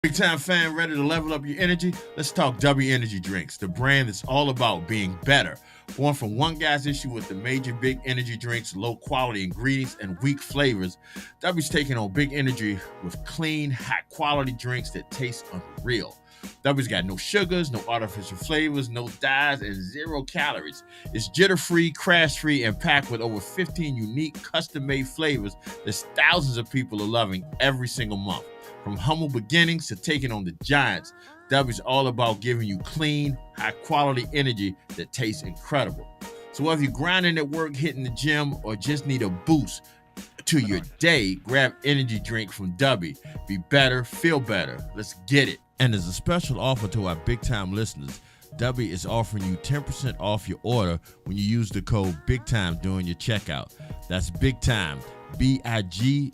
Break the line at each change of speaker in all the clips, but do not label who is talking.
Big time fan, ready to level up your energy? Let's talk W Energy Drinks, the brand that's all about being better. Born from one guy's issue with the major big energy drinks, low quality ingredients, and weak flavors, W's taking on big energy with clean, high quality drinks that taste unreal. W's got no sugars, no artificial flavors, no dyes, and 0 calories. It's jitter free, crash free, and packed with over 15 unique custom made flavors that thousands of people are loving every single month. From humble beginnings to taking on the giants, W's all about giving you clean, high quality energy that tastes incredible. So whether you're grinding at work, hitting the gym, or just need a boost to your day, grab energy drink from W. Be better, feel better. Let's get it. And as a special offer to our big time listeners, W is offering you 10% off your order when you use the code BIGTIME during your checkout. That's Big Time, BIGTYME,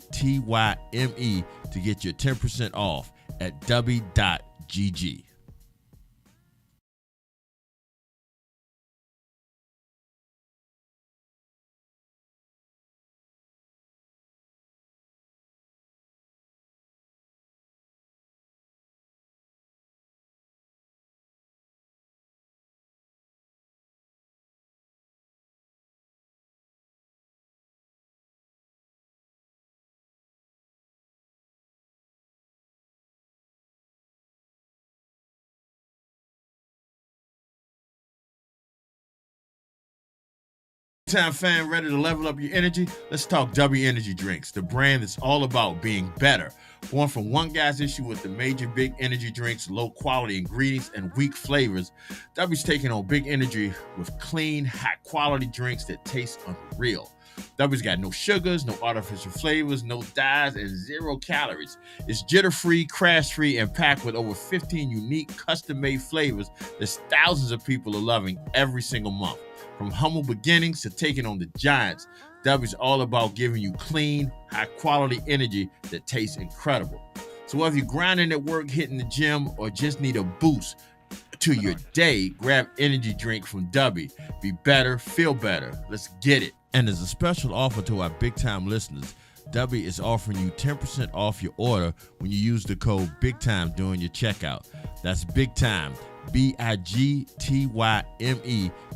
to get your 10% off at W.GG. Time fan, ready to level up your energy? Let's talk W Energy Drinks, the brand that's all about being better. Born from one guy's issue with the major big energy drinks, low quality ingredients, and weak flavors, W's taking on big energy with clean, high quality drinks that taste unreal. W's got no sugars, no artificial flavors, no dyes, and 0 calories. It's jitter free, crash free, and packed with over 15 unique custom made flavors that thousands of people are loving every single month. From humble beginnings to taking on the giants, W's all about giving you clean, high quality energy that tastes incredible. So whether you're grinding at work, hitting the gym, or just need a boost to your day, grab energy drink from W. Be better, feel better. Let's get it. And as a special offer to our big time listeners, W is offering you 10% off your order when you use the code BIGTIME during your checkout. That's Big Time, BIGTYME,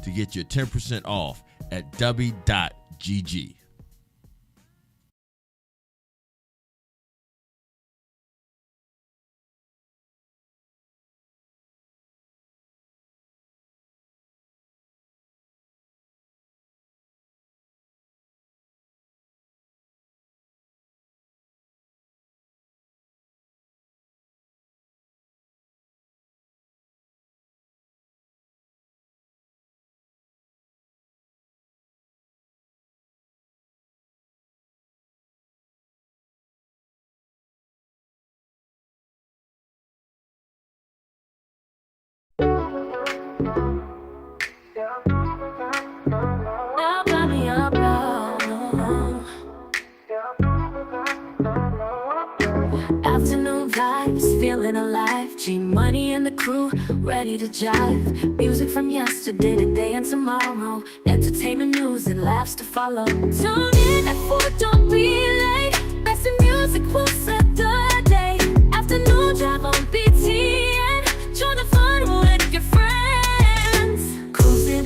to get your 10% off at W.GG.
Now got me up, afternoon vibes, feeling alive. G Money and the crew, ready to jive. Music from yesterday, today, and tomorrow. Entertainment news and laughs to follow. Tune in at 4, don't be late. Best in music will set the day. Afternoon drive on BTN. Join the fun with your friends. Cruising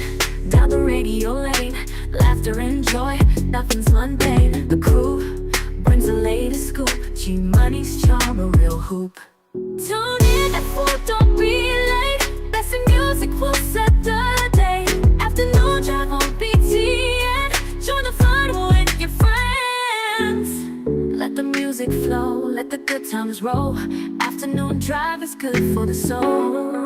down the radio lane, laughter and joy, nothing's mundane. The crew brings the latest scoop. G Money's charm, a real hoop. Tune in at 4, don't be late. Best in music will set the day. Afternoon drive on BTN. Join the fun with your friends. Let the music flow, let the good times roll. Afternoon drive is good for the soul.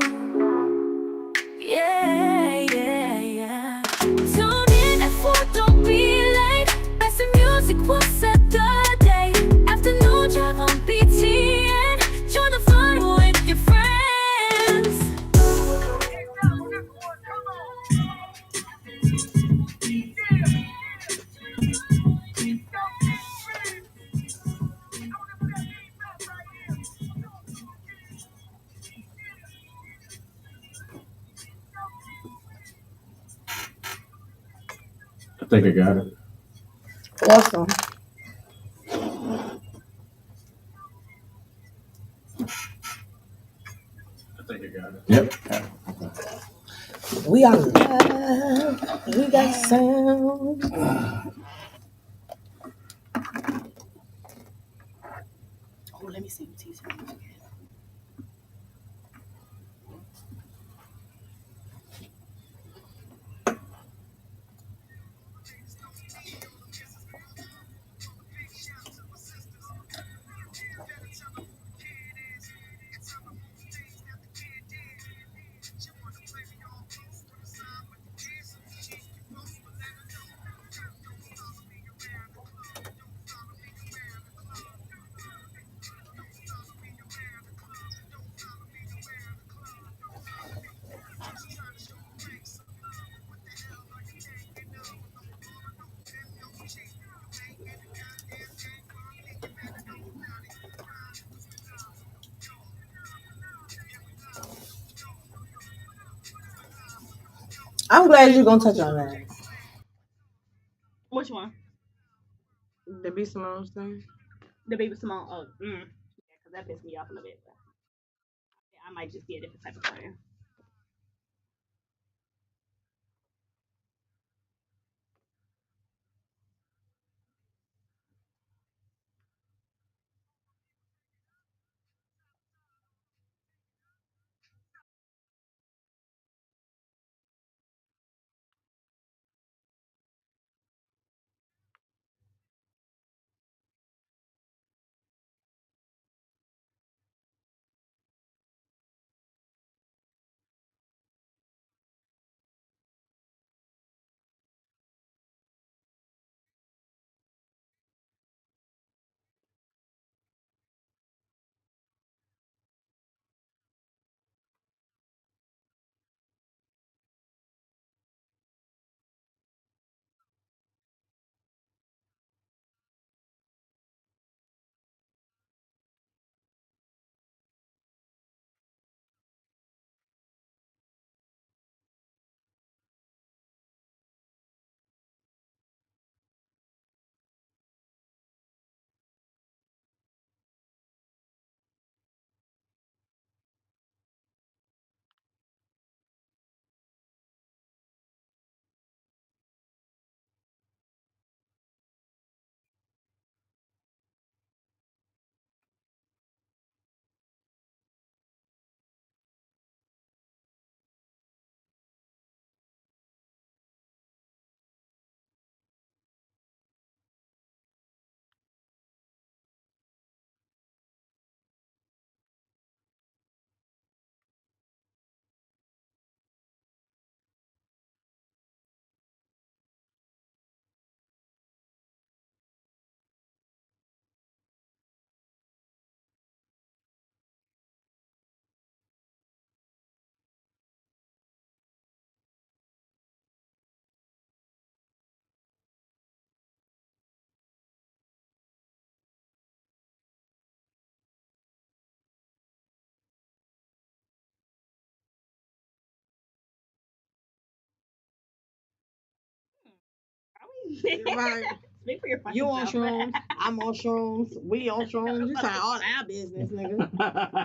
Yeah, yeah, yeah. Tune in at 4, don't be late. Best in music will set the day. Afternoon drive on BTN. Join the fun with your friends.
I think I got it.
Awesome.
We are live. We got sound. Oh, let me see what he's saying. I'm glad you're gonna touch on that.
Which one?
The B Simone's thing.
The baby Simone. Oh, yeah, because that pissed me off a little bit. But yeah, I might just be a different type of player. Are we?
Right.
Speak for your fucking
You on
self.
shrooms? I'm on shrooms. We on shrooms. You trying all our business, nigga.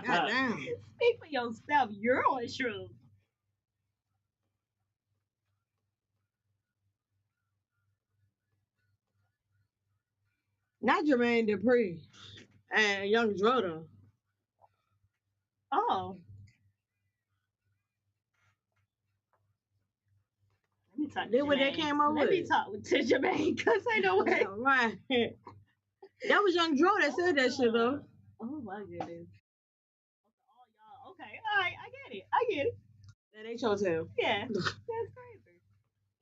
Goddamn.
Speak for yourself. You're on shrooms.
Not Jermaine Dupri and Young Droda.
Oh, let me talk to
Then what they
Jermaine.
came up
Let me
with.
talk to Jermaine because I know what.
Right. That was Young Dro that said that shit though.
Oh my goodness. Oh y'all. Okay. All right. I get it. I get it.
That ain't your tale.
Yeah. That's crazy.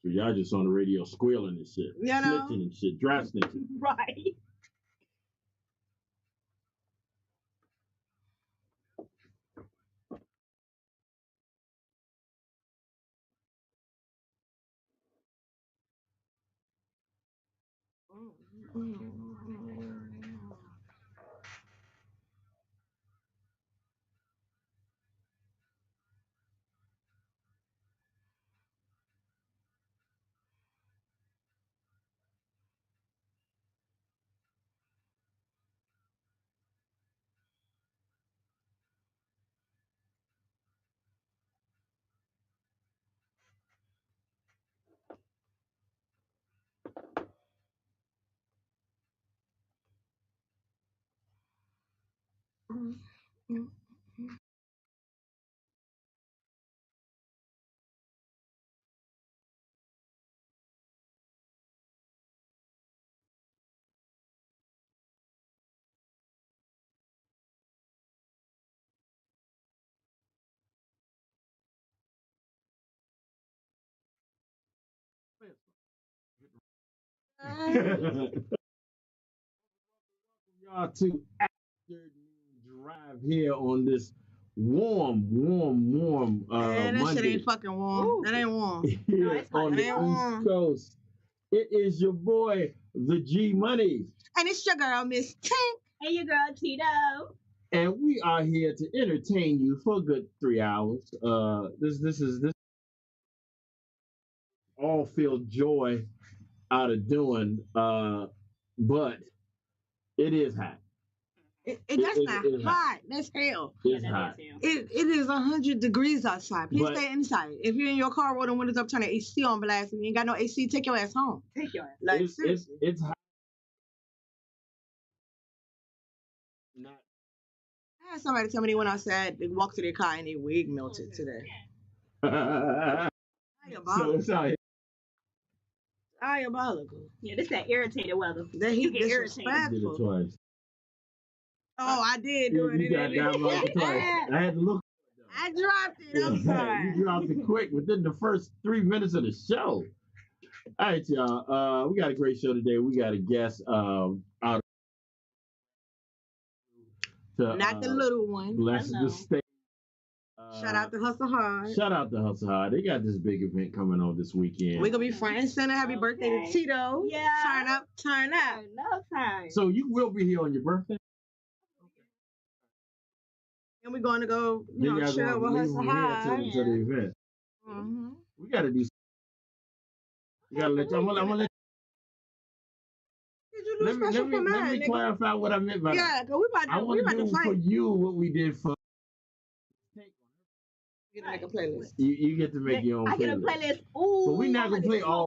So y'all just on the radio squealing and shit,
You know?
snitching and shit, dry snitching.
Right.
Y'all to Afternoon Drive here on this warm
Man, that shit
Monday
ain't fucking warm.
Ooh.
That ain't warm.
No,
here
it's hot.
on the
It ain't warm.
East Coast. It is your boy, the G Money,
And it's your girl, Miss Tank.
Hey, your girl Tito.
and we are here to entertain you for a good 3 hours. This all feel joy out of doing, but it is hot.
That's not
it's
hot. That's hell.
It's
that
hot.
is him.
It is 100 degrees outside. Please
But-
stay inside. If you're in your car, roll the windows up, turn the AC on blast. If you ain't got no AC, take your ass home.
Take your ass.
Like,
It's
seriously.
hot. Not
I had somebody tell me they went outside, they walked to their car, and their wig melted today.
so
Diabolical.
it's out here.
Diabolical.
Yeah, this that irritated weather.
That he
You get irritated.
I did it
disrespectful.
twice.
Oh, I did do it.
You got diabolical twice. I had to look.
I dropped it. I'm sorry.
You dropped it quick within the first 3 minutes of the show. All right, y'all. We got a great show today. We got a guest out to
Not the little one.
bless
Hello.
the state.
Shout out to Hustle Hard.
Shout out to Hustle Hard. They got this big event coming on this weekend.
We're going to be front and center. Happy birthday to
Okay.
Tito.
Yeah.
Turn up, turn up.
No time.
So you will be here on your birthday?
And we're going to go,
Then
you know,
y'all
chill with
gonna
Hustle
leave
Hard.
from here to the event.
Mm-hmm.
We gotta do. You gotta let you. I'm gonna let.
Did you do
Let me,
special
let me,
for
let
mine,
me
nigga?
clarify what I meant by that.
Yeah, because we
I
about
want to
to
do for
fight.
you what we did for.
Get to make a playlist.
You get to make your own
I get a playlist. Ooh.
But we're not gonna play all.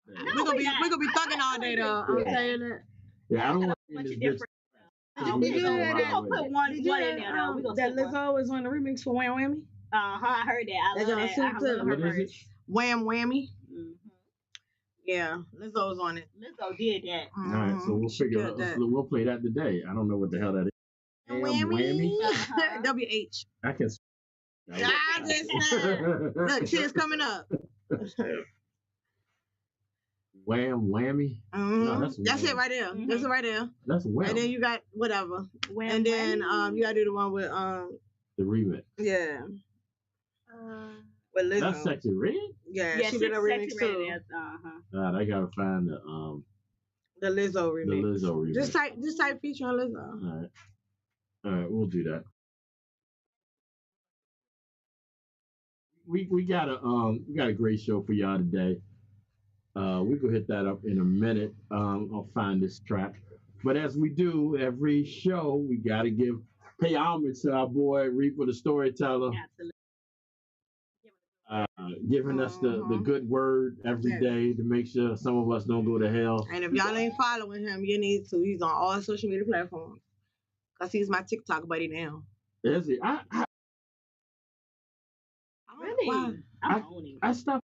No,
We're gonna
we not.
be thugging all day though. I'm
Yeah.
saying that.
Yeah, I don't want
Bunch
to
of
be in this
different.
bitch.
Did you
Yeah,
hear
yeah,
We
that?
gonna put one
Did you
in
hear
there though. We gonna
that
skip one.
Lizzo is on the remix for Wham Whammy?
I heard that. I
That
love
John
that.
Soup
I love
too.
her
What is it?
verse.
Wham Whammy?
Mhm.
Yeah, Lizzo's on it.
Lizzo did that.
All right, so we'll
She
figure
did
out.
that.
We'll play that today. I don't know what the hell that is.
Whammy.
Uh-huh.
WH.
I can.
I'm just saying. Look, cheers coming up.
Wham whammy.
Mhm.
that's
That's it
Wham.
right there.
Mhm.
That's it right there.
That's wham.
And then you got whatever.
Wham,
And then
whammy.
you gotta do the one with
the remix.
yeah. With Lizzo.
That's Sexy Red.
Yeah,
Yeah,
she did a remix
Sexy
too.
Red is, uh-huh.
God, I gotta find
The Lizzo
the
remix.
Lizzo remix.
Just type feature on Lizzo.
All right, we'll do that. We got a great show for y'all today. We gonna hit that up in a minute. I'll find this track. But as we do every show, we gotta pay homage to our boy Reaper the Storyteller,
Absolutely.
giving us the good word every
Yeah.
day to make sure some of us don't go to hell.
And if y'all ain't following him, you need to. He's on all social media platforms. Cause he's my TikTok buddy now.
Is it?
Really?
Why?
I'm owning.
I stopped.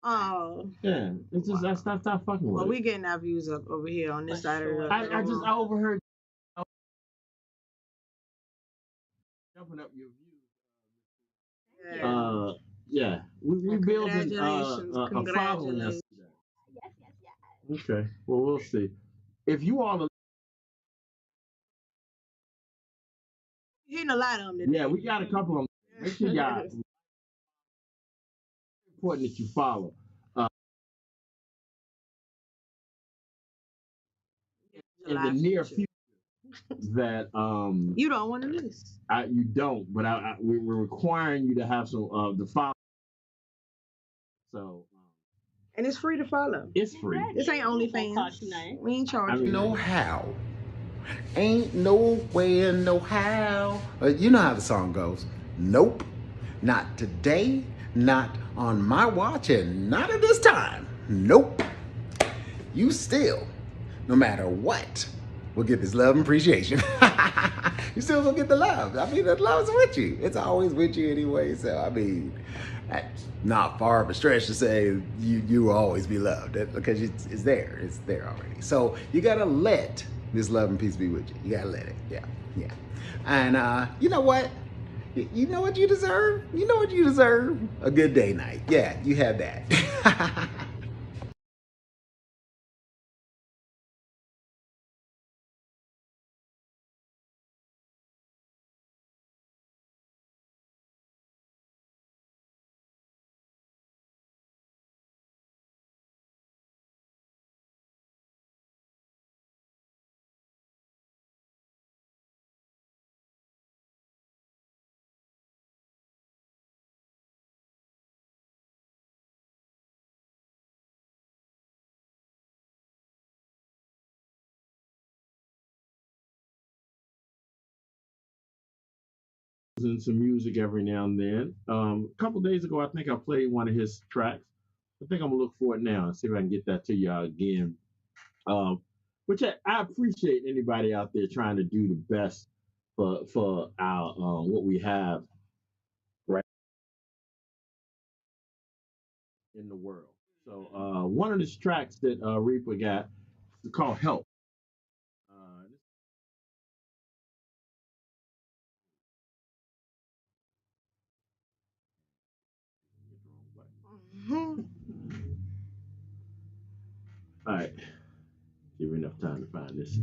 Oh.
Yeah, it's just I stopped fucking with
Well,
it.
we getting our views up over here on this
For
side
sure.
of the
I
room.
overheard jumping up your views.
Yeah.
Yeah, we building
Congratulations.
a following us.
Yes, yes, yes.
Okay, well we'll see. If you all are,
Hitting a lot of them today.
yeah, we got a couple of them. Make sure y'all important that you follow. In the near future, that
You don't want to miss.
you don't, but we're requiring you to have some the follow. So
And it's free to follow.
it's free.
This ain't
Won't
OnlyFans.
cost you nothing.
We ain't charging.
I mean,
No how. Ain't no way, no how. You know how the song goes. Nope. Not today, not on my watch, and not at this time. Nope. You still, no matter what, will get this love and appreciation. You still gonna get the love. I mean, the love's with you. It's always with you anyway. So I mean, that's not far of a stretch to say you will always be loved because it's there. It's there already. So you gotta let this love and peace be with you. You gotta let it. Yeah, yeah. And you know what? You know what you deserve? You know what you deserve? A good day night. Yeah, you have that.
And some music every now and then. A couple days ago, I think I played one of his tracks. I think I'm gonna look for it now and see if I can get that to y'all again. Which I appreciate anybody out there trying to do the best for our what we have right in the world. So one of the tracks that Reaper got is called "Help." Uh,
Mhm.
all right, give me enough time to find this.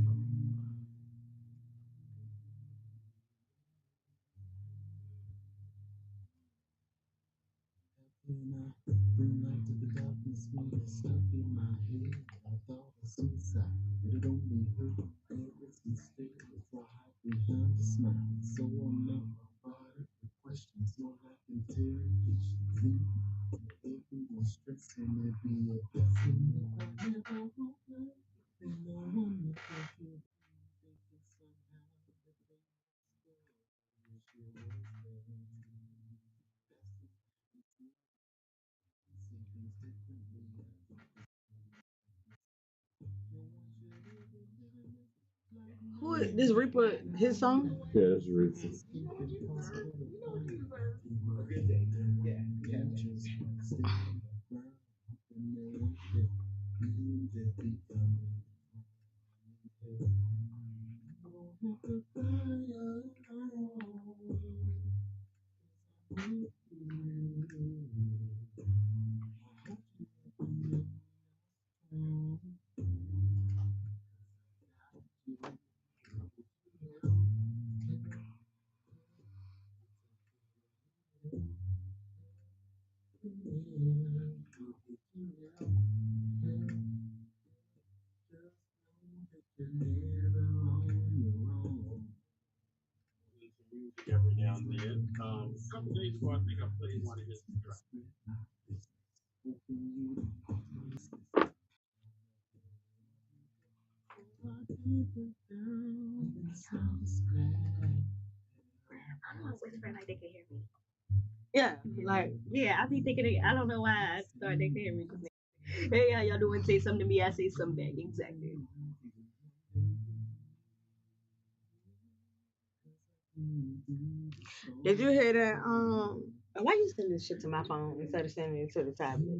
Who is this Reaper? His song?
Yeah, that's Reaper. Every now and then. A couple days ago, I think I played one of his tracks.
I'm not whispering like they can hear me.
Yeah, like
Yeah, I be thinking. I don't know why I started they can hear me. Hey, how y'all doing? Say something to me. I say something back. Exactly.
did you hear that? Why you send this shit to my phone instead of sending it to the tablet?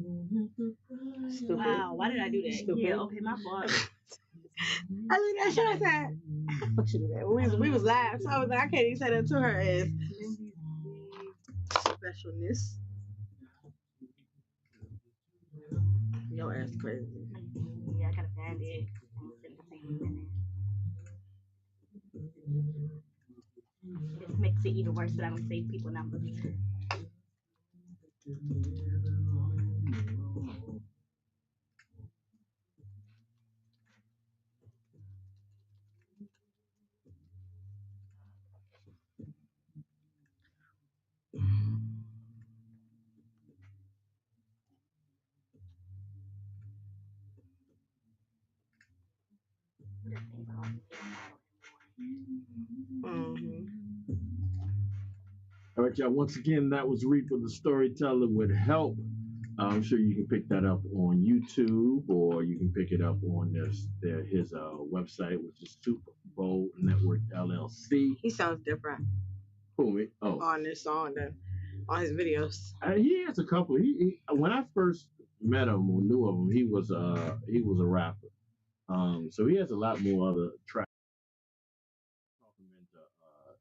Stupid.
Wow, why did I do that?
Stupid.
Yeah, okay, my fault.
I looked at that shit. I said, "Fuck you do that." We was live, so I was like, I can't even say that to her as specialness. Your ass crazy.
Yeah, I gotta find it. I'm gonna send it to you, and then this makes it even worse that I don't save people numbers. This thing called
Mm-hmm.
All right, y'all. Once again, that was Reaper the Storyteller with "Help." I'm sure you can pick that up on YouTube, or you can pick it up on his website, which is Super Bowl Network LLC.
He sounds different
Who me? Oh,
on this song than on his videos.
he has a couple. When I first met him or knew of him, he was a rapper. So he has a lot more other tracks. Talking into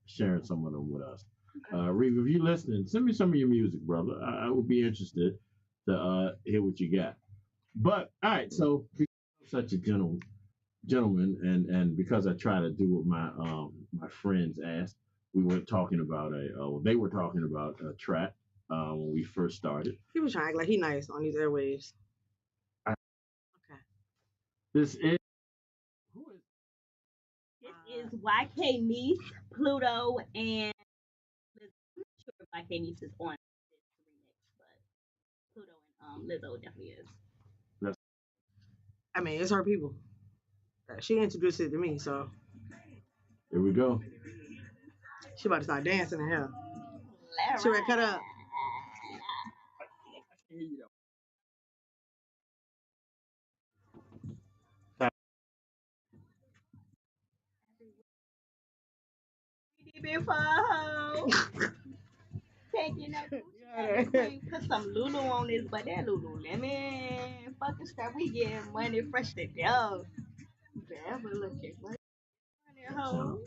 sharing some of them with us. Reeve, if you listening, send me some of your music, brother. I would be interested to hear what you got. But all right, so because I'm such a gentleman, and because I try to do what my friends asked, we were talking about they were talking about a track when we first started.
He was trying to act like he nice on these airwaves. Okay.
This is who is
This is YK Niece, Pluto, and I'm not sure if YK Niece is on this remix, but Pluto and Lizzo definitely is.
that's
I mean, it's her people. She introduced it to me, so
here we go.
she about to start dancing in here. She ready to cut up.
Before taking up, put some Lulu on this, but that Lululemon fucking stuff, we getting money fresh to death. Never looking money, hoe.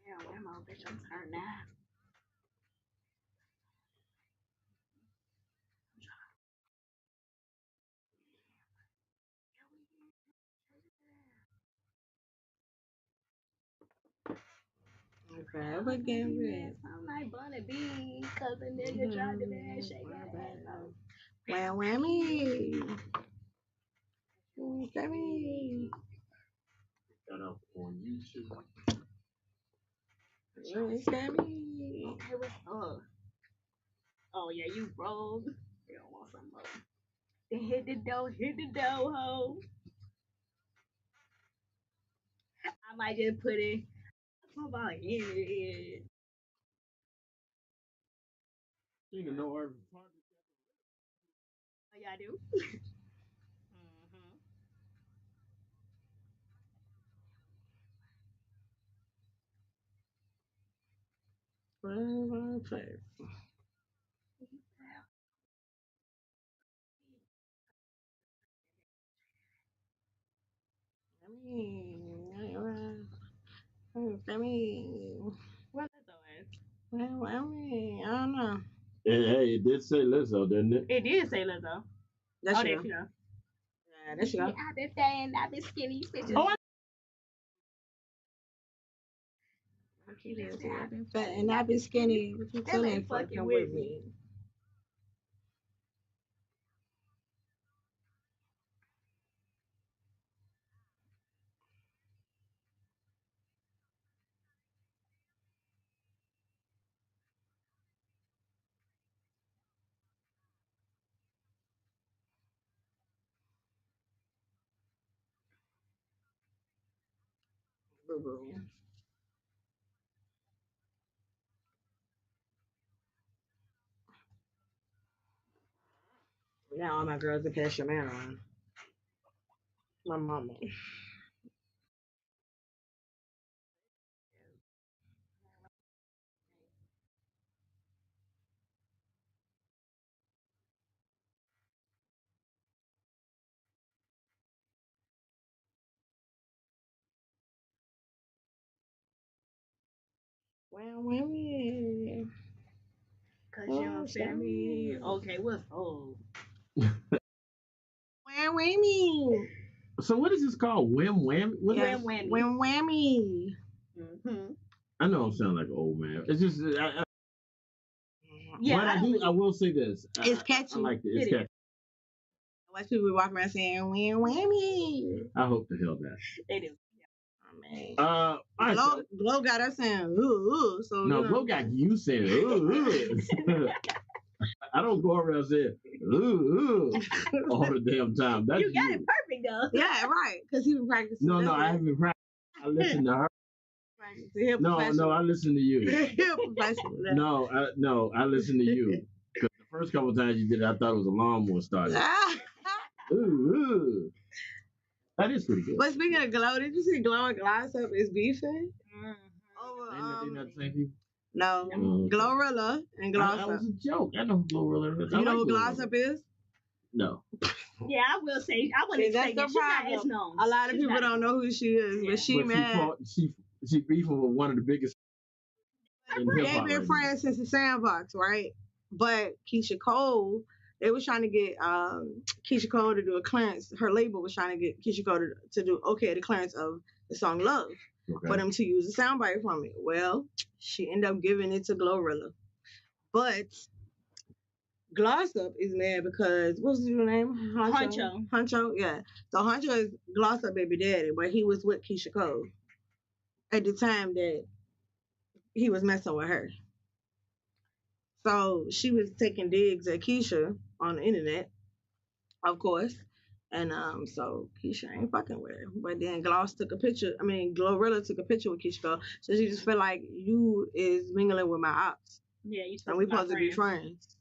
Damn, my bitch, I'm turned now.
Grab again, red.
I'm like Bunny B, cause the nigga tried to man shake that ass.
Wow, whammy. Whammy.
Got up on YouTube.
Whammy.
Okay, what's up? Oh yeah, you rogue. You don't want some more. Then hit the dough, ho. I might just put it. How about it?
You can know every part.
Oh, y'all do?
Whammy.
What is that?
Whammy. I don't know.
Hey, it did say Lizzo, didn't it?
It did say Lizzo.
That's
Oh,
you.
there she go.
Yeah, there she go.
I've been fat, I've been skinny, bitches.
Oh,
I've been fat and I've been skinny, but you still ain't fucking with me. Boo boo. Now all my girls are pass your man around. My mama. Well, whammy.
Cause you don't feel me. Okay, what's up?
Well, whammy.
so what is this called? Wham? What
Yes.
Whammy.
Well, whammy.
Mm-hmm.
I know I'm sounding like an old man. It's just,
Yeah,
but I will say this.
It's catchy.
I like it. It's
It
catchy.
Watch people walk around saying well, whammy.
I hope to hell that.
they do.
Oh, man.
All right, so-
Glow got us saying ooh, so
no,
you know.
Glow got you saying, ooh. I don't go around saying, ooh, all the damn time. That's
You got it perfect though.
Yeah, right. Because he been practicing.
No, I haven't practiced.
I listen to her. No, I listen to you. No, I listen to you. Because the first couple times you did it, I thought it was a lawnmower starting. Ooh. That is pretty good.
But speaking of Glow, did you see Glow and Glossop is beefing?
They not the same people?
No. Glorilla and Glossop.
That was a joke. I know who Glorilla is.
You know who Glossop is?
No.
Yeah, I will say. I wouldn't say that. She's not as known.
A lot of people don't know who she is, but she mad.
She beefing with one of the biggest.
They've been friends since the Sandbox, right? But Keisha Cole, they was trying to get Keisha Cole to do a clearance. Her label was trying to get Keisha Cole to do the clearance of the song Love for them to use a soundbite from it. Well, she ended up giving it to Glorilla. But Glossop is mad because, what's his name? Huncho, yeah. So Huncho is Glossop baby daddy, but he was with Keisha Cole at the time that he was messing with her. So she was taking digs at Keisha on the internet, of course. And so Keisha ain't fucking with her. But then Glorilla took a picture with Keisha Cole. So she just feel like you is mingling with my ops.
Yeah, you
and we supposed to be friends.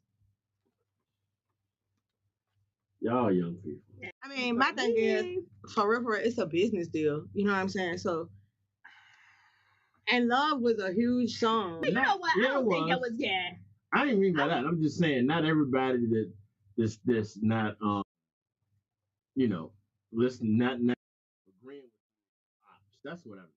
Y'all young people.
I mean, my thing is, for real, it's a business deal. You know what I'm saying? So, and Love was a huge song.
You know what? I don't think that was,
I didn't mean by that. I'm just saying, not everybody that's not, listen, not agreeing with ops. That's what I mean.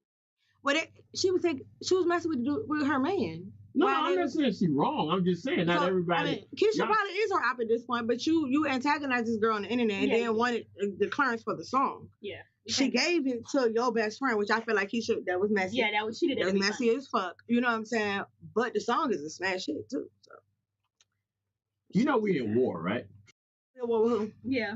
But she was messing with her man.
No, I'm not saying she's wrong. I'm just saying not everybody.
I mean, Keisha probably is her op at this point, but you antagonized this girl on the internet and then wanted the clearance for the song.
Yeah.
She gave it to your best friend, which I feel like that was messy.
Yeah, she did.
That was messy as fuck. You know what I'm saying? But the song is a smash hit too. So.
You know we in war, right?
In war with who?
Yeah.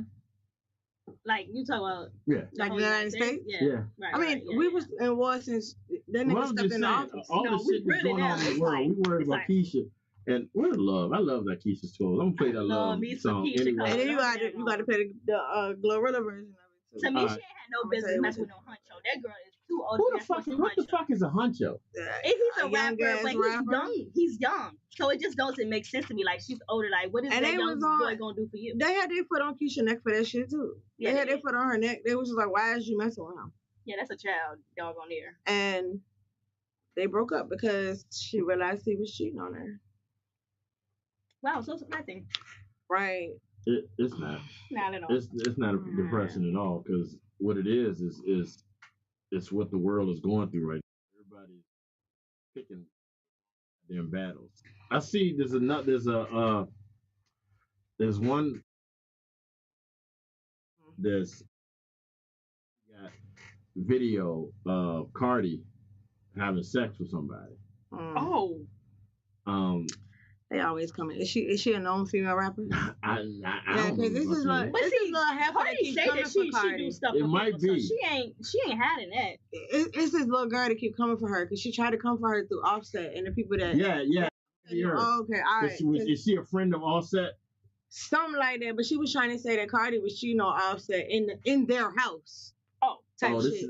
Like you talk about,
like the United States.
Yeah.
Right,
I mean, we was in war since that nigga stepped in the office.
All the shit that's going on in the world, we worried about Keisha. And where's Love? I love that Keisha song. I'm gonna play that Love song anyway.
And then you got to play the Glorilla version of it too.
To me, she had no business messing with no Huncho. That girl is too old.
What the fuck is a Huncho?
He's a rapper, but he's young. He's young, so it just doesn't make sense to me. Like she's older. Like what is that young boy gonna do for you?
They had their foot on Keisha's neck for that shit too. They had their foot on her neck. They was just like, why is you messing with him?
Yeah, that's a child dog on there.
And they broke up because she realized he was cheating on her.
Wow, so surprising.
Right.
It's not.
Not at all.
It's not a depression at all, because what it is it's what the world is going through right now. Everybody's picking them battles. I see there's one that's got video of Cardi having sex with somebody.
Oh.
They always come in. Is she a known female rapper?
I
don't know. This is like half of that keep coming for Cardi.
She do stuff
it might
people,
be.
So she ain't having that.
It's this little girl that keep coming for her because she tried to come for her through Offset and the people that.
Yeah.
Oh, okay, all right.
Is she a friend of Offset?
Something like that, but she was trying to say that Cardi was cheating on Offset in their house. Type shit.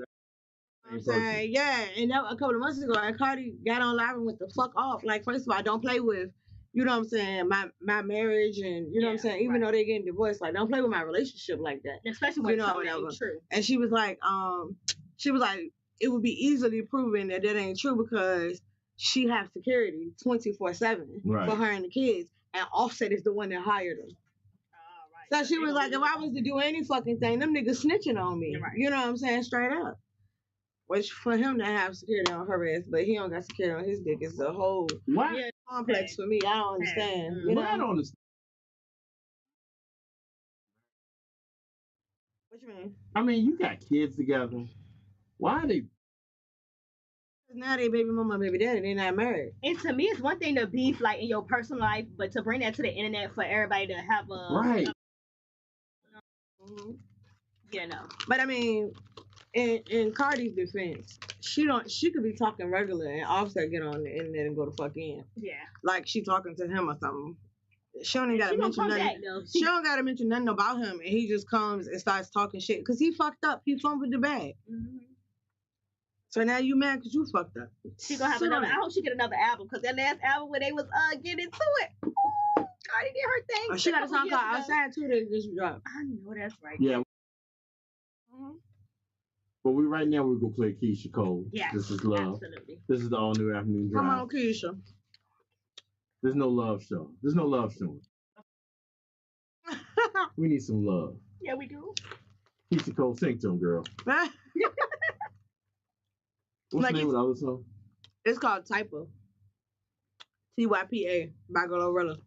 I'm saying, yeah, and that a couple of months ago, and Cardi got on live and went the fuck off. Like, first of all, don't play with, you know what I'm saying, my marriage, and you know what I'm saying, even though they're getting divorced, like, don't play with my relationship like that.
Especially when it ain't true.
And she was like, it would be easily proven that ain't true because she has security 24/7 for her and the kids, and Offset is the one that hired them. So she was like, if I was to do any fucking thing, them niggas snitching on me. Right. You know what I'm saying? Straight up. Which for him to have security on her ass, but he don't got security on his dick is a whole complex for me. I don't understand. You know?
I don't understand.
What you mean?
I mean, you got kids together. Why are they?
Now they baby mama, baby daddy, they not married.
And to me, it's one thing to beef like in your personal life, but to bring that to the internet for everybody to have a
right.
But I mean, in Cardi's defense, she could be talking regular and Offset get on the internet and go the fuck in.
Yeah.
Like she talking to him or something. She don't gotta mention nothing. She don't gotta mention nothing about him, and he just comes and starts talking shit because he fucked up. He fumbled the bag. So now you mad because you fucked up.
She gonna have another. I hope she get another album because that last album where they was getting into it. Ooh, Cardi did her thing.
Oh, she got a song called Outside too that just dropped.
I know that's right.
Yeah. But right now we're gonna play Keisha Cole.
Yeah.
This is love.
Absolutely.
This is the All New Afternoon Dryve.
Come on, Keisha.
There's no love show. There's no love show. We need some love.
Yeah, we do.
Keisha Cole, sing to him, girl. What's
Like
the name of the other song?
It's called Typa. TYPA by Glorilla.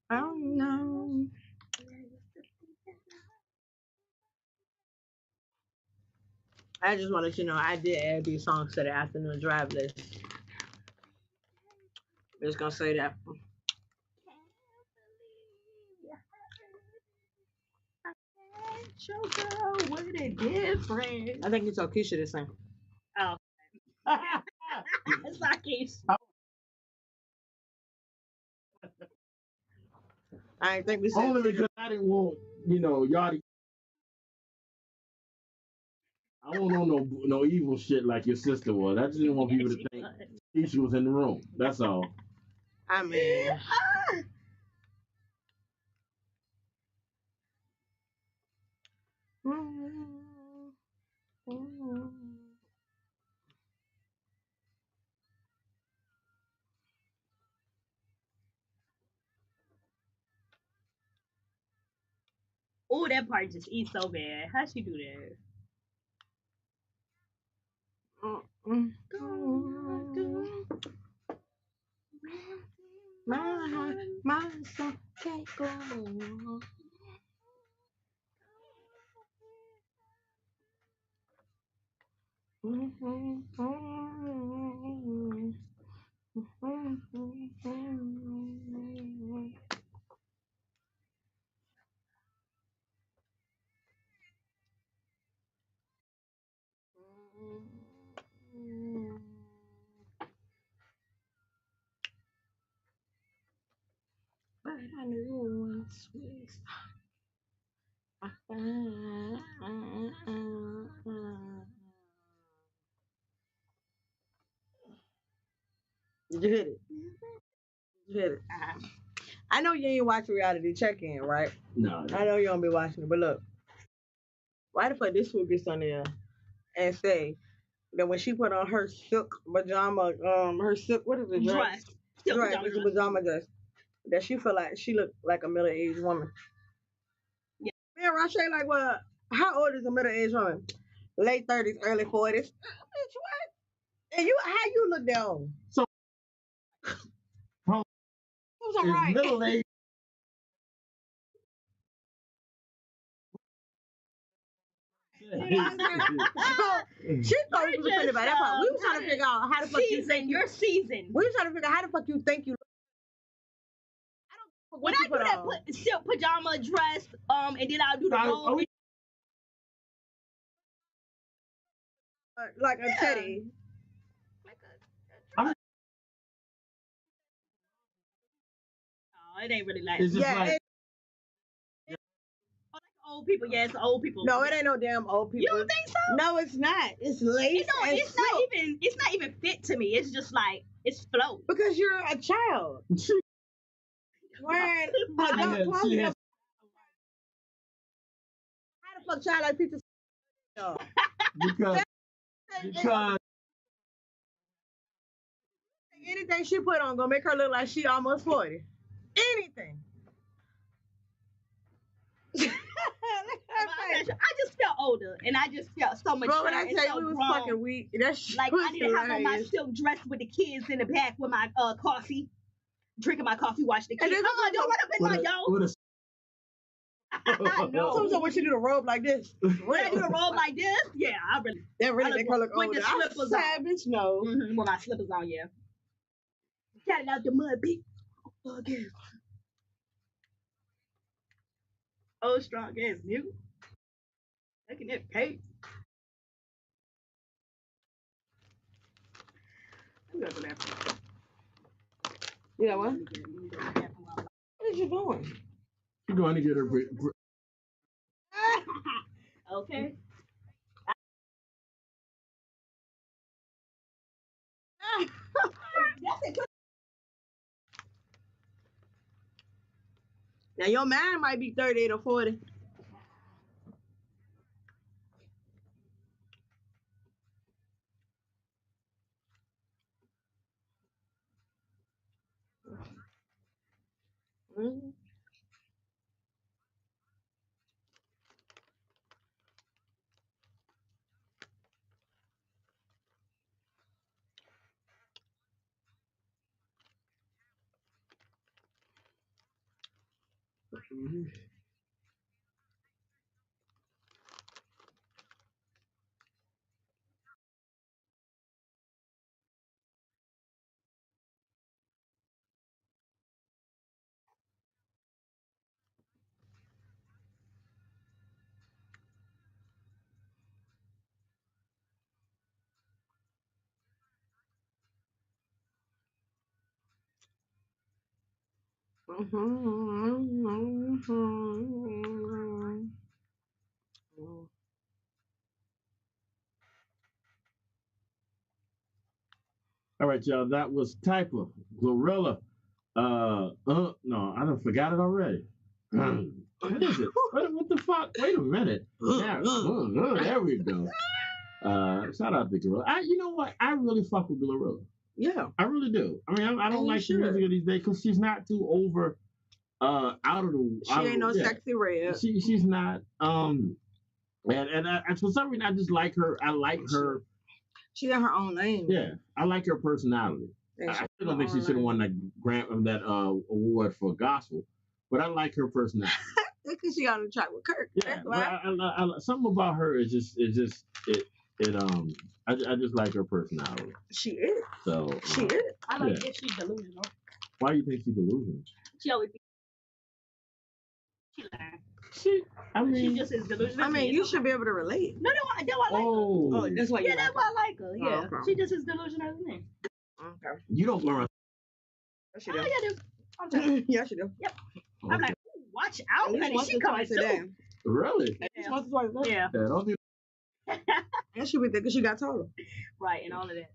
I don't know. I just want to let you know I did add these songs to the afternoon drive list. I'm just gonna say that.
Show girl, what a difference.
I think you told Keisha to sing.
Oh. It's not Keisha.
I think we said
only because I didn't want, y'all to. I won't know no evil shit like your sister was. I just didn't want people to think Keisha was in the room. That's all.
I mean.
Oh, that part just eats so bad. How'd she do that?
My son can't go on. But I knew once we Did you hit it? Did you hit it? I know you ain't watching Reality Check-In, right?
No.
I know you don't be watching it, but look. Why the fuck this fool gets on there and say that when she put on her silk pajama, her silk, what is it, dress? Dress, it's a pajama dress. That she feel like she look like a middle-aged woman.
Yeah.
Man, Rashay, like, well, how old is a middle-aged woman? Late 30s, early 40s. Bitch, what? And how you look down?
So,
who's all right?
Middle-aged.
She thought we was offended by that part. We was trying to figure out how the fuck you think
you're seasoned.
We was trying to figure out how the fuck you think you look.
When I do that silk pajama dress, and then I'll do the roll.
Like a teddy.
Oh, it ain't really like.
It's just like.
Old people, yes, old people.
No, it ain't no damn old people.
You don't think so?
No, it's not. It's lace.
It's not even fit to me. It's just like it's float.
Because you're a child. Wearing adult clothing. How the fuck child like pizza?
because
anything she put on gonna make her look like she almost 40. Anything.
I just felt older, and I just felt so much.
Bro, when I tell you we was fucking weak, that's
like I didn't have on my silk dress with the kids in the back with my coffee, drinking my coffee, watching the kids. Don't run up in my yo.
No. So what you do the robe like this?
When I do the robe like this, yeah,
that really make her look older.
With the slippers on,
bitch, no.
With my slippers on, yeah. Got it out the mud, bitch. Okay. Oh, strong ass nigga. Taking that cake.
You know what? is you doing?
She's going to get her.
Okay.
Now your man might be 38 or 40. Mm-hmm.
All right, y'all. That was Typer, Glorilla. No, I done forgot it already. What is it? What the fuck? Wait a minute. There we go. Shout out to Glorilla. You know what? I really fuck with Glorilla.
Yeah.
I really do. I mean, I don't like the music of these days because she's not too over, out of the.
She ain't no sexy red.
She's not. And for some reason, I just like her. I like her.
She got her own lane.
Yeah, I like her personality. I still don't think she should have won that award for gospel, but I like her personality.
Because she on the track with Kirk.
Yeah, but something about her is just I just like her personality.
She is.
So
she is.
I like if she's delusional.
Why do you think she's delusional?
She always be.
I mean,
she just is delusional.
I mean, you should be able to relate.
No, I like her.
Oh, that's why.
Yeah, that's why I like her. Yeah, she just is delusional as me.
Okay.
You don't learn.
Yes, you do.
Oh, yeah, I do.
Yes, you do.
Yep. Okay. I'm like, watch out, honey. She coming too.
Really?
Yeah. Once or twice.
Yeah. Don't do.
And she be thinking she got taller.
Right, and all of that.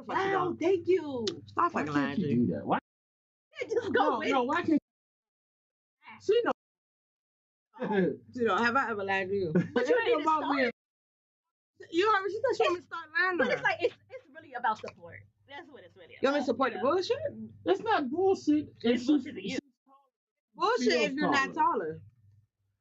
Wow,
thank you.
Stop fucking lying.
You do that? Why?
Just go with it.
No, why can't she know?
You know, have I ever lied to you?
But you know about me.
You heard me. She said she want me to start lying.
But it's like it's really about support. That's what it's really about.
You want me to support the bullshit?
That's not bullshit.
It's bullshit to you.
Bullshit if you're not taller.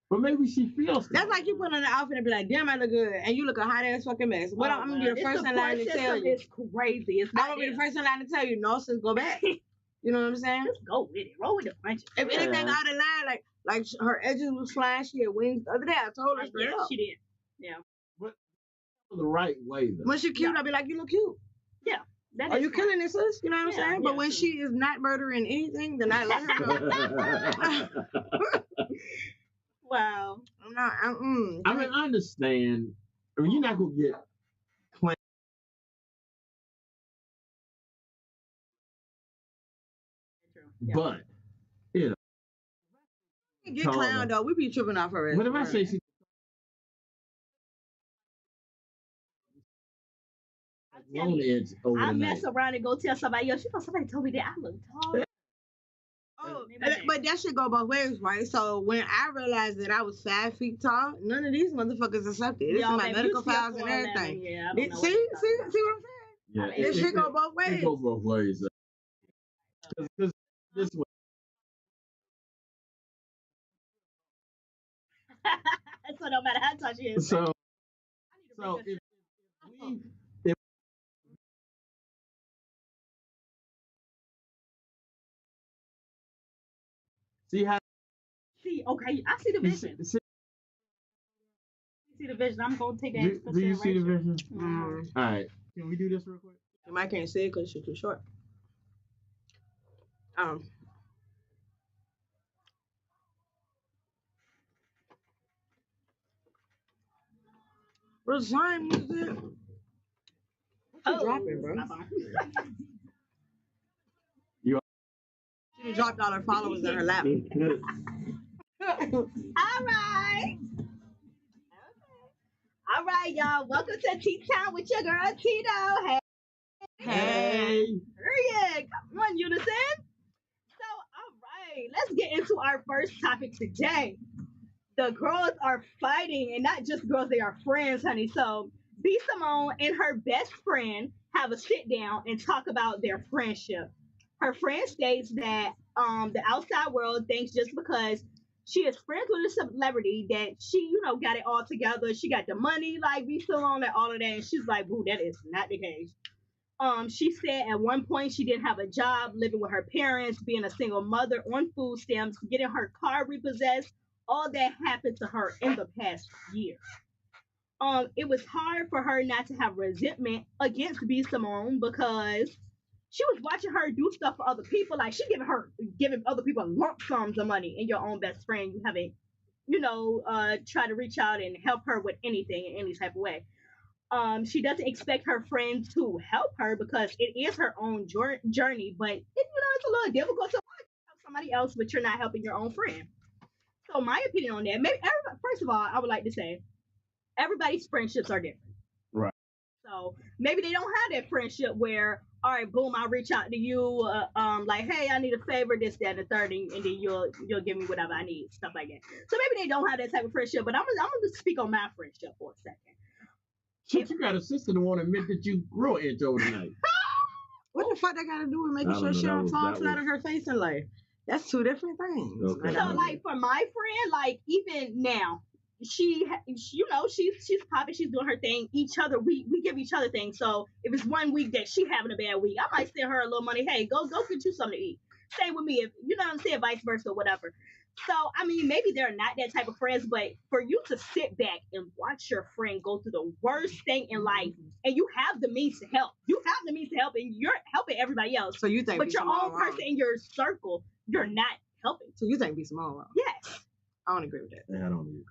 But maybe she feels.
That's like you put on an outfit and be like, damn, I look good. And you look a hot ass fucking mess. What I'm gonna be the first in line to tell you.
It's crazy. It's
I'm gonna be the first in line to tell you, no, sis, go back. You know what I'm saying?
Just go with it. Roll with the punches.
If anything out of line, like her edges was flying, she had wings. The other day I told her straight up.
She did. Yeah.
But the right way though.
When she cute, I'll be like, you look cute.
Yeah.
Are you killing this, sis? You know what I'm saying? But when she is not murdering anything, then I let her go.
Wow.
I'm not.
I mean, I understand. I mean, you're not gonna get claimed.
Yeah.
But you know,
get clown though. We be tripping off her.
What if I say she?
I mess around and go tell somebody else. Somebody told me that I look tall.
Oh, but that should go both ways, right? So when I realized that I was 5 feet tall, none of these motherfuckers accepted it. This is my medical files and everything.
Yeah,
see what I'm saying?
Yeah,
it should go both ways.
It go both ways. Because this way.
So no matter how tall she is.
So if see how.
Okay, I see the vision. See the vision. I'm going to take that.
Do you see the vision?
Mm-hmm.
All right. Can we do this real quick?
I can't see it because she's too short. What time is it? What you dropping, bro? She dropped all her followers in her lap.
All right. All right, y'all. Welcome to Tea Time with your girl Tito. Hey.
Hey.
Period. Come on, Unison. So, all right, let's get into our first topic today. The girls are fighting, and not just girls, they are friends, honey. So, B Simone and her best friend have a sit down and talk about their friendship. Her friend states that the outside world thinks just because she is friends with a celebrity that she, got it all together. She got the money, like B Simone and all of that. And she's like, boo, that is not the case. She said at one point she didn't have a job, living with her parents, being a single mother on food stamps, getting her car repossessed. All that happened to her in the past year. It was hard for her not to have resentment against B Simone because she was watching her do stuff for other people. Like she giving other people lump sums of money, and your own best friend, you haven't, try to reach out and help her with anything in any type of way. She doesn't expect her friends to help her because it is her own journey, but it's a little difficult to help somebody else, but you're not helping your own friend. So my opinion on that, maybe first of all, I would like to say everybody's friendships are different.
Right.
So maybe they don't have that friendship where, all right, boom, I'll reach out to you, like, hey, I need a favor, this, that, and the third, and then you'll give me whatever I need, stuff like that. So maybe they don't have that type of friendship, but I'm gonna speak on my friendship for a second.
Shit, you got a sister to want to admit that you grew an inch overnight.
What the fuck that got to do with making sure she don't fall flat on her face in life? That's two different things.
Okay.
So, like, for my friend, like, even now, she's popping, she's doing her thing. Each other, we give each other things. So if it's one week that she having a bad week, I might send her a little money. Hey, go get you something to eat. Same with me, if you know what I'm saying, vice versa, whatever. So I mean, maybe they're not that type of friends, but for you to sit back and watch your friend go through the worst thing in life, and you have the means to help, and you're helping everybody else.
So you think,
but your own person in your circle, you're not helping.
So you think be small wrong?
Yes.
I don't agree with that.
Yeah, I don't either.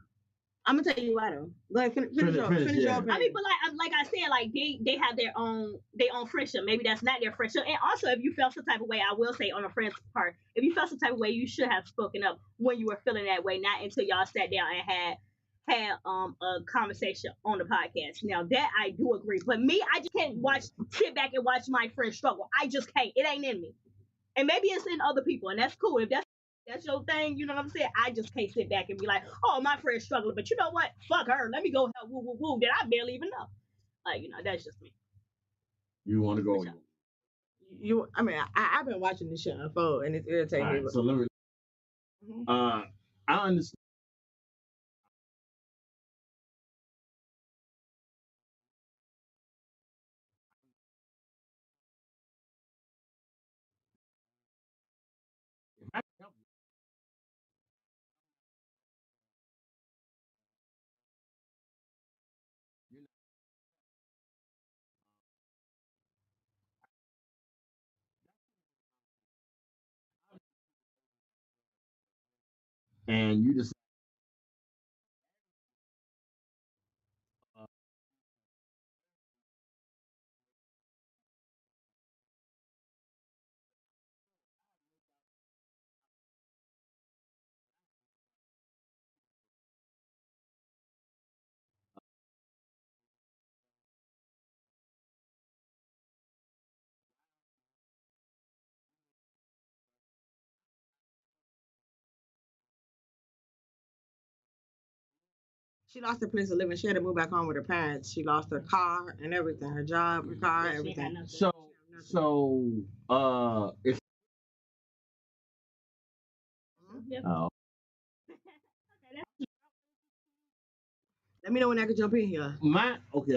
I'm gonna tell you why though. Go ahead, finish your opinion.
I mean, but like I said, like they have their own friendship. Maybe that's not their friendship. And also, if you felt some type of way, I will say on a friend's part, if you felt some type of way, you should have spoken up when you were feeling that way, not until y'all sat down and had a conversation on the podcast. Now that I do agree, but me, I just can't sit back and watch my friend struggle. I just can't. It ain't in me. And maybe it's in other people, and that's cool. If that's your thing, you know what I'm saying? I just can't sit back and be like, oh, my friend's struggling, but you know what? Fuck her. Let me go help woo woo woo that I barely even know. Like, that's just me.
You want to go?
I mean, I've been watching this shit unfold, and it's irritating me.
Right, so let me. I understand. And you just
She lost her place of living. She had to move back home with her parents. She lost her car and everything, her job, her car, everything.
so it's oh.
Let me know when I can jump in here.
Okay.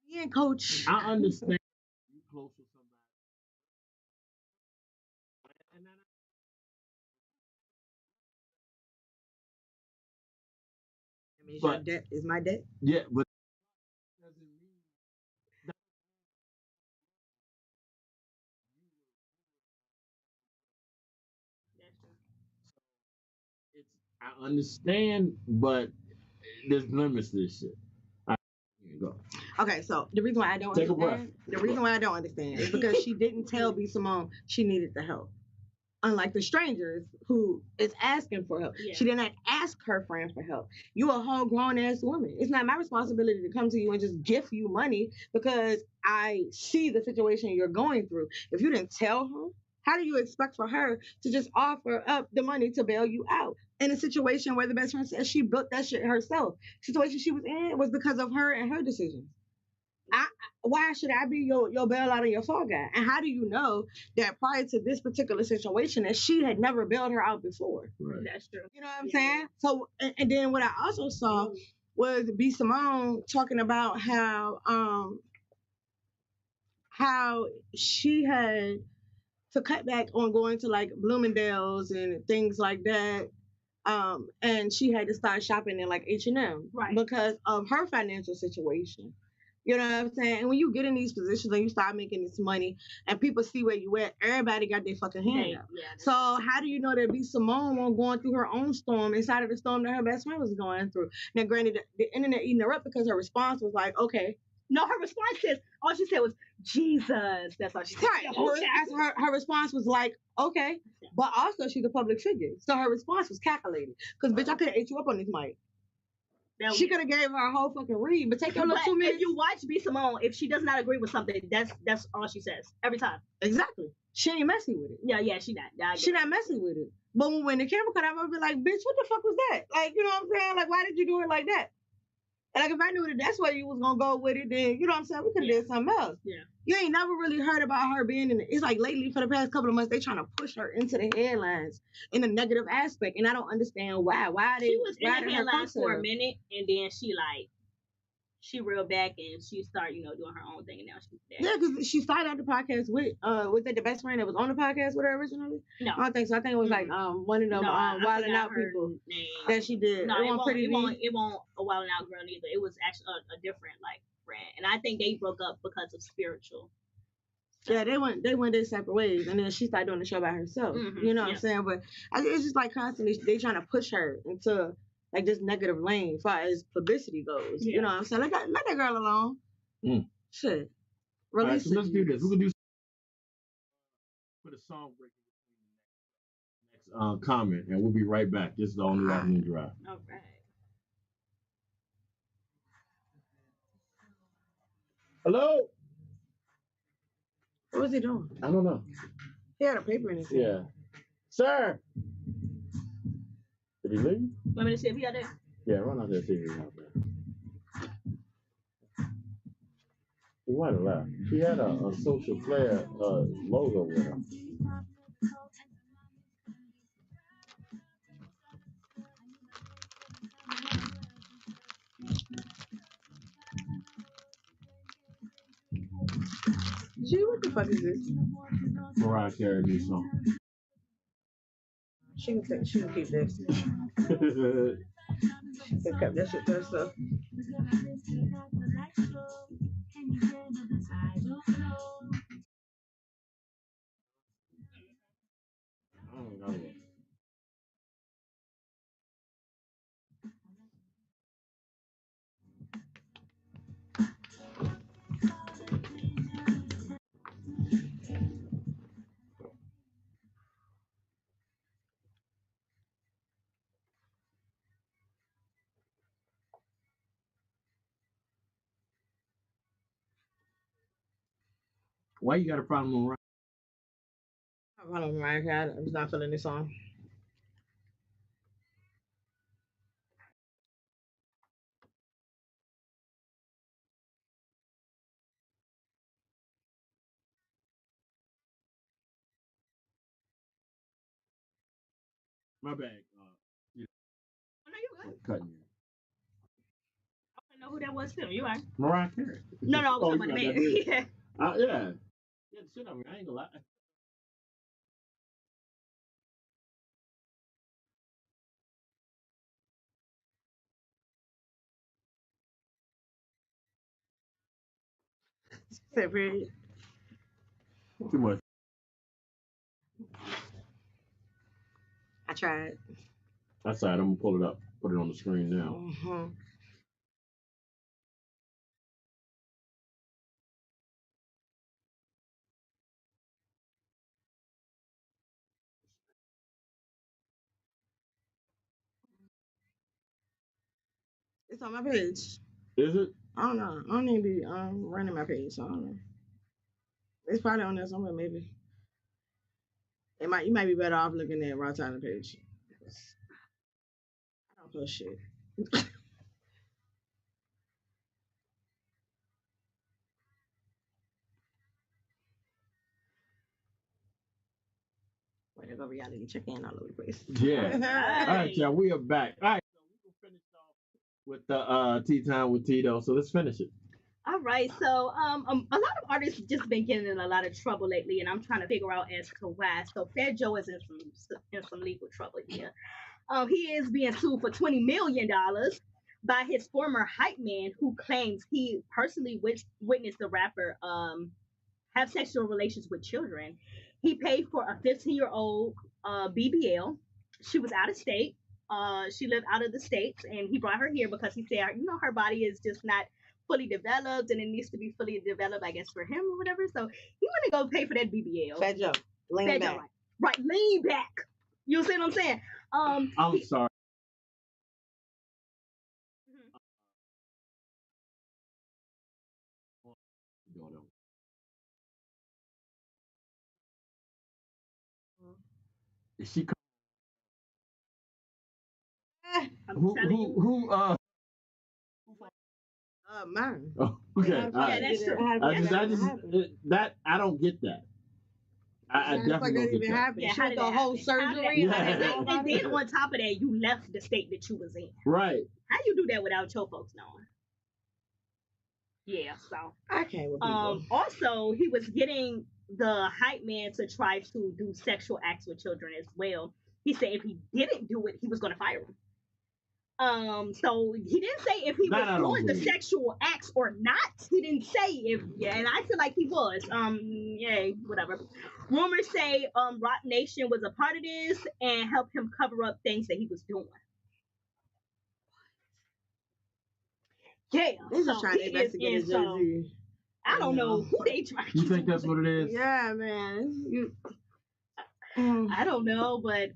Yeah, coach.
I understand you close to somebody.
I mean, your debt is my debt.
Yeah, but doesn't mean it's I understand, but there's limits to this shit. Go.
Okay, so the reason why I don't
Take a
understand, the reason why I don't understand is because she didn't tell B Simone she needed the help. Unlike the strangers who is asking for help. Yeah. She didn't ask her friend for help. You a whole grown ass woman. It's not my responsibility to come to you and just gift you money because I see the situation you're going through. If you didn't tell her, how do you expect for her to just offer up the money to bail you out? In a situation where the best friend says she built that shit herself. The situation she was in was because of her and her decisions. Why should I be your bailout and your fall guy? And how do you know that prior to this particular situation that she had never bailed her out before?
Right.
That's true. You know what I'm saying? So, and then what I also saw was B Simone talking about how she had to cut back on going to like Bloomingdale's and things like that. And she had to start shopping in like H&M because of her financial situation. You know what I'm saying? And when you get in these positions and you start making this money and people see where you at, everybody got their fucking hand up. Yeah, so how do you know that B Simone won't going through her own storm inside of the storm that her best friend was going through? Now, granted, the internet eating her up because her response was like, okay.
No, her response is, all she said was, Jesus. That's all she said.
Right. Her response was like, okay. But also, she's a public figure. So her response was calculated. Because, bitch, I could have ate you up on this mic. She could have gave her a whole fucking read, but take your little 2 minutes.
If you watch B Simone, if she does not agree with something, that's all she says every time.
Exactly. She ain't messy with it.
Yeah, she not.
She not messy with it. But when the camera cut out, I'll be like, bitch, what the fuck was that? Like, you know what I'm saying? Like, why did you do it like that? And like, if I knew that that's where you was gonna go with it, then you know what I'm saying? We could have did something else.
Yeah.
You ain't never really heard about her being in it. It's like lately for the past couple of months, they trying to push her into the headlines in a negative aspect, and I don't understand why.
She was in the headlines for a minute, and then she reeled back and she started, doing her own thing, and now she's there.
Yeah, because she started out the podcast with was that the best friend that was on the podcast with her originally?
No,
I don't think so. I think it was like one of them Wildin' Out people that she did.
No, it won't a Wildin' Out girl either. It was actually a different friend, and I think they broke up because of spiritual.
Yeah, they went their separate ways, and then she started doing the show by herself. You know what I'm saying? But it's just like constantly they trying to push her into like this negative lane as far as publicity goes. You know what I'm saying? Let that girl alone. Shit. Release
so let's do this. We're gonna do put a song break between the next comment, and we'll be right back. This is All New Afternoon Dryve.
All right.
Hello.
What was he doing?
I don't know.
He had a paper in his hand.
Yeah. Sir. Did he leave?
Want me to see if he out there?
Yeah, run out there and see if he's out there. He might have left. He had a social player logo with him.
Gee, what the fuck is this?
Mariah Carey new song.
She can keep this. She can keep that shit to herself.
I don't know. Why you got a problem with Mariah?
I have a problem with Mariah Carey. I'm just not feeling this song.
My bad.
No, you good.
Cutting you.
I don't know who that was too. You are.
Mariah Carey.
No, I was talking about the man.
Yeah. Yeah. Yeah, the shit on me. I ain't gonna lie.
Say period.
Too much.
I tried.
That's all right. I'm gonna pull it up. Put it on the screen now.
Mm-hmm. It's on my page.
Is it?
I don't know. I don't even be running my page, so I don't know. It's probably on there somewhere, maybe. You might be better off looking at Raw Tyler page. I don't post shit. Way to go, reality check in all over the place.
Yeah. All right, y'all. We are back. All right, so we can finish off with the tea time with Tito. So let's finish it.
All right, so a lot of artists just been getting in a lot of trouble lately, and I'm trying to figure out as to why. So Fat Joe is in some legal trouble here. He is being sued for $20 million by his former hype man, who claims he personally witnessed the rapper have sexual relations with children. He paid for a 15-year-old BBL. She was out of state. She lived out of the states, and he brought her here because he said, her body is just not fully developed, and it needs to be fully developed, I guess, for him or whatever. So he want to go pay for that BBL.
Fat Joe, lean back.
Right, lean back. You see what I'm saying?
I'm sorry. Is she? Who?
Mine.
Oh, okay.
Yeah, that's true.
I don't get that. I definitely don't get that.
Yeah,
how did the whole surgery?
And then on top of that, you left the state that you was in.
Right.
How you do that without your folks knowing? Yeah, so
I can't with people.
Also, he was getting the hype man to try to do sexual acts with children as well. He said if he didn't do it, he was going to fire him. So he didn't say if he was doing the sexual acts or not. He didn't say if, and I feel like he was. Whatever. Rumors say Rock Nation was a part of this and helped him cover up things that he was doing. Yeah,
they're just trying to investigate Jay-Z.
I don't know who they trying to.
You think that's what it is?
Yeah, man.
I don't know, but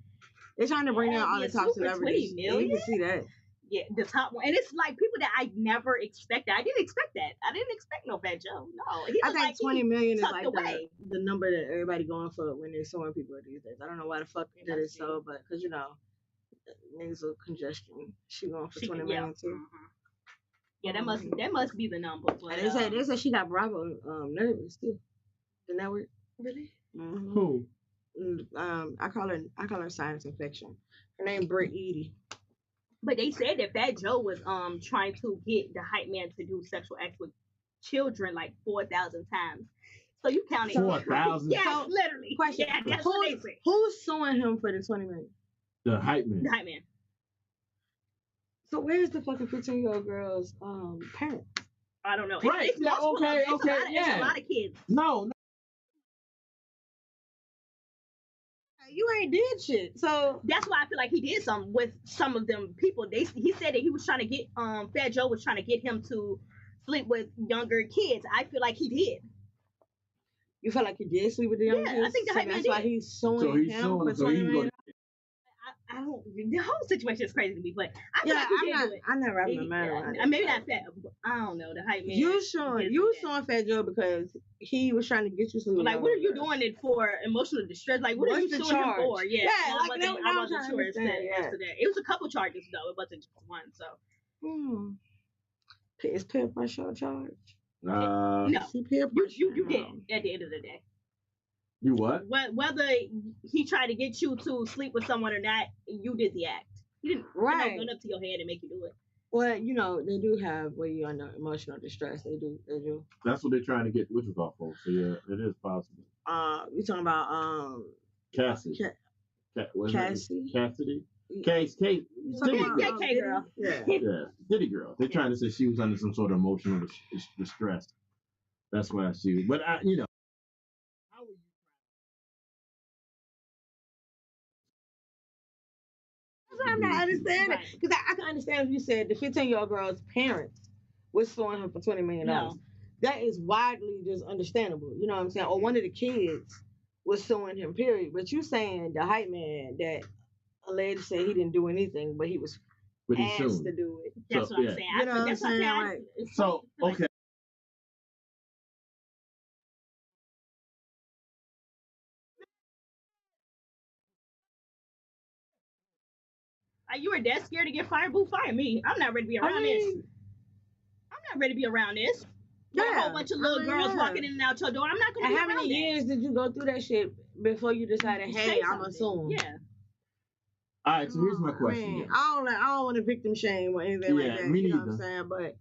they're trying to bring out all the top celebrities. You can see that.
Yeah, the top one, and it's like people that I never expected. I didn't expect that. I didn't expect no Fat Joe. No,
I think 20 million is like the number that everybody going for when they're suing people these days. I don't know why the fuck that is so, but because nasal congestion. She going for 20 million too.
Mm-hmm. Yeah, that must be the number. But,
they say she got Bravo nervous too. The network.
Really?
Mm-hmm.
Who?
I call her Science Infection. Her name Britt Edie.
But they said that Fat Joe was trying to get the hype man to do sexual acts with children like 4,000 times. So you counted
4,000?
Yeah, so, literally.
Question.
Yeah, that's what they say.
Who's suing him for the 20 million?
The hype man.
The hype man.
So where's the fucking 15-year-old girl's parents?
I don't know.
Right.
It's okay. It's a lot of kids.
No.
You ain't did shit. So
that's why I feel like he did something with some of them people. He said that he was trying to get Fat Joe was trying to get him to sleep with younger kids. I feel like he did.
You feel like he did sleep with the younger kids?
Yeah, I think the hype man
that's why he's suing him for 20 million.
I don't. The whole situation is crazy to me, but I feel like he did do it.
I never wrapped my mind around it.
Maybe not Fat. I don't know. The hype man.
You showing Fat Joe because he was trying to get you sleep.
Like, what are you doing it for? Emotional distress? Like, what are you suing him for? Yeah, I wasn't sure yesterday. It was a couple charges though. It wasn't just one. So.
Is peer pressure a charge?
No.
Peer pressure.
You did at the end of the day.
You what?
Whether he tried to get you to sleep with someone or not, you did the act. He didn't run up to your head and make you do it.
Well, they do have where you're under emotional distress. They do.
That's what they're trying to get witches off of. So yeah, it is possible.
You talking about
Cassie?
Cassidy.
Case.
K girl.
Yeah, Diddy girl. They're trying to say she was under some sort of emotional distress. That's why she. But how would you?
I'm not understanding because I can understand if you said the 15-year-old girl's parents was suing him for $20 million. No. That is widely just understandable. You know what I'm saying? Or one of the kids was suing him. Period. But you saying the hype man that alleged said he didn't do anything, but he was
But he's
asked
suing.
to do it.
That's
So,
what
yeah.
I'm saying.
You know what I'm
That's
saying?
I-
Like,
it's
So,
like-
okay.
You were that scared to get fired, boo, fire me. I'm not ready to be around this. I'm not ready to be around this. With a whole bunch of little girls walking in and out your door. I'm not going to
And
be
how
around
many years did you go through that shit before you decided,
that.
hey,
Say
I'm
something.
assuming?
Yeah.
All right, so here's my question.
I mean,
then.
I don't want to victim shame or anything like
Yeah,
that.
me
You know what I'm
neither.
saying? But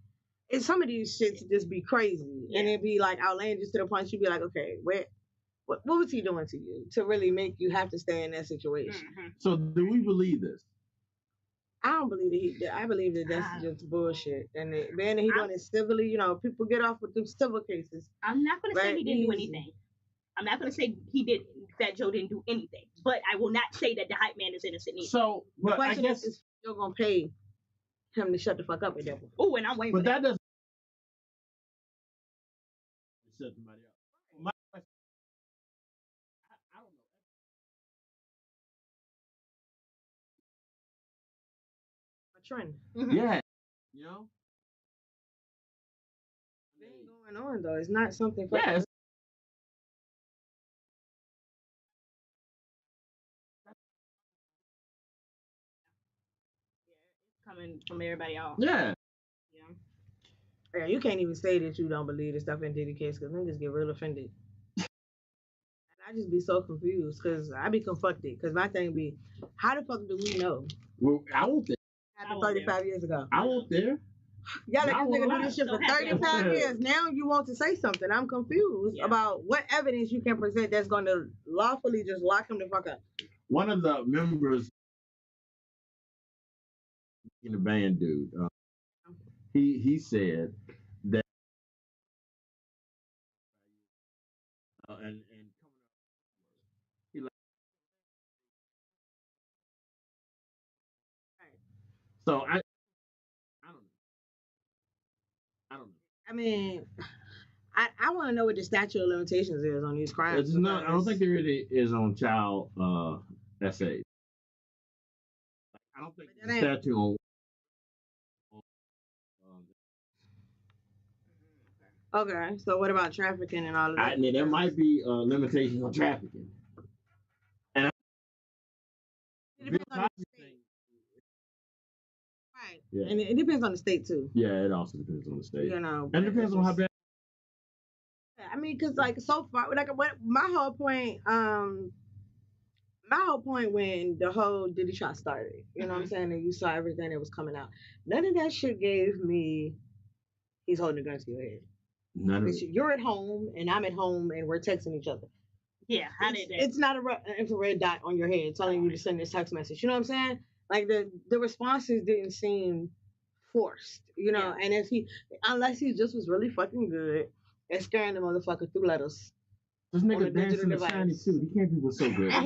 it's some of these shits just be crazy, and it be like outlandish to the point you be like, okay, what was he doing to you to really make you have to stay in that situation?
Mm-hmm.
So do we believe this?
I don't believe that I believe that that's just bullshit. And being that he doing it civilly, you know, people get off with them civil cases.
I'm not going to say
Right,
he didn't do
easy.
anything. I'm not going to say Fat Joe didn't do anything. But I will not say that the hype man is innocent either.
So,
The
but I
question
guess,
is you're gonna pay him to shut the fuck up at that point.
Oh, and I'm waiting
but
for that.
that doesn't shut somebody up. Well, my question, I don't
A trend.
know. Yeah, you know.
Thing going on though. It's not something.
Yeah, it's-
Coming from everybody else.
yeah.
Yeah, you can't even say that you don't believe the stuff in Diddy case because niggas get real offended. And I just be so confused because I be conflicted because my thing be, how the fuck do we know?
Well, I won't there.
Happened 35 years ago.
I won't there.
Y'all let
I
this
won't
nigga
lie.
do this shit for
Don't have to
35
have-
years. Now you want to say something. I'm confused about what evidence you can present that's going to lawfully just lock him the fuck up.
One of the members in the band, dude, he said that, and coming up, he like, so I don't know.
I mean, I want to know what the statute of limitations is on these crimes.
It's not. I don't think there really is on child essays. I don't think
But
the
that ain't-
statute on.
Okay, so what about trafficking and all of that?
There might be limitations on trafficking. And
It depends on the state. Right.
Yeah.
And it depends on the state too.
Yeah, it also depends on the state.
You know.
And it depends on how bad.
I mean, cause like so far, like what my whole point when the whole Diddy trial started, you know what I'm saying, and you saw everything that was coming out, none of that shit gave me he's holding a gun to your head.
None of it.
You're at home and I'm at home and we're texting each other.
Yeah, how did that?
It's not an infrared dot on your head telling you to send this text message. You know what I'm saying? Like the responses didn't seem forced, you know. And if unless he just was really fucking good at scaring the motherfucker through letters.
This
on
nigga
a digital
dancing the
device.
shiny suit. He can't be so good.
And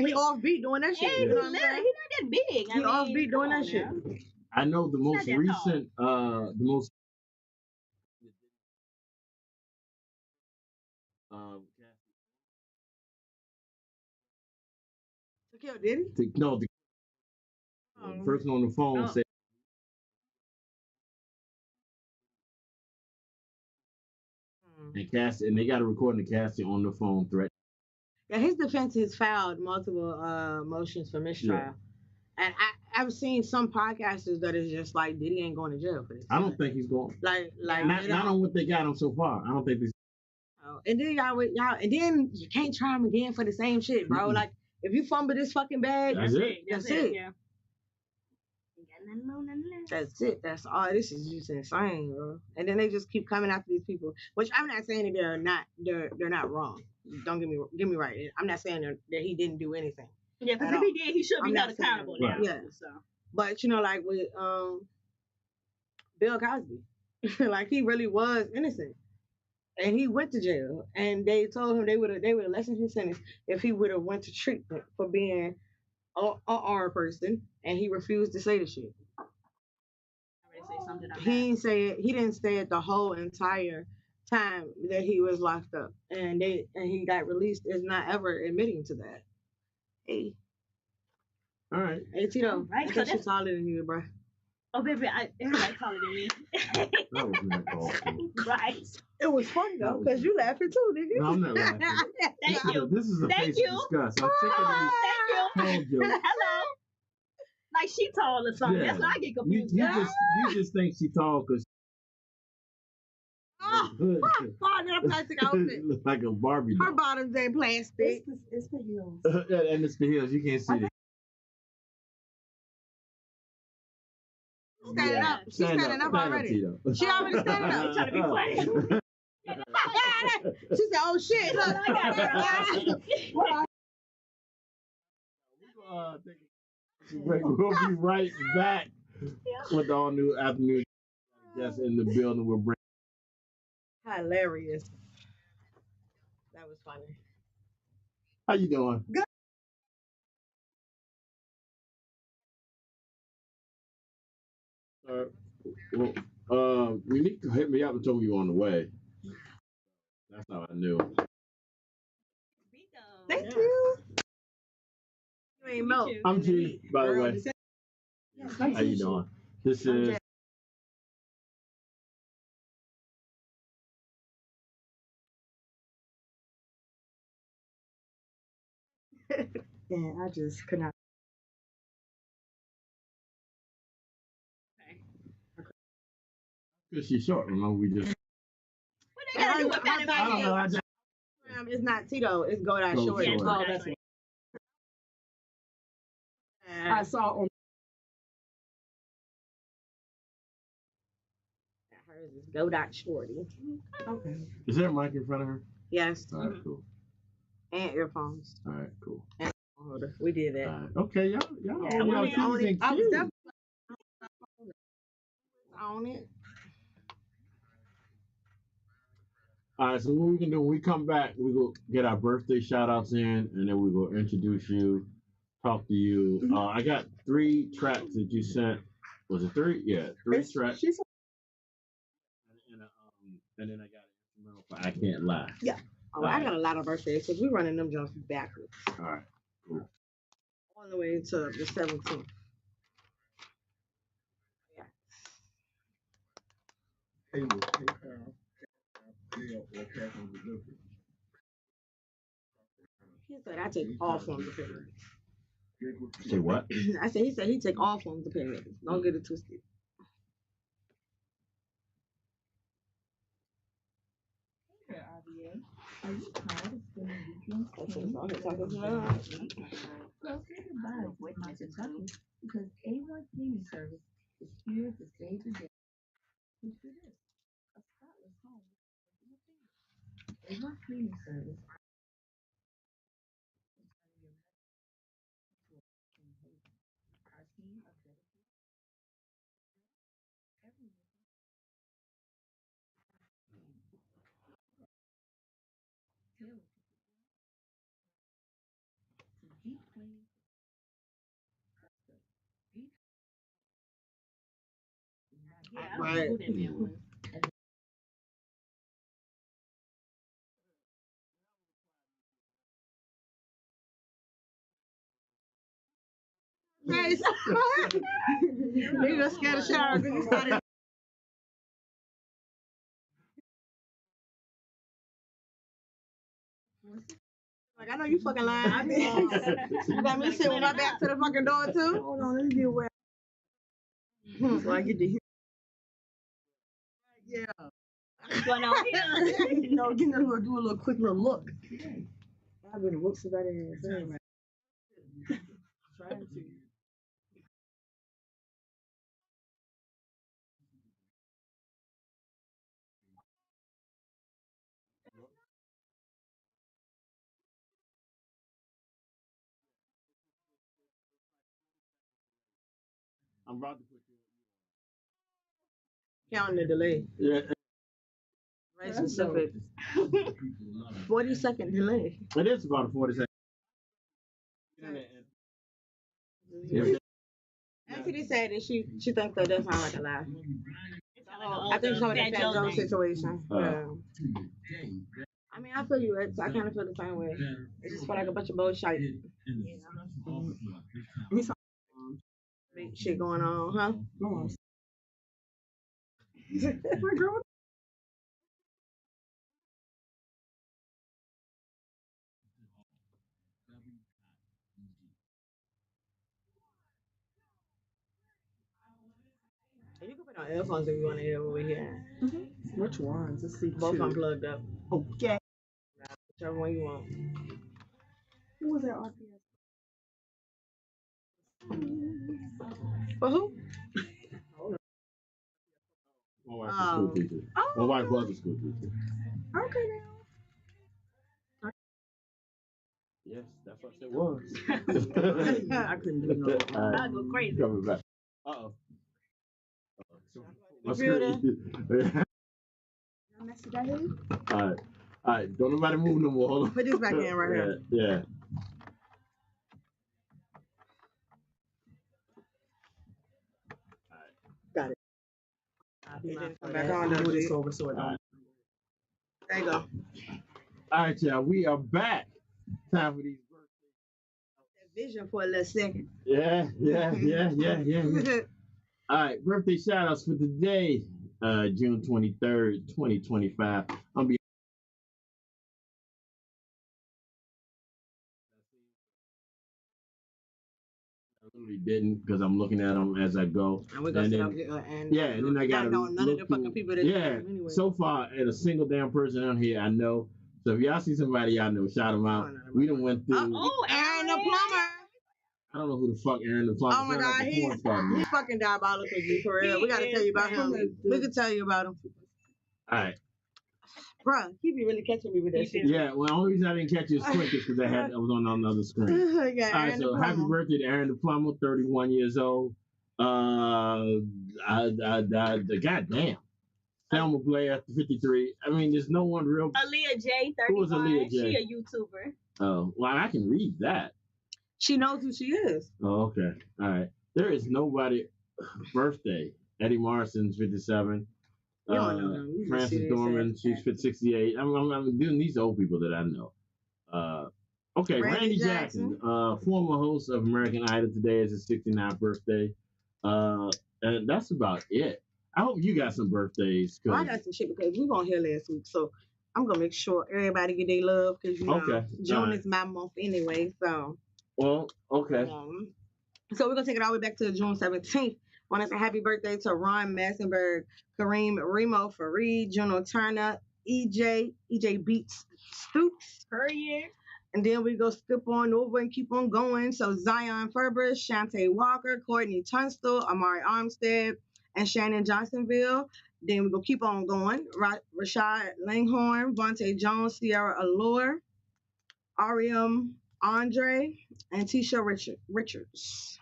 he offbeat doing that shit.
Hey,
You know what I'm
he's
saying?
not that big.
He offbeat doing that shit.
I know the most
that
recent, the most.
To kill Diddy?
The person on the phone said. And they got a recording of Cassie on the phone threat.
Yeah, his defense has filed multiple motions for mistrial.
Yeah.
And I've seen some podcasters that is just like Diddy ain't going to jail for this.
I don't think he's going.
Like
not on what they got him so far. I don't think this.
And then y'all, and then you can't try him again for the same shit, bro.
Mm-hmm.
Like if you fumble this fucking bag,
That's it.
That's it.
Yeah.
That's it. That's all. This is just insane, bro. And then they just keep coming after these people, which I'm not saying that they're not wrong. Don't get me right. I'm not saying that he didn't do anything.
Yeah, because if he did, he should be held accountable now.
Right.
Yeah.
So.
But you know, like with Bill Cosby, like he really was innocent, and he went to jail, and they told him they would have lessened his sentence if he would have went to treatment for being a R person, and he refused to say the shit. He didn't say it the whole entire time that he was locked up, and he got released is not ever admitting to that. Hey.
All right.
Hey Tito,
Right,
I
so
guess you're
that's-
taller than you, bro.
Oh, baby, everybody taller than me.
That was not called.
Christ.
It was funny though, because you laughing too, nigga.
No, I'm not laughing.
Thank you.
This is a
Thank
face
you.
to discuss. I'm sick of
Thank you.
these tall jokes.
Hello. Like she tall or something.
Yeah.
That's why I get confused.
You just think she tall because
Oh, God, that plastic outfit.
look like a Barbie
Her
doll.
bottoms ain't plastic.
It's the heels.
And it's the heels. You can't see it.
Standing up. She's standing up already. She already standing up.
Trying to be funny.
She said, "Oh shit!" Look, I got her.
We'll be right back with the All New Afternoon just in the building with Brent.
Hilarious. That was funny.
How you doing?
Good.
You need to hit me up and tell me you're on the way. That's how I knew.
Thank you. You ain't milk.
I'm G, by the way. How you doing? This is.
Yeah, I just could not.
Because she's short, remember we just.
What they gotta do with that?
I don't know. I just.
It's not Tito. It's Go That
Go
Short.
Short.
Oh, that's it. I saw on. Hers is Go Dot Shorty. Okay.
Is there a mic in front of her?
Yes.
All right, cool.
And earphones.
All right, cool.
And holder. We did that.
All right. Okay, y'all
Yeah,
T's and
I was
Q's.
definitely on it.
All right, so what we can do when we come back, we go get our birthday shout outs in, and then we go introduce you, talk to you. I got 3 tracks that you sent. Was it 3? Yeah, 3 tracks. And then I got an instrumental for I Can't Lie.
Yeah. Oh, I got a lot of birthdays because we're running them jumps backwards.
All right, cool.
All the way to the 17th. Yeah. He said I take all forms of payment.
Say what?
I said he said he take all forms of payment. Don't get it twisted.
Are you tired of spending weekends
Well,
paying
say goodbye
with my Kentucky because A1 cleaning service is here to save the day. Picture this, a spotless home with A1 cleaning service. Our team of dedicated everyone tailored to deep cleaning.
Yeah, I don't know who that man was.
Nice. They just scared of shower because you started. Like I know you fucking lying. You got me sitting with my back to the fucking door too. Hold on, let me get wet. So I get to hear. Yeah.
What's going on here?
You know, get a little, do a little quick little look. I've been whoops about it. Trying to.
I'm about to put
Counting the delay.
you. Yeah,
Very specific. 40-second delay.
it is about a 40 second.
Anthony said that she thinks that sounds like a lie. I think so. That Fat Joe situation. Yeah. I mean, I feel you. I kind of feel the same way. It just feel like a bunch of bullshit. Big shit going on, huh? You can put on earphones if you want to hear what we hear.
Which ones? Let's see.
Both
Two.
unplugged up.
Okay.
Whichever one you want.
Who was that RPS?
For who?
My wife's a school teacher. My wife was a school teacher.
Okay then.
Yes, that's what it was.
I couldn't do no.
I'll go crazy.
Coming back. Uh-oh. My
Computer.
screen. All right. Don't nobody move no more. Hold on.
Put this back in right here.
Yeah.
Got it.
It didn't
come back on, though,
Move
did
this
it?
over so it don't.
There you go.
All right, y'all. We are back. Time for these birthdays.
Vision for a little second.
Yeah. All right, birthday shout outs for today, June 23rd, 2025. I'm be I really didn't because I'm looking at them as I go.
And we're gonna
And
sit
then-
up here and
Yeah, and then I got to
know none of the fucking people that anyway.
So far, ain't a single damn person on here I know. So if y'all see somebody y'all know, shout them out. We done went through.
Oh, Aaron the plumber.
I don't know who the fuck Aaron the plumber.
Oh my god, he's fucking diabolical, G, for real. We gotta tell you about him. We can tell you about him.
All right.
Bruh, he be really catching me with that shit.
Yeah, well, the only reason I didn't catch you as quick is because I was on another screen.
Yeah,
All right, so happy birthday to Aaron the plumber, 31 years old. Goddamn. Thelma Blair, 53. I mean, there's no one real.
Aaliyah J, 31.
Who was Aaliyah J?
She a YouTuber.
Oh, well, I can read that.
She knows who she is.
Oh, okay. All right. There is nobody. Birthday. Eddie Morrison's 57. Frances Dorman, she's 68. I'm doing these old people that I know. Okay, Randy Jackson, former host of American Idol. Today is his 69th birthday. And that's about it. I hope you got some birthdays.
I got some shit because we weren't here last week, so I'm gonna make sure everybody get their love because you know June is my month anyway. So.
Well, okay.
So we're gonna take it all the way back to June 17th. Want to say happy birthday to Ron Massenberg, Kareem Remo, Fareed, Juno Turner, EJ Beats Stoops.
Per year.
And then we go skip on over and keep on going. So Zion Ferber, Shantae Walker, Courtney Tunstall, Amari Armstead, and Shannon Johnsonville. Then we go keep on going. Rashad Langhorne, Vontae Jones, Sierra Allure, Ariam Andre, and Tisha Richards.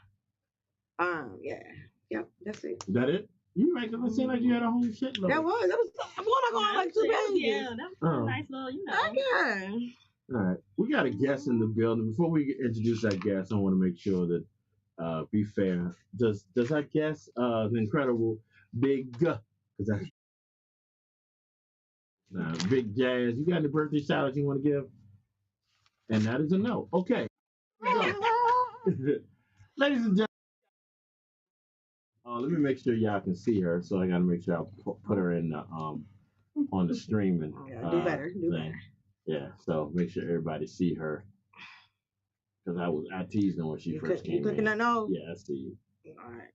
Yeah, that's it.
Is that it? You make it seem like you had a whole shitload.
That was I'm going on like 2 pages.
Yeah, that was a nice little, you know.
Okay.
All right. We got a guest in the building. Before we introduce our guest, I want to make sure that be fair. Does our guest the incredible Big Big Jazz, you got any birthday shout outs you want to give? And that is a no. Okay. Ladies and gentlemen. Let me make sure y'all can see her. So I got to make sure I put her in the on the streaming.
Do better.
Yeah. So make sure everybody see her. Because I teased her when she first came in.
You clicking that nose?
Yeah, I see you.
All right.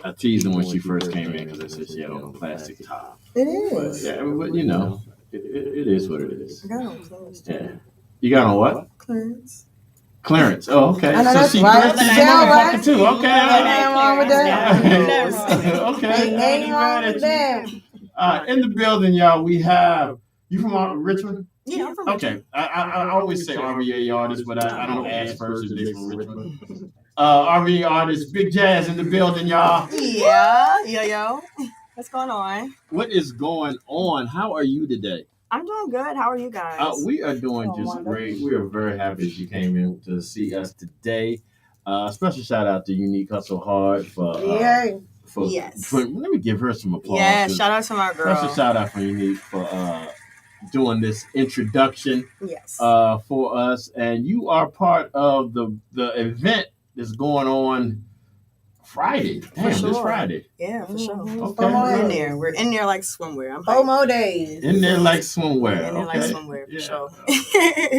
I teased her when she first came in because I said she had on a plastic top.
It is.
Yeah, but you know, it is what it is.
I got on clothes.
Yeah. You got on what?
Clearance.
Oh, okay.
I know
so
that's
she
right.
birthday
Right.
motherfucker too. Okay.
Ain't wrong with that.
Okay.
Ain't wrong with that.
In the building, y'all, we have you from Richmond?
Yeah, I'm from
Okay. I always say RVA artists, but I don't ask first if they from Richmond. RVA artist, Big Jazz in the building, y'all.
Yeah, yo. What's going on?
What is going on? How are you today?
I'm doing good. How are you guys?
We are doing just great. We are very happy that you came in to see us today. Special shout out to Unique Hustle Hard for
yes.
Let me give her some applause.
Yeah, shout out to my girl.
Special shout out for Unique for doing this introduction for us. And you are part of the event that's going on Friday. Damn,
sure.
this Friday.
Yeah, for sure.
Okay.
We're in there. We're in there like swimwear. I'm
4 more days.
In there like swimwear.
in there like
Okay.
swimwear, for
Yeah.
sure.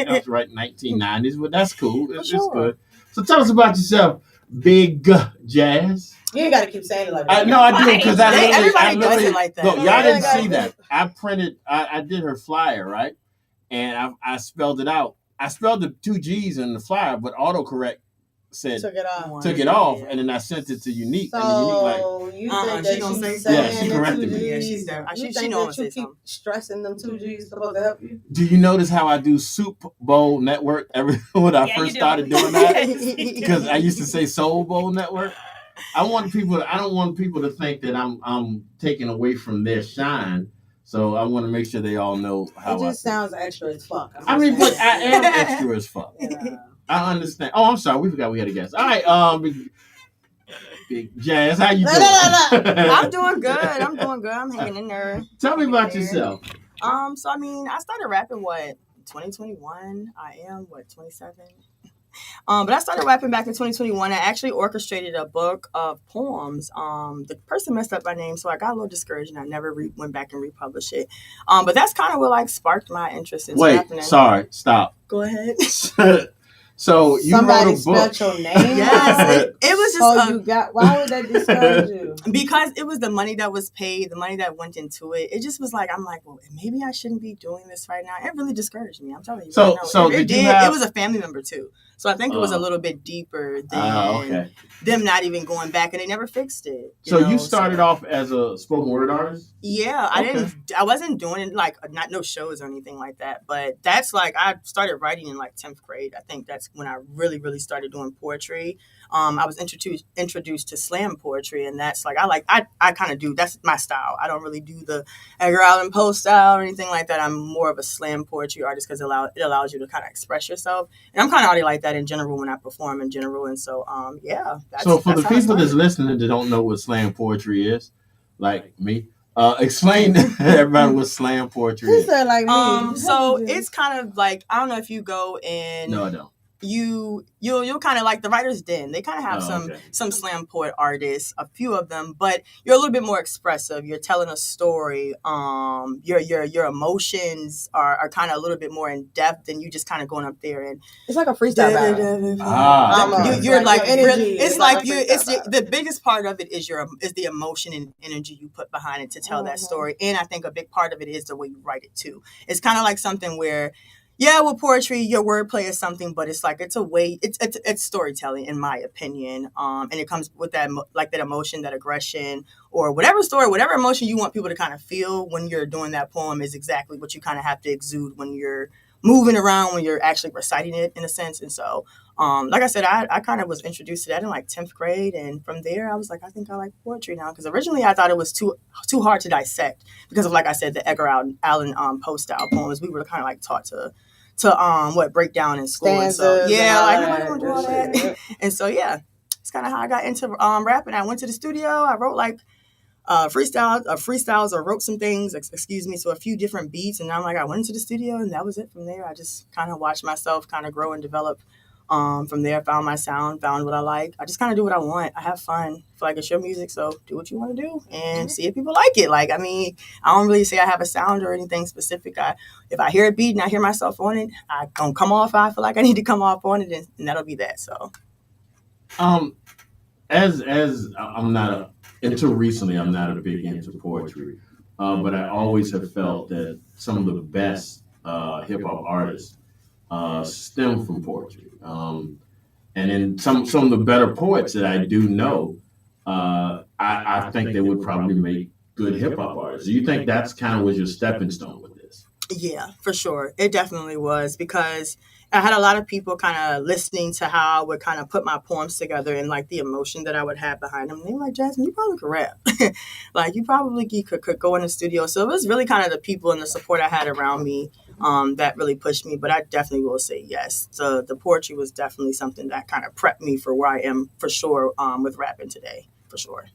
That's right, 1990s, but that's cool. It's
sure.
good. So tell us about yourself, Big Jazz.
You ain't got to keep saying it like that.
No, I do, because
Everybody does it like that.
Look, y'all didn't see that. I printed, I did her flyer, right? And I spelled it out. I spelled the 2 G's in the flyer, but autocorrect said
Took it
off,
off.
and then I sent it to Unique.
So
and Unique like,
you think that
she gonna say
she's
something?
Yeah, she corrected me.
Yeah, she's there.
You
She
think
know I'm
that
gonna
you
say
keep
something.
stressing them 2 G's supposed to help you?
do you notice how I do Soup Bowl Network when I first started doing that? Because I used to say Soul Bowl Network. I don't want people to think that I'm taking away from their shine. So I want to make sure they all know how
It just sounds extra as fuck.
I mean, but I am extra as fuck.
Yeah.
I understand. Oh, I'm sorry. We forgot we had a guest. All right, Big Jazz, how you doing?
I'm doing good. I'm hanging in there.
Tell me about yourself.
So I mean, I started rapping 2021. I am 27. But I started rapping back in 2021. I actually orchestrated a book of poems. The person messed up my name, so I got a little discouraged, and I never went back and republished it. But that's kind of what like sparked my interest in rapping.
Wait, sorry, stop.
Go ahead.
So you
Somebody
wrote a book.
spelled your name.
Yes, it was just.
Why would that discourage you?
Because it was the money that was paid, the money that went into it. It just was like, I'm like, well, maybe I shouldn't be doing this right now. It really discouraged me. I'm telling you.
So
it
did you have...
It was a family member too. So I think it was a little bit deeper than them not even going back, and they never fixed it.
You started off as a spoken word artist?
Yeah, I wasn't doing it like no shows or anything like that. But that's like I started writing in like 10th grade. I think that's when I really started doing poetry. I was introduced to slam poetry, and that's like I kind of do, that's my style. I don't really do the Edgar Allan Poe style or anything like that. I'm more of a slam poetry artist because it allows you to kind of express yourself. And I'm kind of already like that in general when I perform in general. And so yeah.
So for the people that's listening that don't know what slam poetry is, like me, explain to everybody what slam poetry is.
Said like me.
So it's kind of like, I don't know if you go in.
No, I don't.
You'll kind of like the Writer's Den. They kind of have some slam poet artists, a few of them, but you're a little bit more expressive. You're telling a story. Your emotions are kind of a little bit more in depth than you just kind of going up there and
it's like a freestyle battle.
You're like
energy.
It's like you. It's the biggest part of it is the emotion and energy you put behind it to tell that story. And I think a big part of it is the way you write it too. It's kind of like something where. Yeah, with poetry, your wordplay is something, but it's like it's a way. It's storytelling, in my opinion, and it comes with that that emotion, that aggression, or whatever emotion you want people to kind of feel when you're doing that poem is exactly what you kind of have to exude when you're moving around, when you're actually reciting it in a sense. And so, like I said, I kind of was introduced to that in like 10th grade, and from there I was like, I think I like poetry now, because originally I thought it was too hard to dissect because of, like I said, the Edgar Allan Poe style poems. We were kind of like taught to break down in school. And so nobody want to do all that. And so it's kind of how I got into rapping. I went to the studio. I wrote like freestyles or wrote some things. So a few different beats, and I'm like, I went into the studio, and that was it. From there, I just kind of watched myself kind of grow and develop. From there, found my sound, found what I like. I just kind of do what I want. I have fun. I feel like it's your music, so do what you want to do and see if people like it. Like, I mean, I don't really say I have a sound or anything specific. If I hear a beat and I hear myself on it, I gonna come off. I feel like I need to come off on it, and that'll be that. So,
as I'm not until recently, I'm not a big into poetry, but I always have felt that some of the best hip hop artists stem from poetry. And then some of the better poets that I do know, I think they would probably make good hip hop artists. Do you think that's kind of was your stepping stone with this?
Yeah, for sure. It definitely was, because I had a lot of people kind of listening to how I would kind of put my poems together and like the emotion that I would have behind them. And they were like, Jasmine, you probably could rap. Like you probably could go in the studio. So it was really kind of the people and the support I had around me that really pushed me. But I definitely will say yes. The poetry was definitely something that kind of prepped me for where I am for sure with rapping today, for sure.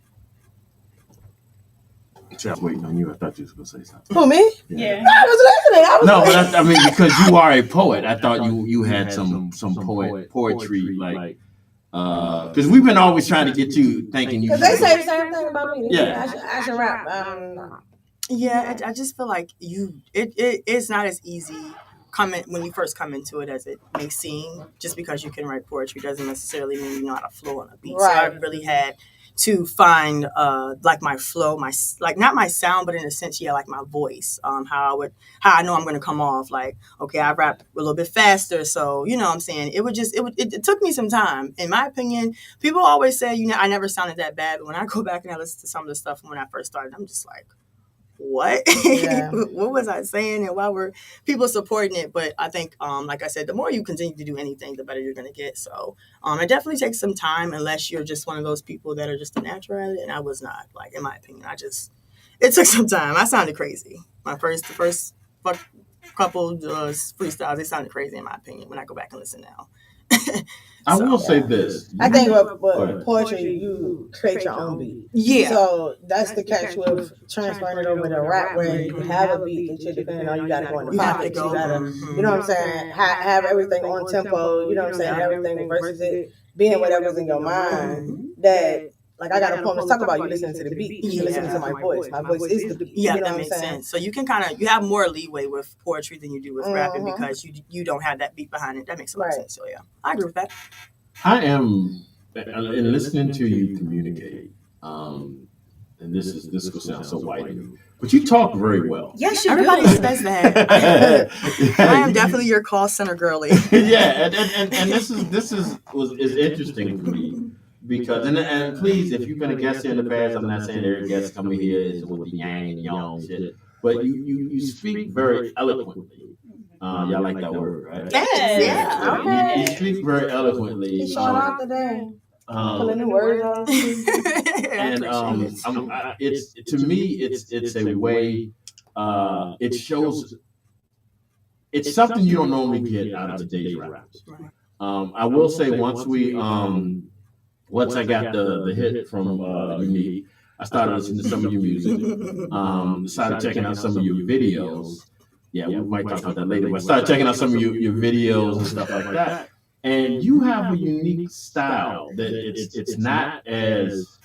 I was waiting on you. I thought you was going to say something.
Who, me?
Yeah.
I was listening.
But I mean, because you are a poet, I thought you had some poetry like Because we've been always trying to get you thinking you.
Because they say the same thing about me.
Yeah.
I should rap.
Yeah, I just feel like it's not as easy when you first come into it as it may seem. Just because you can write poetry doesn't necessarily mean you know how to flow on a beat.
Right.
So I really had to find like my flow, not my sound, but in a sense, like my voice. How I know I'm going to come off. Like, okay, I rap a little bit faster, so you know what I'm saying. It took me some time. In my opinion, people always say I never sounded that bad, but when I go back and I listen to some of the stuff from when I first started, I'm just like, what?
Yeah.
What was I saying, and why were people supporting it? But I think, like I said, the more you continue to do anything, the better you're going to get. So it definitely takes some time, unless you're just one of those people that are just a natural at it. And I was not. Like, in my opinion, it took some time. I sounded crazy. The first couple freestyles, they sounded crazy in my opinion when I go back and listen now.
I will say this.
I think with poetry, you create your own beat.
Yeah.
So that's the catch with transferring it over to rap, where you have a beat that you're depending on. You got to go in the pocket. You got to, you know what I'm saying, have everything on tempo. You know what I'm saying, everything versus it being whatever's in your mind. That, like, I got a poem to talk about. You listening to the beat. You listening to my voice. My voice is the beat.
Yeah,
you know
that makes sense. So you can you have more leeway with poetry than you do with rapping, because you don't have that beat behind it. That makes a lot of sense. So yeah, I agree with that.
I am, in listening to you communicate, and this will sound so white, but you talk very well.
Yes, everybody says that. I am definitely your call center girly.
Yeah, and this is interesting for me. Because and please, if you've been a guest here in the past, I'm not saying every guest coming here is with the yang and yang shit, but you speak very eloquently. Y'all like that word, right?
Yes, yeah.
Okay.
You speak very eloquently.
He's showing off today. Pulling the words off.
And it's, to me, it's a way. It shows. It's something you don't normally get out of today's rappers. I will say once I got the hit from Unique, I started listening to some of your music. Started checking out some of your videos. Yeah, we might talk about that later. But I started checking out some of your videos and stuff like that. And you have a unique style that it's not as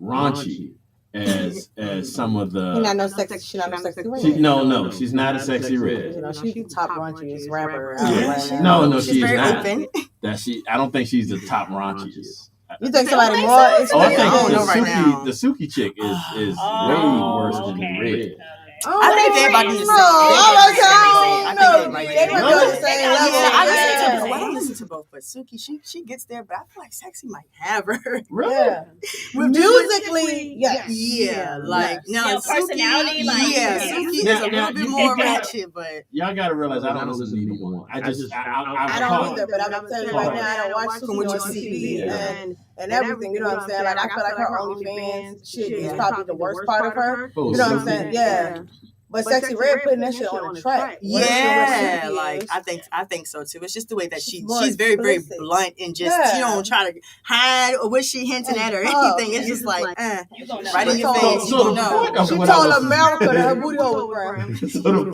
raunchy as some of the.
She's not no sexy. She's not no sexy red.
No, she's not a sexy red.
You know, she's the top raunchiest rapper.
Yeah. No, she is not.
Open.
I don't think she's the top raunchiest.
You think somebody more?
I think the Suki chick is way worse than the red.
I think they're about to say. I don't listen to both, but Suki, she gets there, but I feel like Sexy might have her.
Really?
Yeah. Musically, yes.
Yeah, like
no, personality,
Suki is a little bit more ratchet, but
y'all gotta realize I don't listen to either one. I
don't either, but I'm gonna tell you right now, I don't watch Suki on TV and everything. You know what I'm saying? Like, I feel like her OnlyFans shit is probably the worst part of her. You know what I'm saying? Yeah. But Sexy Red putting that shit on the track.
Yeah, like I think so too. It's just the way that she's very, very blunt and just she don't try to hide or what she hinting at or anything. It's just like right in your face.
So the
she told America that her booty hole was brown.
So the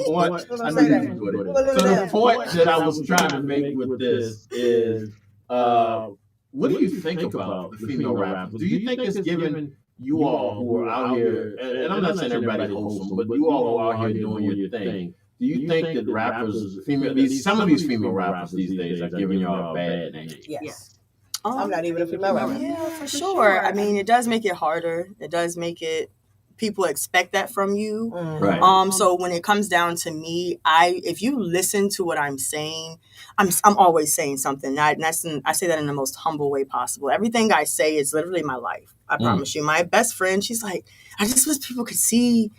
point that I was trying to make with this is, what do you think about the female rappers? Do you think it's given you all who are out here, and I'm not saying everybody wholesome, but you all who are out here doing your thing, do you think that some of these female rappers these days are giving y'all a bad name?
Yes. I'm not even a female rapper.
Yeah, for sure. I mean, it does make it harder. It does make it, people expect that from you.
Right.
So when it comes down to me, if you listen to what I'm saying, I'm always saying something. I say that in the most humble way possible. Everything I say is literally my life. I promise you. My best friend, she's like, I just wish people could see,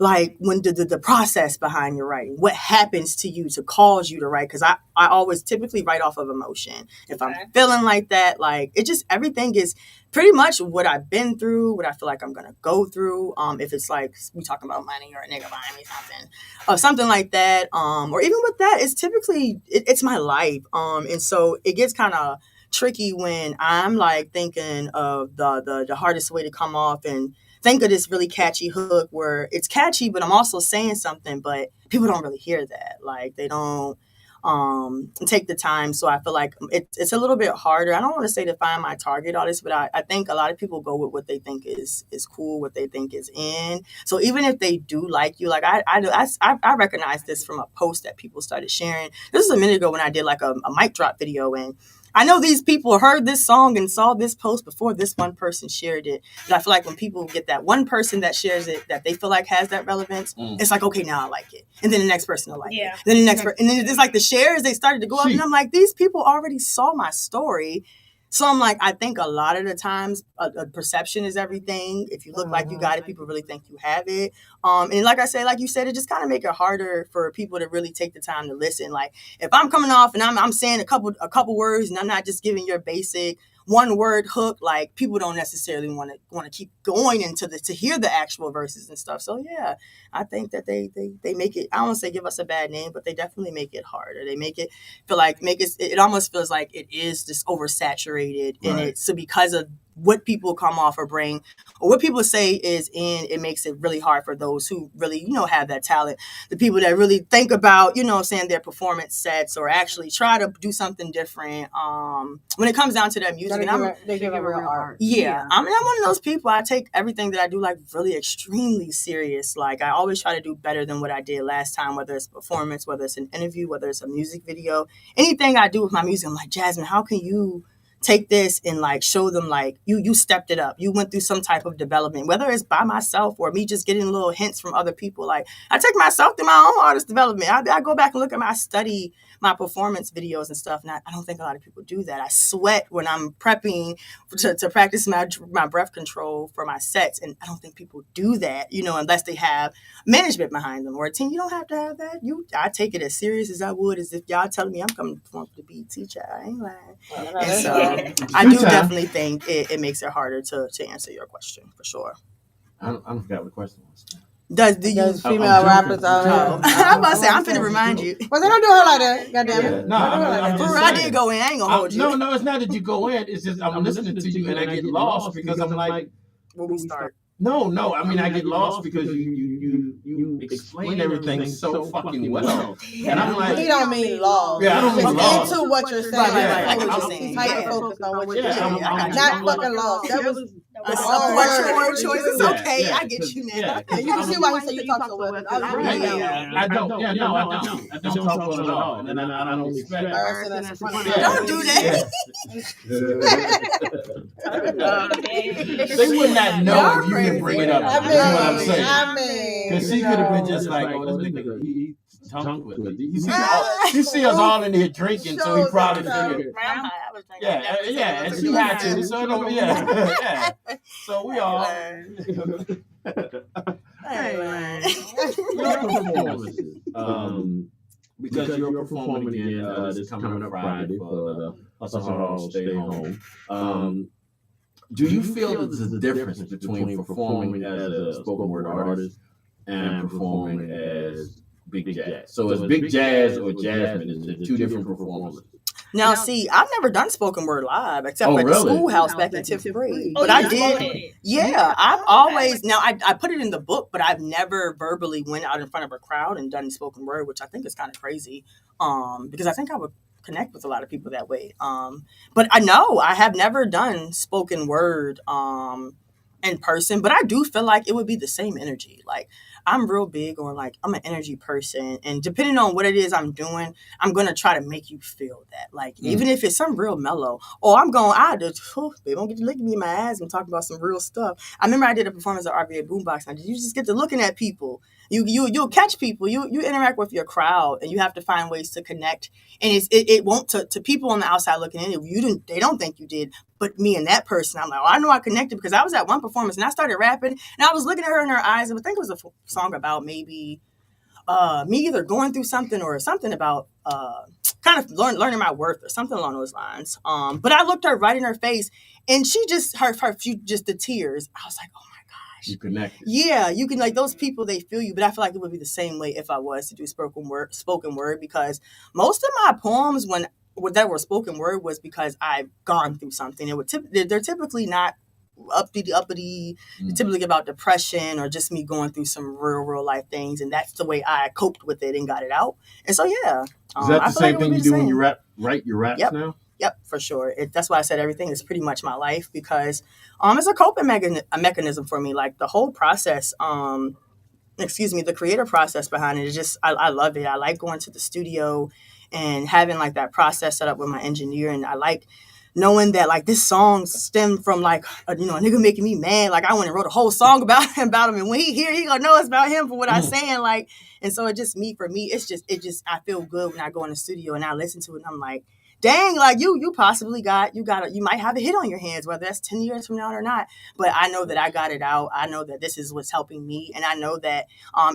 like, when the process behind your writing, what happens to you to cause you to write. Because I always typically write off of emotion. If I'm feeling like that, like, it just, everything is pretty much what I've been through, what I feel like I'm going to go through. If it's like, we talking about money or a nigga buying me something, or something like that. Or even with that, it's typically, it's my life. And so it gets kind of tricky when I'm like thinking of the hardest way to come off and think of this really catchy hook where it's catchy, but I'm also saying something, but people don't really hear that. Like, they don't, take the time. So I feel like it's a little bit harder. I don't want to say to find my target audience, but I think a lot of people go with what they think is cool, what they think is in. So even if they do like you, like I recognize this from a post that people started sharing. This was a minute ago when I did like a mic drop video, and I know these people heard this song and saw this post before this one person shared it. But I feel like when people get that one person that shares it, that they feel like has that relevance, it's like, okay, now I like it. And then the next person will like it. Then the next person. And then it's like the shares, they started to go up. And I'm like, these people already saw my story. So I'm like, I think a lot of the times a perception is everything. If you look like you got it, people really think you have it. And like I said, like you said, it just kind of make it harder for people to really take the time to listen. Like if I'm coming off and I'm saying a couple words and I'm not just giving your basic one word hook, like people don't necessarily want to keep going into to hear the actual verses and stuff. So yeah, I think that they make it, I don't want to say give us a bad name, but they definitely make it harder. They make it feel like it almost feels like it is just oversaturated in it. So because of what people come off or bring, or what people say is in, it makes it really hard for those who really, have that talent. The people that really think about, saying their performance sets or actually try to do something different. When it comes down to their music,
they give a real art.
Yeah. I'm one of those people. I take everything that I do like really extremely serious. Like I always try to do better than what I did last time, whether it's performance, whether it's an interview, whether it's a music video, anything I do with my music. I'm like, Jasmine, how can you take this and like show them like you stepped it up. You went through some type of development, whether it's by myself or me just getting little hints from other people. Like I take myself through my own artist development. I go back and look at I study my performance videos and stuff. And I don't think a lot of people do that. I sweat when I'm prepping to practice my breath control for my sets. And I don't think people do that, unless they have management behind them or a team. You don't have to have that. I take it as serious as I would as if y'all telling me I'm coming to perform for the BET teacher. I ain't lying. And so I do definitely think it makes it harder to answer your question for sure.
I don't forget what the question was.
Does female rappers out here?
I'm about to say, I'm finna remind you.
Well, they don't do her like that. Goddamn it.
No,
I did go in. I ain't gonna hold you.
No, it's not that you go in. It's just I'm listening to you and I get lost because I'm like,
when we start.
No. I mean, I get lost because you explain everything so fucking well, and I'm like,
he don't mean lost.
Yeah, I don't mean lost.
Into what you're saying.
Right. I get what you're saying.
He's hyper-focused on what you're saying.
I'm
not fucking lost. That was
all word choice. It's okay. I get you now.
You can see why he said you talk so well.
I don't. Yeah, no, I don't. I don't talk well at all, and I don't expect.
Don't do that.
They would not know if you didn't bring it up. That's what I'm saying. Because she could have been just like, oh, this nigga, he talked with me. You see us all in here drinking, so he probably figured. Yeah, and she had to. So yeah. So we all. Your performances. Because you're performing again this coming up Friday for the Hustle Hall Stay Home. Do you feel that there's a difference between performing as a spoken word artist and performing as Big Jazz? So is Big Jazz or Jasmine, is it two different performances?
Now, see, I've never done spoken word live except for the schoolhouse back in 10th grade. But I did. Yeah, I've always, now I put it in the book, but I've never verbally went out in front of a crowd and done spoken word, which I think is kind of crazy because I think I would connect with a lot of people that way. But I have never done spoken word in person, but I do feel like it would be the same energy. Like I'm real big on like, I'm an energy person, and depending on what it is I'm doing, I'm going to try to make you feel that. Like, even if it's some real mellow, or I'm going, they don't get to look at me in my ass and talk about some real stuff. I remember I did a performance at RVA Boombox, and you just get to looking at people. You'll catch people, you interact with your crowd, and you have to find ways to connect. And it won't, to people on the outside looking in, they don't think you did. But me and that person, I'm like, I know I connected because I was at one performance and I started rapping and I was looking at her in her eyes, and I think it was a song about maybe me either going through something or something about kind of learning my worth or something along those lines. But I looked her right in her face, and she just the tears. I was like, oh my gosh.
You connected.
Yeah, you can, like, those people, they feel you. But I feel like it would be the same way if I was to do spoken word, because most of my poems that were spoken word was because I've gone through something. They're typically not uppity, typically about depression or just me going through some real life things, and that's the way I coped with it and got it out. And so yeah,
is that the same thing you do when you write your raps now?
Yep, for sure. That's why I said everything is pretty much my life, because it's a coping mechanism for me. Like the whole process, the creative process behind it is just, I love it. I like going to the studio and having like that process set up with my engineer, and I like knowing that like this song stemmed from like a nigga making me mad. Like I went and wrote a whole song about him, and when he hear, he gonna know it's about him for what I'm saying. Like, and so for me, it's just I feel good when I go in the studio and I listen to it and I'm like, dang, like you possibly you might have a hit on your hands, whether that's 10 years from now or not. But I know that I got it out. I know that this is what's helping me. And I know that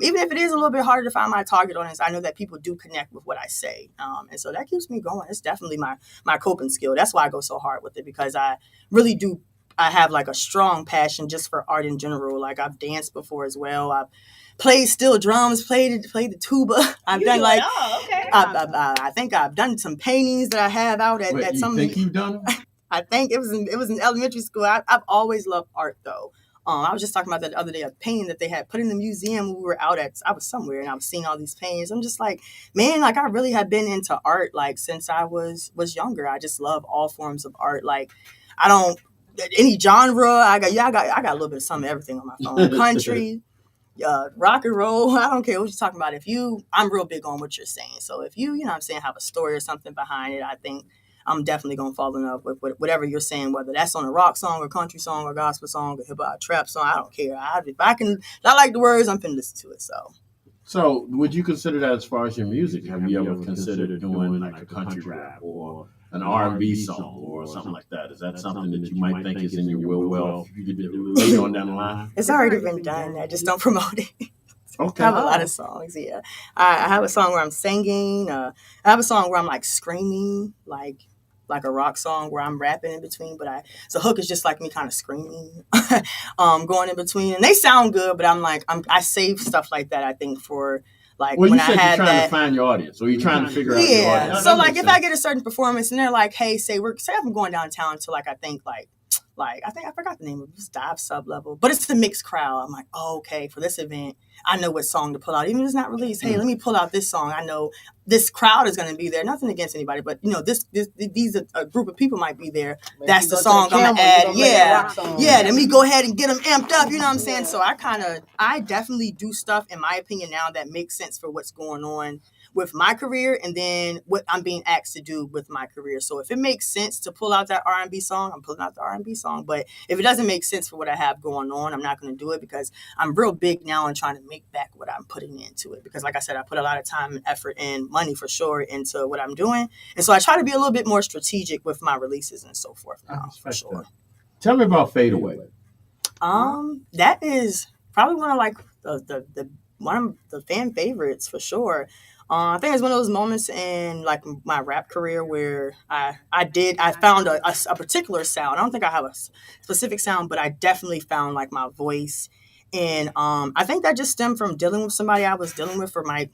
even if it is a little bit harder to find my target audience, I know that people do connect with what I say. And so that keeps me going. It's definitely my coping skill. That's why I go so hard with it, because I really do. I have like a strong passion just for art in general. Like I've danced before as well. I've played steel drums, played the tuba. I've done like, okay. I think I've done some paintings that I have out at some.
You think you've done?
I think it was in elementary school. I've always loved art though. I was just talking about that the other day, a painting that they had put in the museum when we were out I was somewhere and I was seeing all these paintings. I'm just like, man, like I really have been into art like since I was younger. I just love all forms of art. Like I don't any genre. I got a little bit of some of everything on my phone. Country. Rock and roll, I don't care what you're talking about. I'm real big on what you're saying. So if you know what I'm saying, have a story or something behind it, I think I'm definitely going to fall in love with whatever you're saying, whether that's on a rock song or country song or gospel song or hip hop trap song. I don't care. If I like the words, I'm finna listen to it.
So would you consider that as far as your music? Have you ever considered doing like a country rap or an R&B song or something like that? Is that something that you might think is in your will if you could do later on down the line?
It's already been done. I just don't promote it.
Okay.
I have a lot of songs, yeah. I have a song where I'm singing. I have a song where I'm like screaming, like a rock song where I'm rapping in between. But the hook is just like me kind of screaming, going in between. And they sound good, but I save stuff like that, I think, for like
when
you
said you're trying to find your audience, or you're trying to figure out your audience.
So like if I get a certain performance and they're like, hey, say I'm going downtown to like I think I think I forgot the name of it. It's Dive Sub Level, but it's the mixed crowd. I'm like, oh, okay, for this event, I know what song to pull out, even if it's not released. Hey, let me pull out this song. I know this crowd is going to be there. Nothing against anybody, but these a group of people might be there. Maybe that's the song I'm gonna add. Yeah. Let me go ahead and get them amped up. You know what I'm saying? So I definitely do stuff, in my opinion, now that makes sense for what's going on with my career and then what I'm being asked to do with my career. So if it makes sense to pull out that R&B song, I'm pulling out the R&B song. But if it doesn't make sense for what I have going on, I'm not going to do it, because I'm real big now on trying to make back what I'm putting into it. Because like I said, I put a lot of time and effort and money for sure into what I'm doing. And so I try to be a little bit more strategic with my releases and so forth now, for sure.
Tell me about Fade Away.
That is probably one of like one of the fan favorites for sure. I think it's one of those moments in like my rap career where I found a particular sound. I don't think I have a specific sound, but I definitely found like my voice. And I think that just stemmed from dealing with somebody I was dealing with for my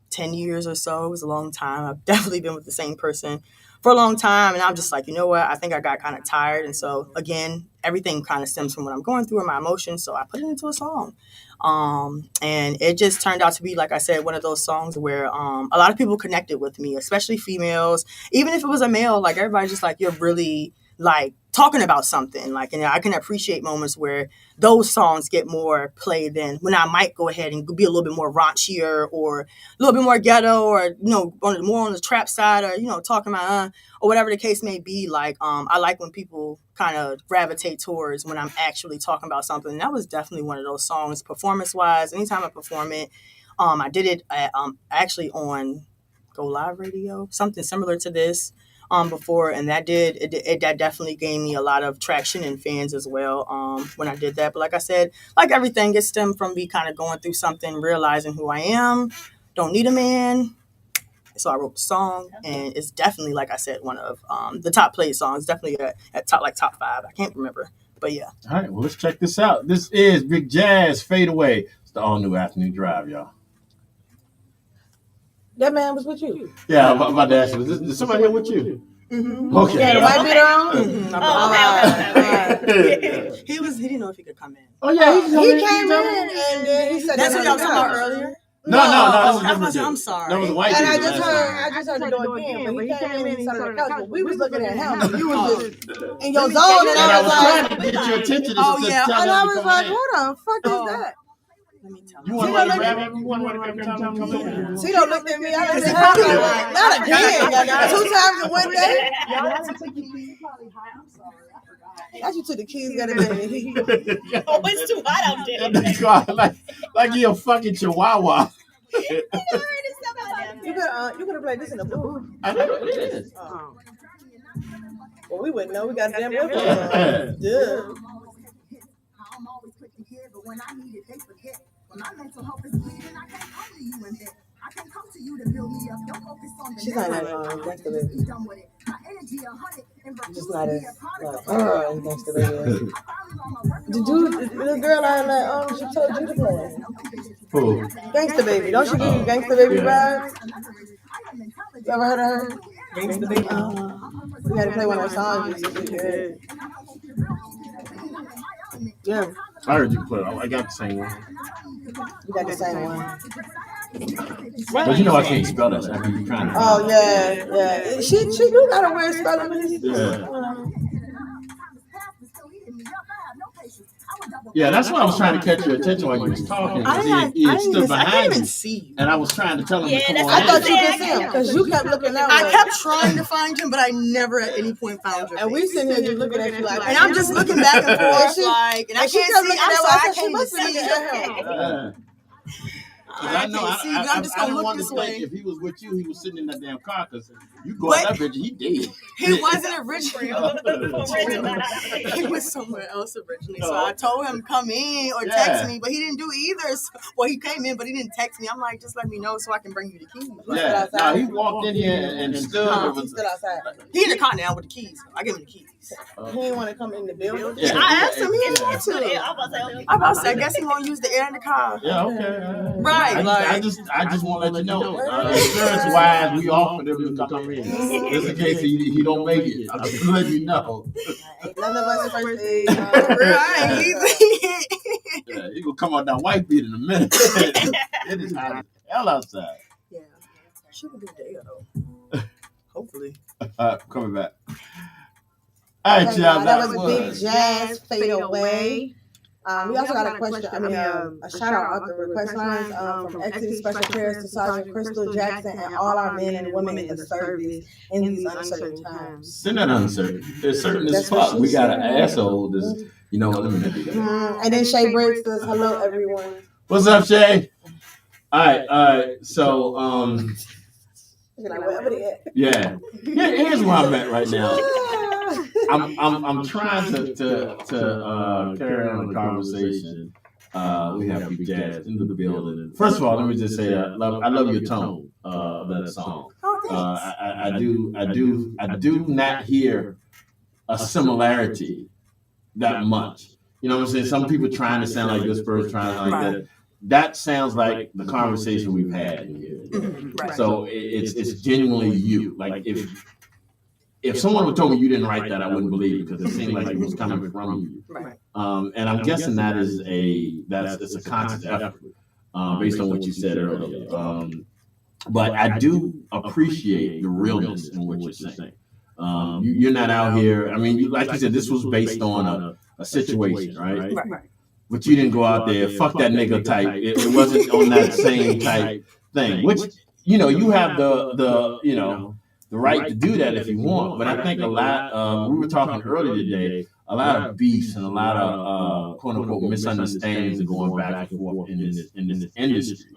10 years or so. It was a long time. I've definitely been with the same person for a long time. And I'm just like, you know what? I think I got kind of tired. And so again, everything kind of stems from what I'm going through and my emotions. So I put it into a song. And it just turned out to be, like I said, one of those songs where a lot of people connected with me, especially females. Even if it was a male, like everybody's just like, you're really like talking about something. Like, and I can appreciate moments where those songs get more play than when I might go ahead and be a little bit more raunchier or a little bit more ghetto, or more on the trap side, or talking about or whatever the case may be. Like I like when people kind of gravitate towards when I'm actually talking about something. And that was definitely one of those songs, performance wise. Anytime I perform it, I did it at, actually on Go Live Radio, something similar to this. Before, and that definitely gave me a lot of traction and fans as well when I did that. But like I said, like everything, it stemmed from me kind of going through something, realizing who I am, don't need a man. So I wrote the song, and it's definitely, like I said, one of the top played songs, definitely at top 5. I can't remember, but yeah.
All right, well, let's check this out. This is Big Jazz, Fade Away. It's the All New Afternoon Dryve, y'all.
That man was with you.
Yeah, I'm about to ask you, is somebody here with you?
Mm-hmm.
Okay.
Yeah, the white beater on.
Okay. He didn't know if he could come in.
Oh yeah,
He came in and then he said
That's what y'all was talking about
couch.
earlier.
No.
I'm sorry.
That was a white
And
dude.
I just heard the door again, but he came in and he sat on the couch. But we was looking at him, and you was just in your zone, and I was
trying
like,
to get your attention.
and I was like, who the fuck is that?
Let me tell
You
you.
want to grab him? You want to come in?
Tito looked at me. I looked at her like, not again. 2 times in one day. That's you took the keys, got it in the heat.
Oh, it's too hot out there.
like you're a fucking chihuahua.
You could have played this in the booth.
I know it is.
Well, we wouldn't know. We got damn well.
Yeah.
She's not like Gangsta Baby. Just not as like Gangsta Baby. The girl I she told you to play.
Who?
Gangsta Baby. Don't she give you Gangsta Baby vibes? You ever heard of her?
Gangsta Baby.
We had to play one of her songs. Good. Yeah.
I heard you play. I got the same one.
You got the same one.
But you know I can't spell that. I mean, trying to.
Oh yeah. She do got a weird spelling.
Yeah. Yeah, that's why I was trying to catch your attention while you was talking. He stood behind you,
see you.
and I was trying to tell him to come on.
I thought you could see him because you kept looking that way.
I kept trying to find him, but I never at any point found him.
And we sitting here just looking at you like,
and I'm just looking back and forth, like, and I can't see. I'm sorry, I can't see you.
I know.
I'm just gonna look this way.
If he was with you, he was sitting in that damn car. Because you go out that bitch, he dead.
He wasn't originally. He was somewhere else originally. So I told him come in or text me, but he didn't do either. So, well, he came in, but he didn't text me. I'm like, just let me know so I can bring you the keys.
Yeah. No, he walked in here and stood.
He's still outside.
He in the car now with the keys. I give him the keys.
He didn't want to come in the building.
Yeah. I asked him. He didn't want to. I'm about to say, I guess he won't use the air in the car.
Yeah. Okay.
Right.
I just want to let you know. Insurance wise, we offer them to come in. Just in case he don't make it. I'm just letting you know.
None of us first aid.
Right.
Yeah, he gonna come out that white beat in a minute. It is hot as hell outside.
Yeah. Should be there though. Hopefully.
Coming back. All right, y'all.
That was Big Jazz Fade Away. We also got a question. I mean, a shout out the request lines from Exodus Special Prayers to Sergeant Crystal Jackson and all our men and women in the service in these uncertain times.
Send that uncertain. It's certain as fuck. We got an asshole. That's, let me do that.
And then Shay Briggs says, hello, everyone.
What's up, Shay? All right. So, yeah. Here's where I'm at right now. I'm trying to carry on the conversation. We have Big Jazz into the building. First of all, let me just say I love your tone of that song. I do not hear a similarity that much. You know what I'm saying? Some people trying to sound like this person, trying to like that. That sounds like the conversation we've had in here. Right. So it's genuinely you. Like if someone would told me you didn't write that, I wouldn't believe it because it seemed like it was coming from you.
Right.
And I'm guessing it's a conscious effort based on what you said earlier. But I do appreciate the realness in what you're saying. You're not out here. I mean, like you said, this was based on a situation, right?
Right.
But you didn't go out there, fuck that nigga type. It wasn't on that same type thing. Which you have the right to do that if you want. But I think a lot. We were talking earlier today. A lot of beefs and a lot of quote unquote misunderstandings are going back and forth in this industry.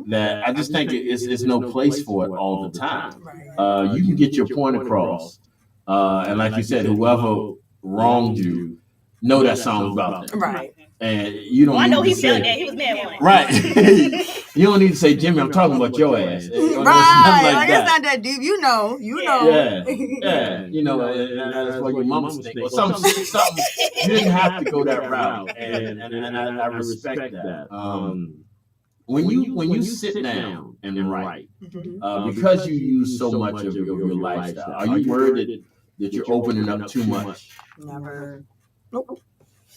That I just think it's no place for it all the time. You can get your point across, and like you said, whoever wronged you, know that song's about them.
Right.
And you don't.
I know he
felt
that. He was mad one.
Right. You don't need to say, Jimmy, I'm talking about your ass.
Right. Like it's not that deep. You know.
Yeah. That's why your mama stink. Or something. You didn't have to go that route, and I respect that.
when you sit down and write, because you use so much of your lifestyle, are you worried that you're opening up too much?
Never. Nope.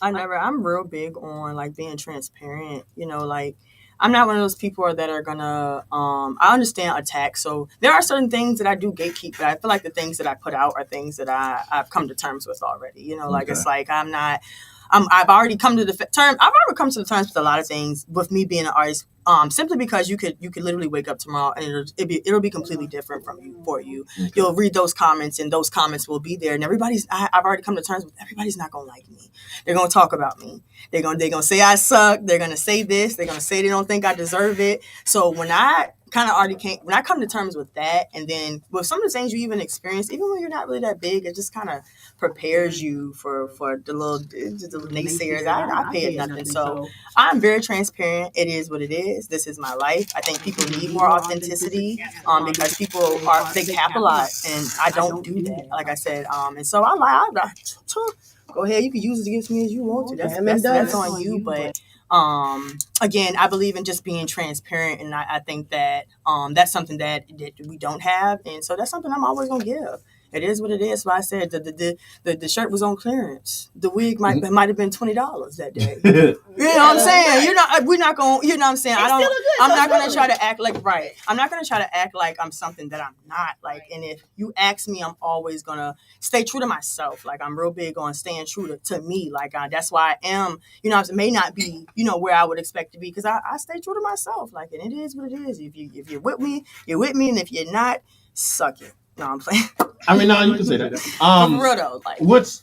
I'm real big on like being transparent, like I'm not one of those people that are gonna I understand attack. So there are certain things that I do gatekeep, but I feel like the things that I put out are things that I've come to terms with already. Like it's like I've already come to the term. I've already come to the terms with a lot of things with me being an artist. Simply because you could literally wake up tomorrow and it'll be completely different for you. Okay. You'll read those comments and those comments will be there. And I've already come to terms with everybody's not gonna like me. They're gonna talk about me. They're gonna say I suck. They're gonna say this. They're gonna say they don't think I deserve it. So when I come to terms with that, and then with some of the things you even experience, even when you're not really that big, it just kind of prepares you for the little naysayers. I pay it nothing. So I'm very transparent. It is what it is. This is my life. I think people need more authenticity because they capitalize, and I don't do that. Like I said, and so I go ahead. You can use it against me as you want to. That's on you, but. Again, I believe in just being transparent, and I think that that's something that we don't have, and so that's something I'm always gonna give. It is what it is. So I said the shirt was on clearance. The wig might have been $20 that day. You know what I'm saying? We're not gonna. You know what I'm saying? I'm not gonna try to act like right. I'm not gonna try to act like I'm something that I'm not. Like, and if you ask me, I'm always gonna stay true to myself. Like I'm real big on staying true to me. Like that's why I am. It may not be where I would expect to be because I stay true to myself. Like, and it is what it is. If you're with me, you're with me, and if you're not, suck it. No, I'm playing.
I mean, no, you can say that.
For real though, like
what's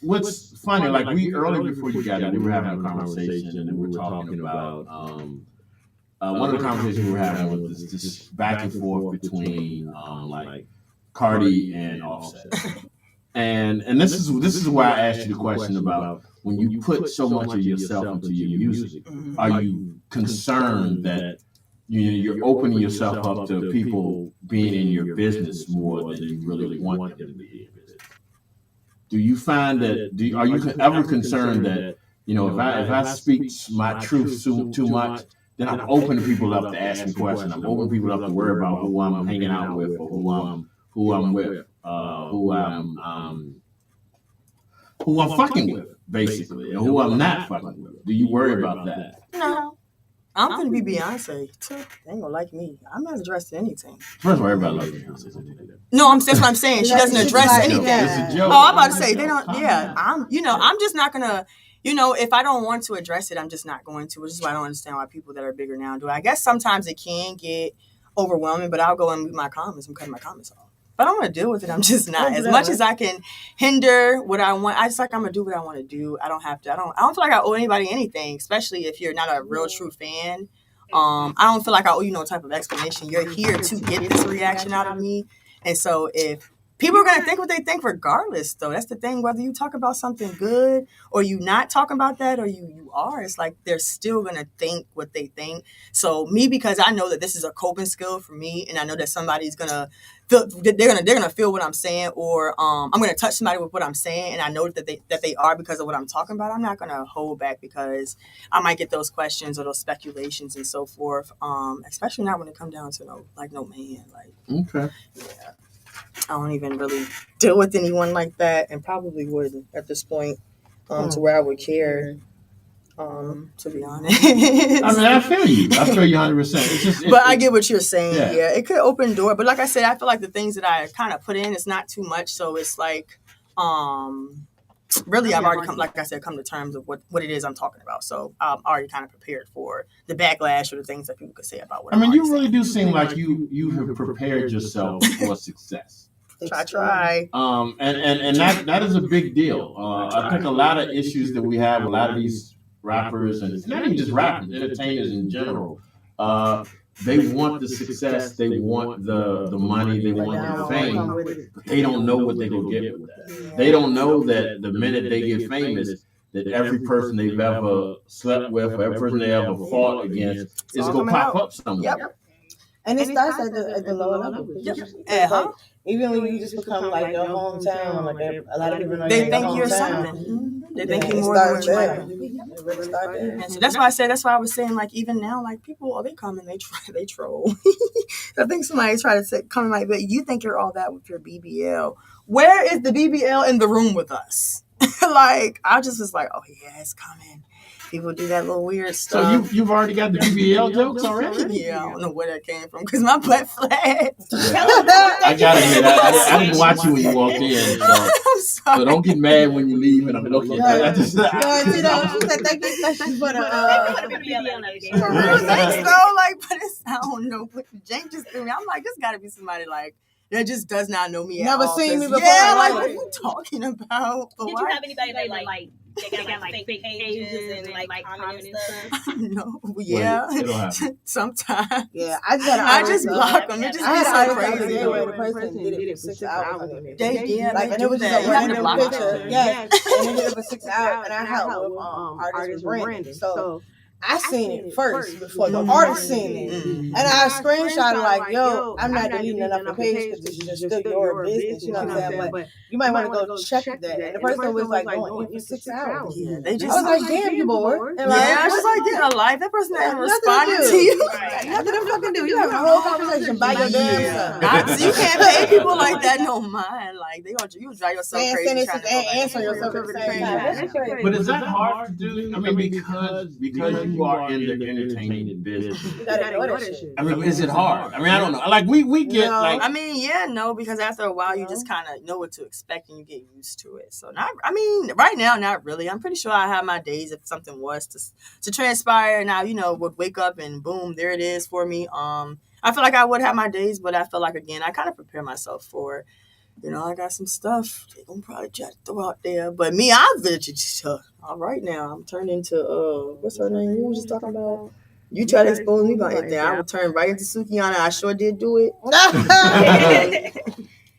funny? Like we earlier before you got here, we were having a conversation and we were talking about one of the conversations we were having was this back and forth between like Cardi and Offset, and this is why I asked you the question about when you put so much of yourself into your music, are you concerned that you're opening yourself up to people being in your business more than you really want them to be in your business? Do you find that? Are you ever concerned that if I speak my truth too much, then I'm opening people up to ask me questions. I'm opening people up to worry about who I'm hanging out with or who I'm with, who I'm fucking with, basically, and who I'm not fucking with. Do you worry about that?
No. I'm gonna be Beyonce. They ain't gonna like me. I'm not addressing anything.
First of all, everybody likes Beyonce.
No, that's what I'm saying. She doesn't address anything.
It's a joke.
Oh, I'm about to say they don't. Yeah, I'm just not gonna. If I don't want to address it, I'm just not going to. Which is why I don't understand why people that are bigger now do. I guess sometimes it can get overwhelming, but I'll go and read my comments. I'm cutting my comments off. But I don't want to deal with it. I'm just not. As much as I can hinder what I want, I'm gonna do what I want to do. I don't have to. I don't feel like I owe anybody anything, especially if you're not a real true fan. I don't feel like I owe you no type of explanation. You're here to get this reaction out of me, and so if people are gonna think what they think, regardless, though, that's the thing. Whether you talk about something good or you not talking about that, or you are, it's like they're still gonna think what they think. So me, because I know that this is a coping skill for me, and I know that somebody's gonna feel they're gonna feel what I'm saying, or I'm gonna touch somebody with what I'm saying, and I know that they are because of what I'm talking about. I'm not gonna hold back because I might get those questions or those speculations and so forth. Especially not when it comes down to no man. Like,
okay,
yeah. I don't even really deal with anyone like that, and probably wouldn't at this point, to where I would care. To be honest,
I mean, I feel you 100%.
But I get what you're saying. Yeah, it could open door, but like I said, I feel like the things that I kind of put in is not too much, so it's like, really, I've already come to terms of what it is I'm talking about. So I'm already kind of prepared for the backlash or the things that people could say about what I'm
you really do seem like you have prepared yourself for success.
Try.
And that is a big deal. I think a lot of issues that we have, a lot of these rappers, and not even just rappers, entertainers in general, they want the success, they want the money, they want the fame, but they don't know what they're going to get with that. They don't know that the minute they get famous, that every person they've ever slept with, or every person they ever fought against is going to pop up somewhere.
Yep. And it starts at the lower level.
Yep.
Even when you just become like your hometown, like a lot of people know
they think you're something. They think you're more than what you might be.
It really start there.
And so that's why I was saying, like, even now, like, people, they come and they troll. I think somebody tried to say, come like, but you think you're all that with your BBL. Where is the BBL in the room with us? Like, I just was like, oh yeah, it's coming. People do that little weird stuff.
So you've already got the BBL jokes already?
Yeah, I don't know where that came from because my butt flat.
I gotta admit, I didn't watch you when you walked in, so don't get mad when you leave and I'm looking. I just,
she said thank you for the
thanks though, like, but it's, I don't know. But Jane just threw me. I'm like, this got to be somebody like that just does not know me.
Never
at all,
seen me before.
Yeah, like what are you talking about?
Did you have anybody that like they got like fake pages and like commenting and stuff?
No, yeah, sometimes.
Yeah,
I just block them. It just
I had
so
an
crazy.
where the person did it for 6 hours.
And
it was just a random picture.
Yes.
And they did it for 6 hours, and I helped with artist Brandon. So I seen it first before the artist seen it. And I screenshotted like, yo, I'm not deleting enough the page because this is just still your business, you know what I'm saying? But you might want to go check that. And the person was like going in for 6 hours.
Yeah,
I was like, damn, you bored. And
I was just like, get a life. That person ain't responding to you.
Nothing to fucking do. You having a whole conversation by your damn self.
So you can't pay people like that no mind. Like you drive yourself crazy trying to
answer yourself at the same time.
But is that hard to do? I mean, because you are in the entertainment business.
You gotta know that shit.
I mean, is it hard? I mean, I don't know. Like we get like.
I mean, no, because after a while you just kind of know what to expect and you get used to it. So right now, not really. I'm pretty sure I have my days if something was to transpire. Now, would wake up and boom, there it is for me. I feel like I would have my days, but I feel like again, I kind of prepare myself for. I got some stuff they're gonna probably try to throw out there. But me, I'm just all right now. I'm turned into what's her name? You were just talking about. You try to expose me about anything. I would turn right into Sukiyana. I sure did do it.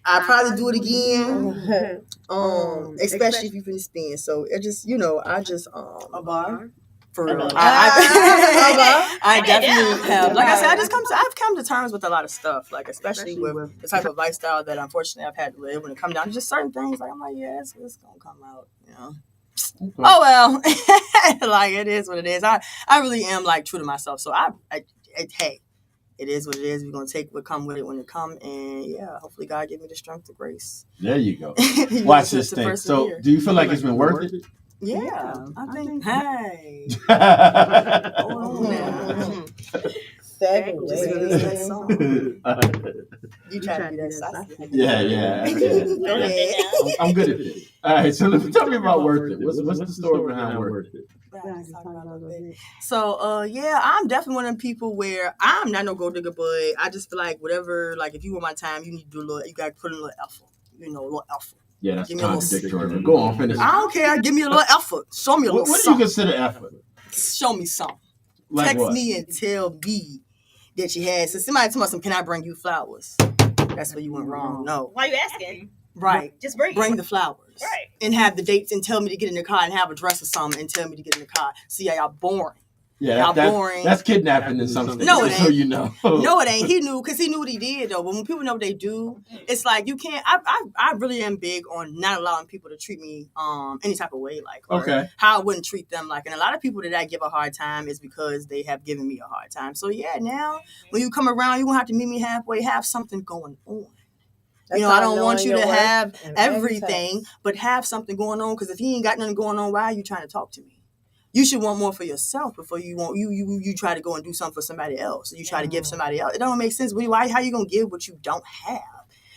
I'd probably do it again. Especially if you finish spin. So it just, I just
a bar.
For real. I definitely have. Like I said, I've come to terms with a lot of stuff. Like especially with the type of lifestyle that unfortunately I've had to live when it come down to just certain things. Like I'm like, yeah, it's gonna come out, Okay. Oh well, like it is what it is. I really am like true to myself. So hey, it is what it is. We're gonna take what come with it when it come, and yeah, hopefully God give me the strength to grace.
There you go. Watch this thing. So, do you feel like it's been worth it?
Yeah, I think. Hey. You try to be that sassy.
Yeah.
Go ahead.
I'm good at this. All right, so tell me about worth it. What's the story behind worth it?
So, I'm definitely one of them people where I'm not no gold digger, but I just feel like whatever, like if you want my time, you need to do a little, you got to put in a little effort, a little effort.
Yeah, that's contradictory. Go on, finish.
I don't care. Give me a little effort. Show me a little
something. What do you consider effort?
Show me something.
Like
Text
what?
me and tell me that you had. So somebody tell me, can I bring you flowers? That's where you went wrong. No.
Why are you asking?
Right.
Just bring
the flowers.
Right.
And have the dates and tell me to get in the car and have a dress or something and tell me to get in the car. See how y'all boring.
Yeah, boring. That's kidnapping in some sense.
No, it ain't.
So you know.
No, it ain't. He knew because he knew what he did though. But when people know what they do, it's like you can't. I really am big on not allowing people to treat me any type of way, like how I wouldn't treat them. Like, and a lot of people that I give a hard time is because they have given me a hard time. So yeah, now when you come around, you gonna have to meet me halfway. Have something going on. I don't want you to have everything, but have something going on. Because if you ain't got nothing going on, why are you trying to talk to me? You should want more for yourself before you want you try to go and do something for somebody else. You try to give somebody else. It don't make sense. How you gonna give what you don't have?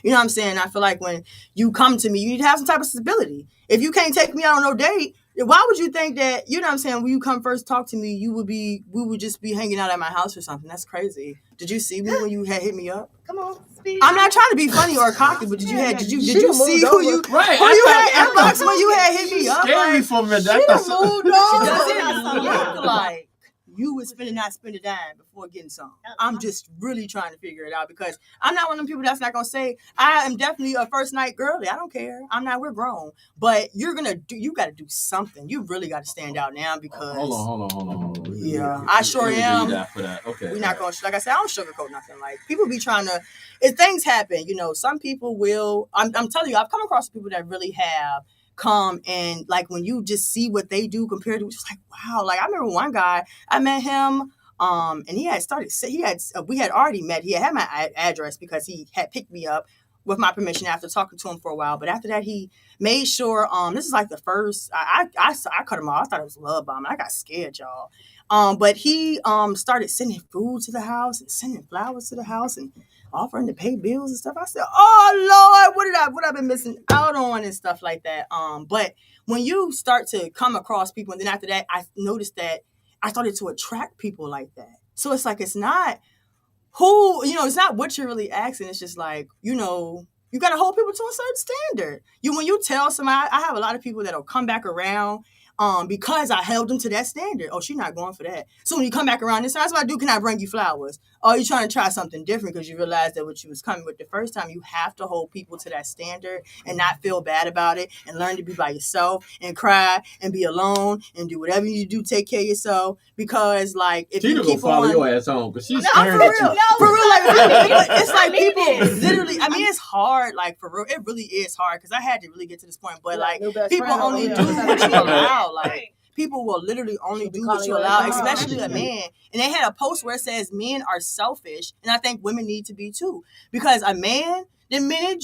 You know what I'm saying? I feel like when you come to me, you need to have some type of stability. If you can't take me out on no date, why would you think that, you know what I'm saying, when you come first talk to me, we would just be hanging out at my house or something? That's crazy. Did you see me when you had hit me up?
Come on, speak.
I'm not trying to be funny or cocky, but did you see who you had inbox when you had hit me up?
Scary for me.
She moved
doesn't look like you would not spend a dime before getting some. I'm just really trying to figure it out because I'm not one of them people that's not gonna say I am definitely a first night girly. I don't care. We're grown, but you got to do something. You really got to stand out now because.
Hold on.
Yeah, I sure am.
For that. Okay.
We're not gonna, like I said, I don't sugarcoat nothing. Like people be trying to, if things happen, some people will. I'm telling you, I've come across people that really have come and like when you just see what they do compared to, it's like, wow. Like I remember one guy, I met him, and he had we had already met. He had my address because he had picked me up with my permission after talking to him for a while. But after that, he made sure, this is like the first, I cut him off. I thought it was love bombing. I got scared, y'all. But he started sending food to the house and sending flowers to the house and offering to pay bills and stuff. I said, oh Lord, what I've been missing out on and stuff like that. But when you start to come across people, and then after that, I noticed that I started to attract people like that. So it's like, it's not it's not what you're really asking. It's just like, you got to hold people to a certain standard. When you tell somebody, I have a lot of people that'll come back around because I held them to that standard. Oh, she's not going for that. So when you come back around, this that's what I do. Can I bring you flowers? Oh, you're trying to try something different because you realize that what you was coming with the first time. You have to hold people to that standard and not feel bad about it and learn to be by yourself and cry and be alone and do whatever you do. Take care of yourself because, like, if
Tina
you keep
follow
on,
your ass home because she's
for
staring
real,
at you.
for real. Like, it's like people literally. I mean, it's hard. Like for real, it really is hard because I had to really get to this point. But like, people only do what you allow. Like. People will literally only do what you allow, especially a man. And they had a post where it says men are selfish. And I think women need to be too. Because a man, the minute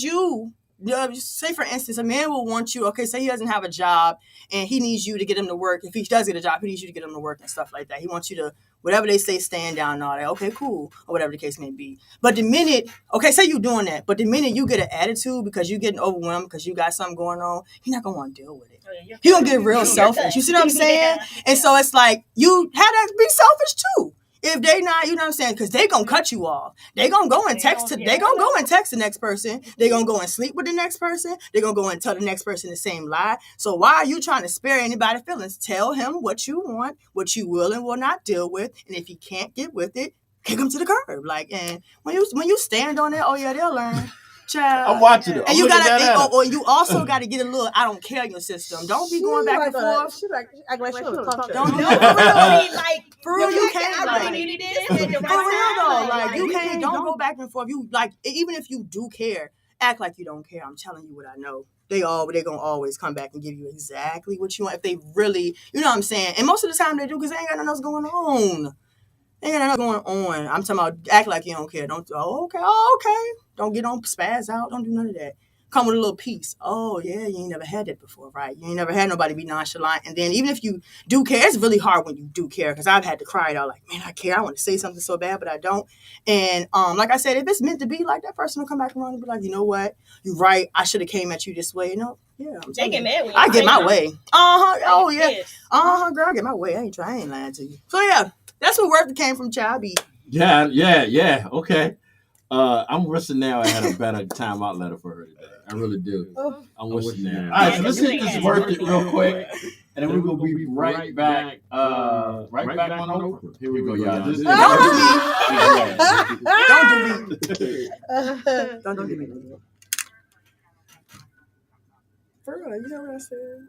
say for instance, a man will want you, okay, say he doesn't have a job and he needs you to get him to work. If he does get a job, he needs you to get him to work and stuff like that. He wants you to, whatever they say, stand down and all that. Okay, cool. Or whatever the case may be. But the minute, okay, say you're doing that, but the minute you get an attitude because you're getting overwhelmed because you got something going on, he's not going to want to deal with it. He gonna get real selfish. You see what I'm saying? And so it's like you had to be selfish too. If they not, you know what I'm saying? Because they gonna cut you off. They gonna go and text. They gonna go and text the next person. They gonna go and sleep with the next person. They gonna go and tell the next person the same lie. So why are you trying to spare anybody's feelings? Tell him what you want, what you will and will not deal with, and if he can't get with it, kick him to the curb. Like, and when you stand on it, oh yeah, they'll learn. Child.
I'm watching it.
And you gotta, or you also gotta get a little I don't care in your system. Don't be going back and forth.
She like she don't talk to
Don't
her.
know. For real, you
I
can't.
really
Like,
needed this at the
for
right
real though,
time.
like you can't. Don't go back and forth. You like even if you do care, act like you don't care. I'm telling you what I know. They gonna always come back and give you exactly what you want if they really, you know what I'm saying. And most of the time they do because they ain't got nothing else going on. They ain't got nothing going on. I'm talking about act like you don't care. Don't. Oh, okay. Don't get on spaz out. Don't do none of that. Come with a little peace. Oh yeah, you ain't never had that before, right? You ain't never had nobody be nonchalant. And then even if you do care, it's really hard when you do care because I've had to cry it out like, man, I care. I want to say something so bad, but I don't. And like I said, if it's meant to be, like that person will come back around and be like, you know what? You're right. I should have came at you this way. You know? Yeah.
They get mad when
I get my way. Oh yeah.
Yes.
Girl, I get my way. I ain't lying to you. So yeah, that's what word came from Child B.
Yeah. Okay. I'm wishing now I had a better timeout letter for her today. I really do. I'm wishing now. All right, so let's hit this word real quick, and then we're gonna be right back. Right back on Oprah. Here we go, y'all. Don't
do me. For real, you know what I said.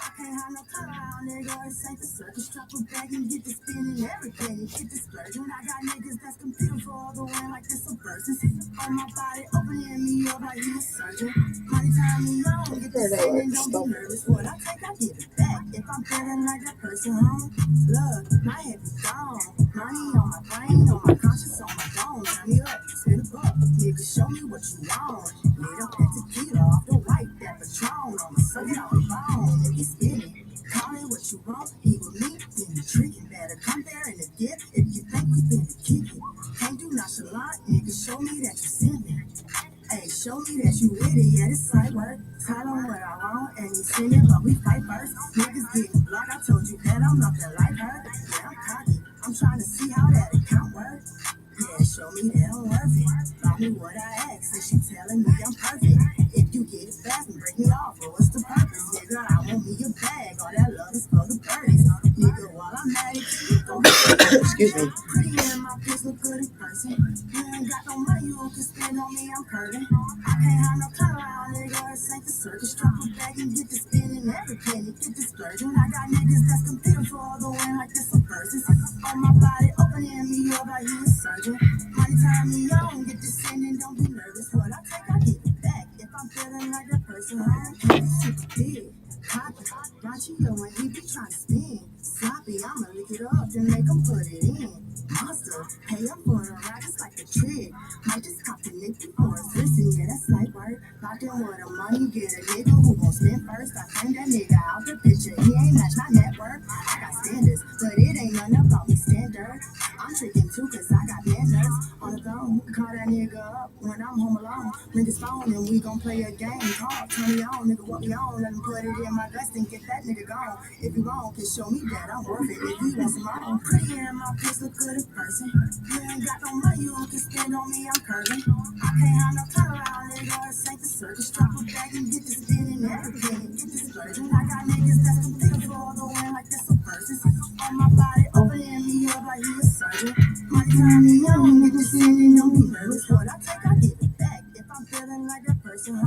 I can't have no color out, nigga. It's ain't the circus. Drop a bag and get the spinning everything. Get the splurging. I got niggas that's competing for all the win like this subversive. On my body, opening me up like you a surgeon. Money time me on, get the spinning. Don't be nervous. What I take, I give it back. If I'm feeling like that person home, look, my head is gone. Money on my brain, on my conscience, on my dome. Turn me up, spin a buck. Nigga, show me what you want. Lit up that tequila off the white, that Patron on my soul, on the bone. Nigga, spin it. Call it what you want. Eat with me, then you treat it better. Come there and get if you think we finna kick it. Can't do nonchalant, nigga. Show me that you send it. Hey, show me that you with it. Yeah, this side work. Tell them what I want and you send it, but we fight first. Niggas getting blocked. I told you that I'm not that like her. Yeah, I'm cocky. I'm trying to see how that account works. Yeah, show me that I'm worth it. Tell me what I ask, and she telling me I'm perfect. If you get it fast and break me off, well, what's the purpose? Nigga, I want me a bag. All that love is for the birdies. Nigga, while I'm at it, you gon' excuse me. Pretty in my pistol, good in person. You ain't got no money, you can spend on me, I'm curving. I can't have no color out, nigga. It's ain't the circus. Drop a bag and get the spinning every penny. Get the splurging. I got niggas that's competing for all the win like this subversive. On my body, opening me up like you a surgeon. Money time
time me on, get to sending, don't be nervous. What I take, I give it back. If I'm feeling like a person, I'm super big. Cocky, Ranchio, when he be trying to spin. Sloppy, I'ma lick it up, then make him put it in. Monster, pay up for the ride, it's like a trick. Might just cop the lick before it's listen, yeah, that's like work. Locked in with the money, get a nigga who gon' spend first. I claim that nigga out the picture, he ain't match my network. I got standards, but it ain't none about me standard. I'm tricking too, cause I got manners. On the phone, call that nigga up when I'm home alone. Ring his phone and we gon' play a game. Call, turn me on, nigga, what me on? Let him put it in my vest and get that nigga gone. If you wrong, can show me that I'm worth it. If he wants some more, pretty in my place, look good in person. You ain't got no money, you can spend on me, I'm curving. I can't have no turnaround, nigga, it's ain't the circus. Drop a bag and get this spin and everything. Get this virgin. I got niggas that's completely for all the way like this a person. On my body, opening me up like he a surgeon. My time me on, get this in and don't be nervous. What I take, I give it back. If I'm feeling like a person,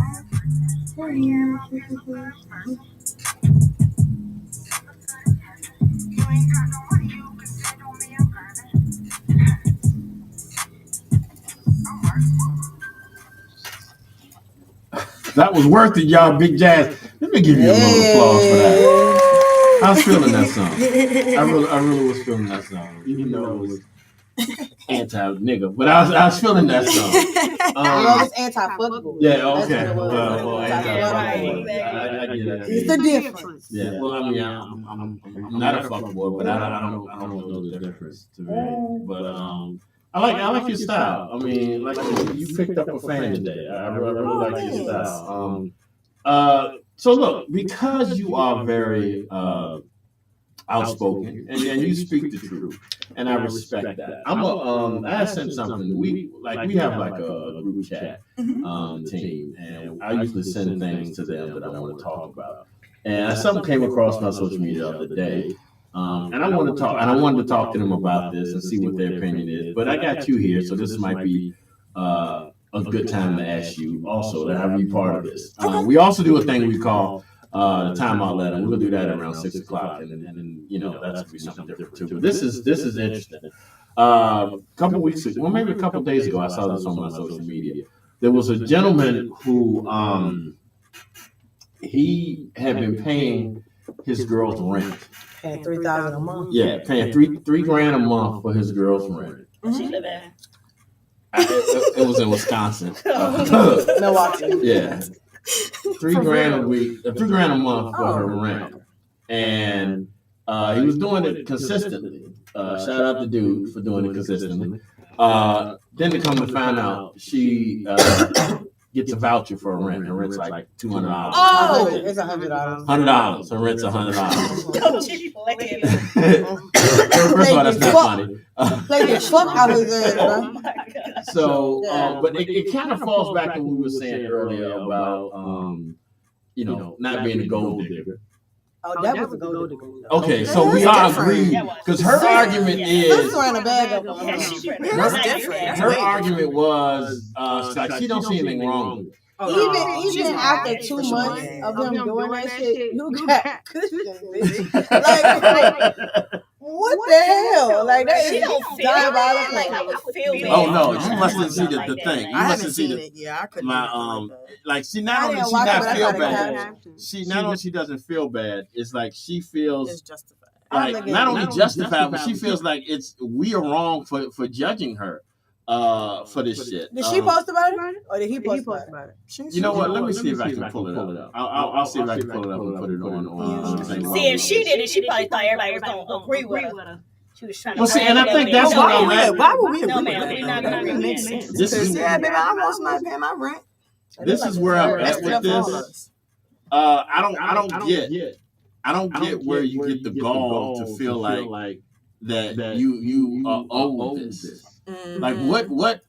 pretty in my place, look good in person. You ain't got no money, you can spend on me, I'm curving.
That was worth it, y'all. Big Jazz. Let me give you a little applause for that. I was feeling that song. I really was feeling that song, even though it was anti-nigga, but I was feeling that song.
Well, it's anti-fuckable.
Yeah, okay.
Well,
Well, anti-fuckable. I get it.
It's the difference.
Yeah. Well, I mean, I'm not a fuckboy, but I don't know the difference to me. But I like your style. I mean, like you picked up a fan today. I really like your style. So look, because you are very outspoken and you speak the truth, and I respect that. I sent something. We have like a group chat team, and I usually send things to them that I want to talk about. And something came across my social media the other day. And I wanted to talk to them about this and see what their opinion is. But I got you here, so this might be a good time to ask you also to have you part of this. We also do a thing we call the timeout letter. We'll do that around 6 o'clock, and you know that's gonna be something different too. But this is interesting. A couple weeks ago, well, maybe a couple days ago, I saw this on my social media. There was a gentleman who he had been paying his girl's rent.
Paying $3,000 a month.
Yeah, paying three grand a month for his girl's rent.
Where she live at?
It was in Wisconsin.
Milwaukee.
Yeah, $3,000 a week, $3,000 a month for her rent, and he was doing it consistently. Shout out to dude for doing it consistently. Then to come to find out, she gets a voucher for a rent. Her rent's like $200.
Oh, it's $100.
$100. Her rent's $100.
Don't you play it.
First of all, that's not funny.
Play the fuck out of his ass, bro.
Oh my God.
So, but it kind of falls back to what we were saying earlier about, not being a gold digger.
Oh, that was a gold digger.
Okay, so we all agree because her argument is
Throwing a bag up on
Yeah,
her.
she pretty
That's
much
different.
her argument was like she don't see anything wrong with it.
Even after 2 months of them doing that shit, you got cushion, bitch. Like, what the hell? Like, that
She
is
don't feel
diabolical.
like I would feel bad.
Oh no, you mustn't see the thing. You
I
mustn't see
it. Yeah, I couldn't.
my like she not
I
only
didn't
she
watch it,
not
but I
feel
got a
bad.
caption.
She not only she doesn't feel bad. It's like she feels
It's justified.
like not only justified, but she feels like we are wrong for judging her for this shit.
Did she post about it? Or did he post about it?
You know what? Let me see if I can pull it up. I'll see if I can pull it up and put it on.
See, if she did it, she probably thought everybody was going to agree with her. She was trying to.
Well, see, and I think that's what I'm at.
Why would we
No,
agree
ma'am,
with
we're
that?
not going to agree.
This is
Yeah, baby, I want somebody to pay my rent.
this is where I'm at with this. I don't get where you get the gall to feel like that you owe this.
Mm-hmm.
Like what?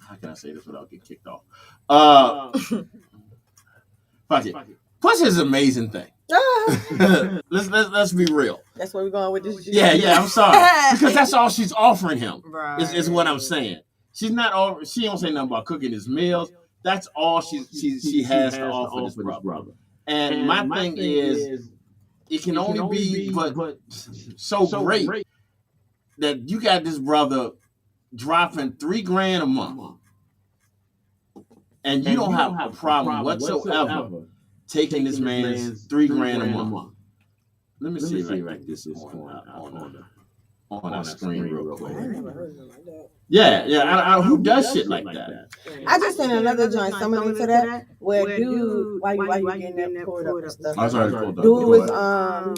How can I say this without getting kicked off? Fuck it. Pussy is an amazing thing. Let's be real.
That's where we're going with this shit.
Yeah. I'm sorry because that's all she's offering him.
Right.
Is what I'm saying. She's not. She don't say nothing about cooking his meals. That's all she has to offer this brother. And my thing is, it can only be but so great that you got this brother
dropping $3,000 a month, and you don't have a problem whatsoever taking this man's $3,000 a month. Let me see if I can get this on our screen real quick. Yeah. Who does shit like that?
I just seen another joint similar to that where dude, why you getting that pulled up and stuff?
I was already pulled up.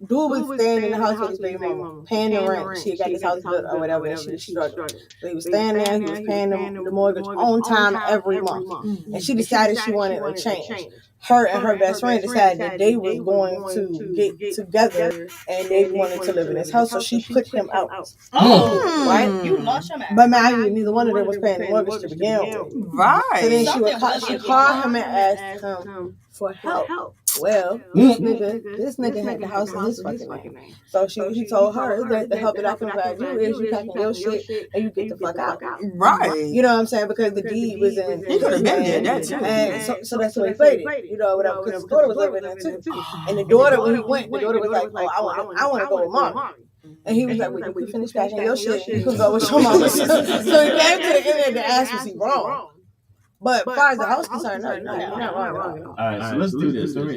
Dude was staying in the house with his baby mama, paying the rent. She got this house built or whatever, and she was struggling. So he was staying there, he was paying the mortgage on time every month. And she decided she wanted a change. Her and her best friend decided that they was going to get together and they wanted to live in this house. So she put him out. Right?
You lost your man.
But man, neither one of them was paying the mortgage to begin with.
Right.
So then she called him and asked him for help. Well, this nigga had the house in his fucking name. So he told her that the help that I can provide you is you packing your shit and you get the fuck out.
Right.
You know what I'm saying? Because the deed was in.
He could have been there, that too.
And so that's the way he played it. You know, whatever. Because his daughter was living there too. And the daughter, when he went, the daughter was like, oh, I want to go with mom. And he was like, well, you can finish packing your shit. You can go with your mama. So he came to the end to ask, was he wrong? But as far as the house concerned, no, you're not wrong.
All right, so let's do this. Let me.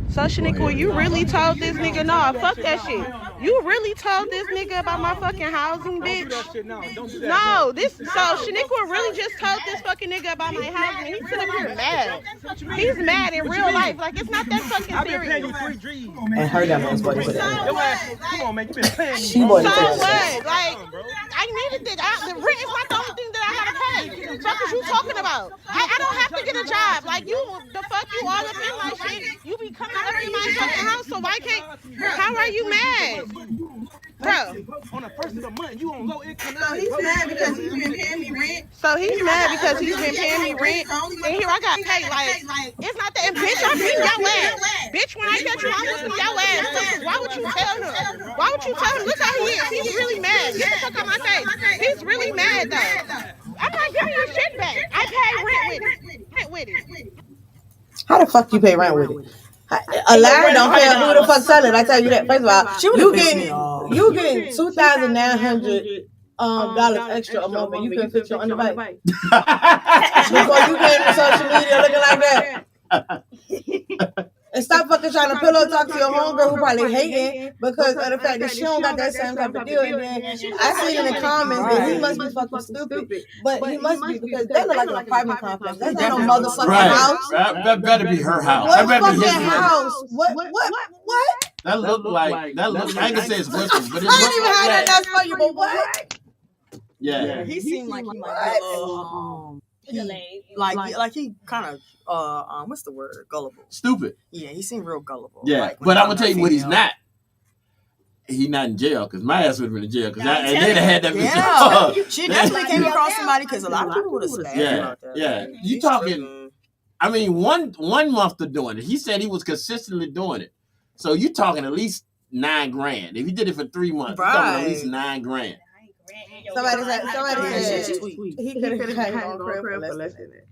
So Shaniqua, you really told this nigga, nah, fuck that shit. You really told this nigga about my fucking housing, bitch? No, so Shaniqua really just told this fucking nigga about my housing. He's sitting up here mad. He's mad in real life. Like, it's not that fucking serious.
And her dumb ass bought it for
that.
Come on, man, you been paying me.
So what? Like, I needed it. The rent is not the only thing that I gotta pay. What the fuck is you talking about? I don't have to get a job. Like, you all up in my shit. You be coming up in my fucking house, so why can't, how are you mad? Bro. On the first of the month, you on low income.
So he's mad because he's been paying me rent.
So he's mad because he's been paying me rent. And here I got paid. Like, it's not that. And bitch, I'm beating your ass. Bitch, when I catch you, I'm whooping your ass. Why would you tell him? Why would you tell him? Look how he is. He's really mad. Get the fuck out my face. He's really mad, though. I'm not giving you shit back. I pay rent with it.
How the fuck you pay rent with it? A liar don't pay who the fuck sell it. I tell you that. First of all, you getting $2,900 extra a month, and you can fix your underbite. Before you came to social media looking like that. And stop fucking trying to pillow talk to your homegirl who probably hating because of the fact that she don't got that same type of deal. And then I see in the comments that he must be fucking stupid. But he must be because that look like an apartment complex. That's not no motherfucking house.
That better be her house.
What fucking house? What?
That look like, I ain't gonna say it's Brooklyn, but it's
I didn't even have that. That's for you, but what?
Yeah.
He seemed like he might be a little, like he kind of what's the word? Gullible.
Stupid.
Yeah, he seemed real gullible.
Yeah,
like,
but I'm gonna tell you what he's not. He's not in jail because my ass would have been in jail because they'd have had that bitch.
Yeah, she definitely came across somebody because a lot of people would have spazzed about that.
Yeah, you talking? I mean, one month of doing it. He said he was consistently doing it. So you talking at least $9,000. If he did it for 3 months, you're talking at least $9,000.
Somebody said he could have had on crib for less than that.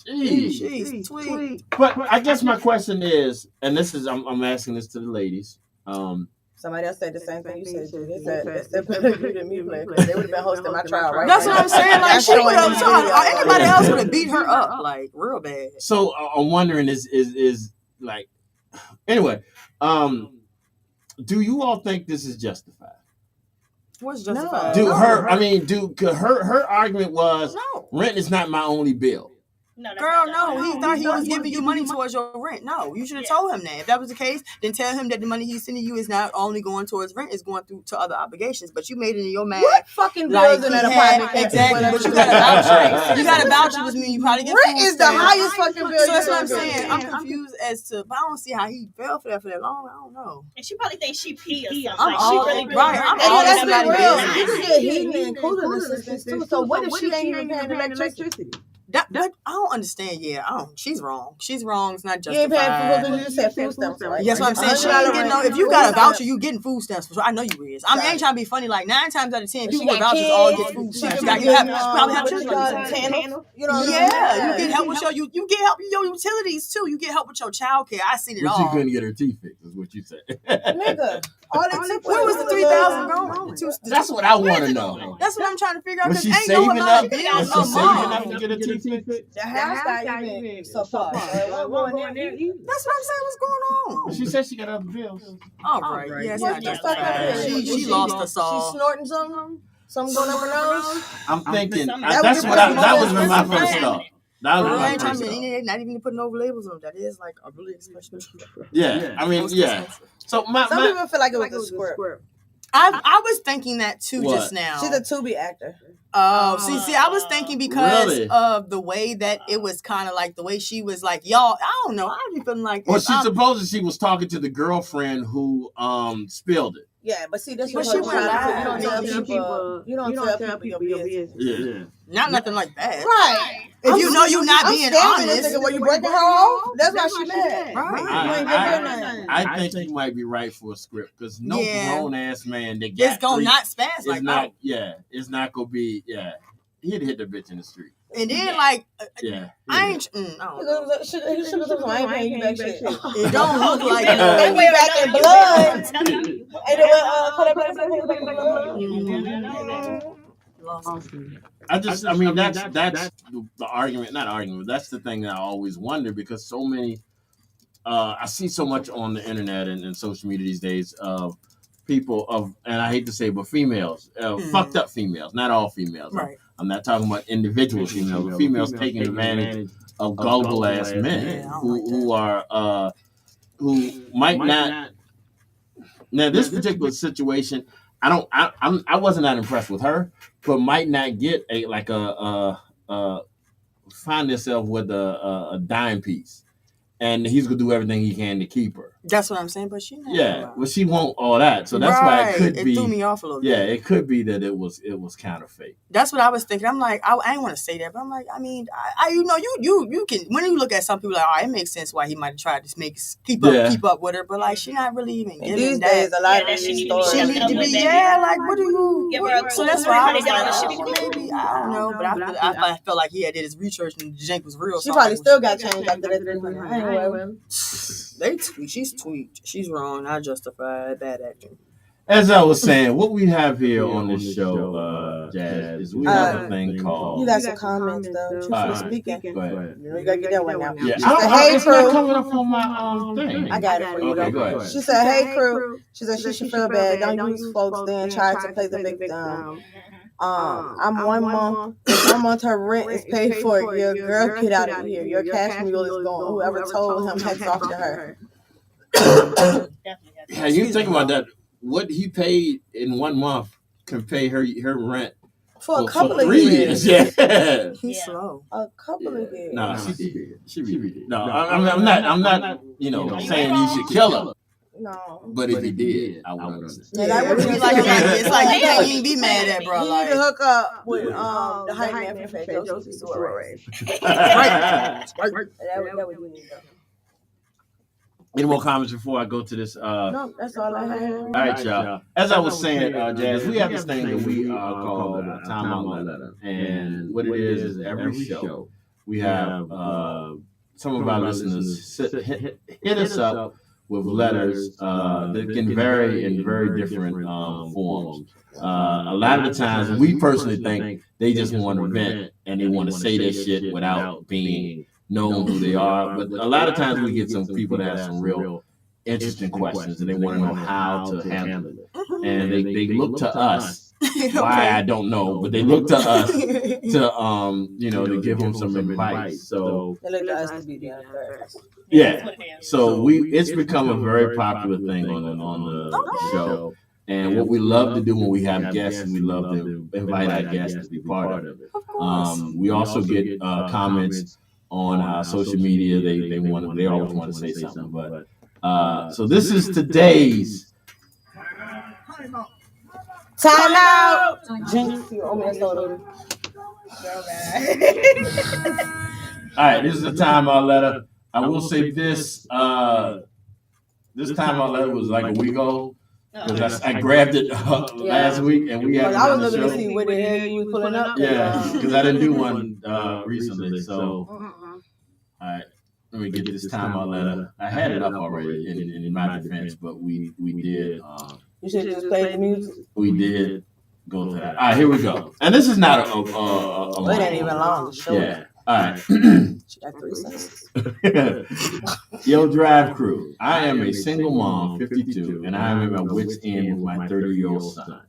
Jeez, tweet.
But I guess my question is, and this is, I'm asking this to the ladies.
Somebody else said the same thing you said. They said they're better than me playing because they would have been hosting my trial right
That's
now.
what I'm saying. Like she would have, anybody else would have beat her up like real bad.
So I'm wondering is like, anyway, do you all think this is justified?
What's justified?
Her argument was rent is not my only bill.
No,
girl, no. He thought he was giving you money towards your rent. No, you should have told him that. If that was the case, then tell him that the money he's sending you is not only going towards rent, it's going through to other obligations. But you made it in your mind.
What fucking bills in that apartment?
Exactly. But you got a voucher. You got a voucher, which means you probably get
rent is the highest fucking bill.
So that's what I'm saying. I'm confused as to, but I don't see how he fell for that long. I don't know.
And she probably thinks she pee or something.
I'm all
really
right. I'm
all
let's
be real. You can get heating and cooling assistance too. So what if she ain't even paying electricity?
That I don't understand. Yeah, she's wrong. She's wrong. It's not justified.
You ain't paying food, you just said food stamps, right?
Yes, what I'm saying. She ain't getting no. If you got a voucher, you getting food stamps for sure. I know you is. I ain't trying to be funny. Like 9 times out of 10, people with vouchers all get food stamps. You probably have children. You know, yeah, you get help with you get help with your utilities too. You get help with your child care. I seen it all.
She couldn't get her teeth fixed, is what you said.
Nigga, All it took
Where was the 3,000 going?
That's what I want to know.
That's what I'm trying to figure out.
Was
Because
she
ain't
saving
no
up?
bills
Was she
a
saving
month.
up to get a teeth fixed?
The house got even so far.
That's what I'm saying. What's going on?
She said she got other bills.
All right. Yeah, it's
What
not
the
just
fuck
bad.
is it?
She lost us all.
She snorting something? Something going up her nose?
I'm thinking
That
that's
was
what
your
that was
first
my
thing.
first thought. That was my
Right, I
first thought.
mean, not even putting over labels on. That is like a really expensive.
Yeah, I mean, yeah. So
Some people feel like it was a script.
I was thinking that too
What?
just now.
She's a Tubi actor.
Oh, see, I was thinking because
Really?
of the way that it was kind of like the way she was like, y'all, I don't know. I was feeling like,
Well, she supposedly she was talking to the girlfriend who spilled it.
Yeah, but see, that's
But
what
she
I'm
went
trying to
live.
say. You don't tell people your business.
Yeah.
not nothing like that.
Right.
If you know you're not being honest,
Were you breaking her off? That's why she mad.
Right.
You ain't give her nothing.
I think you might be right for a script because no
Yeah.
grown ass man that got
it's gonna
three,
not spaz
it's
like
not.
that.
Yeah, it's not gonna be. Yeah, he'd hit the bitch in the street.
And then like,
Yeah,
I ain't. I don't know.
He should have told I ain't paying you back shit.
It don't look like
And
that.
we back in blood. And then put up back in blood.
I mean that's the argument, not argument. That's the thing that I always wonder because so many. I see so much on the internet and social media these days of people and I hate to say, but females, fucked up females, not all females.
Right.
I'm not talking about individual females, but females taking advantage of gullible ass men who are who might not. Now this particular situation, I wasn't that impressed with her, but might not get find herself with a dime piece. And he's gonna do everything he can to keep her.
That's what I'm saying, but she not.
Yeah, well, she won't all that, so that's why it could be.
It threw me off a little bit.
Yeah, it could be that it was kind of fake.
That's what I was thinking. I'm like, I didn't want to say that, but I'm like, I mean, you know, you can when you look at some people like, oh, it makes sense why he might have tried to keep up with her, but like she not really even giving
These
that.
days, a lot of these stories.
She need to be like, what do you? So that's why I was like, maybe I don't know, but I felt like he had did his research and the jank was real.
She probably still got changed after that. Anyway.
She's tweaked. She's wrong. I justify bad acting.
As I was saying, what we have here on this show, Jazz, is we have a thing called.
You got some comments though. Truthfully speaking.
Go ahead.
You gotta get that one now.
Yeah,
She said, "Hey crew."
coming up on my thing.
I got it for you.
Okay, go ahead.
She said, "Hey crew." She said she should feel bad. Don't use folks then try to play the victim. I'm 1 month. 1 month her rent is paid for. Your girl, get out of here. Your cash mule is gone. Whoever told him hats off to her.
Yeah, you think about that. What he paid in 1 month can pay her rent
For a couple of
3
years.
years. Yeah.
He's slow.
A couple of years.
No, she did. No, I'm not. Saying you should kill her.
No.
But if he did, I would understand.
Yeah, that would be
It's like you can't even be mad at bro.
You
Like,
need to hook up with the hype man from Joseph Suarez.
Right.
That would be neat though.
Any more comments before I go to this?
No, that's all I have.
All right, y'all. As I was saying, Jazz, we have this thing that we call a timeout letter. And what it is every show, we have some of our listeners hit us up with letters that can vary in very different forms. A lot of the times, we personally think they just want to vent and they want to say their shit without being known who they are. But a lot of times we get some people that have some real interesting questions and they want to know how to handle it. And they look to us. Why, I don't know, but they look to us to give them some advice. So
They look to us to be the first.
yeah, so it's become a very popular thing on the show. And what we love to do when we have guests, we love to invite our guests to be part of it. We also get comments on our social media. They always want to say something. But so this is today's
Time out. Jinx, you owe me a soda.
all right. This is the timeout letter. I will say this. This timeout letter was like a week old. Because I grabbed it last week and we had it
I
on
was
the
looking
show.
to see what the hell you was pulling up.
Yeah, because I didn't do one recently. So, all right.
let me get this time out letter. I had it up already in my defense, but we did.
You should just play the music.
We did go to that. All right, here we go. And this is not a
it ain't even long.
Yeah. All right.
She got 3 sentences.
Yo, Drive crew. I am a single mom, 52, and I am at my wit's end with my 30-year-old son.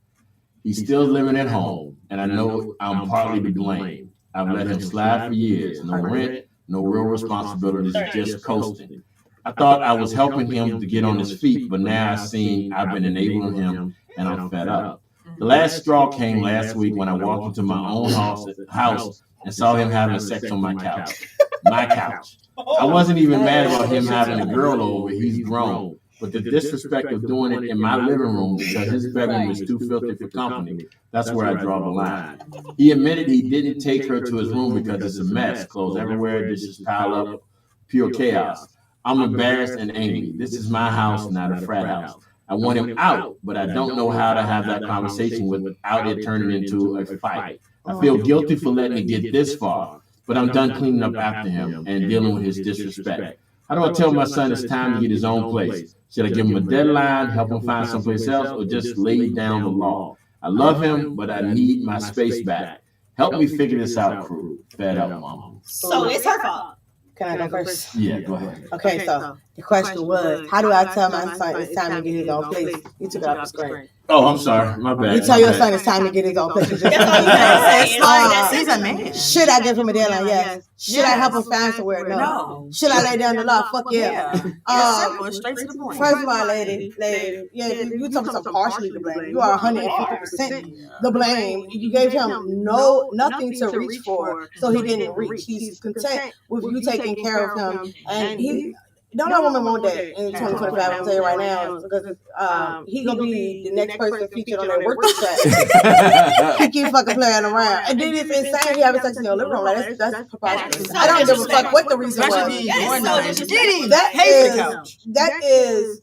He's still living at home, and I know I'm partly to blame. I've let him slide for years. No rent, no real responsibilities, just coasting. I thought I was helping him to get on his feet, but now I've been enabling him, and I'm fed up. The last straw came last week when I walked into my own house and saw him having sex on my couch. My couch. I wasn't even mad about him having a girl over. He's grown. But the disrespect of doing it in my living room because his bedroom is too filthy for company, that's where I draw the line. He admitted he didn't take her to his room because it's a mess. Clothes everywhere, dishes piled up, pure chaos. I'm embarrassed and angry. This is my house, not a frat house. I want him out, but I don't know how to have that conversation without it turning into a fight. I feel guilty for letting it get this far, but I'm done cleaning up after him and dealing with his disrespect. How do I tell my son it's time to get his own place? Should I give him a deadline, help him find someplace else, or just lay down the law? I love him, but I need my space back. Help me figure this out, crew. Fed up, mama.
So it's her fault.
Can I go first?
Yeah, go ahead.
Okay, so the question was, how do I tell my son it's time to get his own place? You took it off the screen.
Oh, I'm sorry. My bad.
You tell your son it's time to get his own place.
That's all you gotta say. He's a man.
Should I give him a deadline? Yes. Should I help him find somewhere? No. Should I lay down the law? Fuck yeah.
Straight to the point.
First of all, lady, yeah, you talking about partially to blame. You are 150% the blame. You gave him nothing to reach for, so he didn't reach. He's content with you taking care of him, and he. Don't let woman want that in 2025. I'll tell you right now, because he gonna be the next person featured on that work chat. He keep fucking playing around, and then it's insane. He having sex in your living room. Like, that's preposterous. I don't give a fuck what the reason was. That is.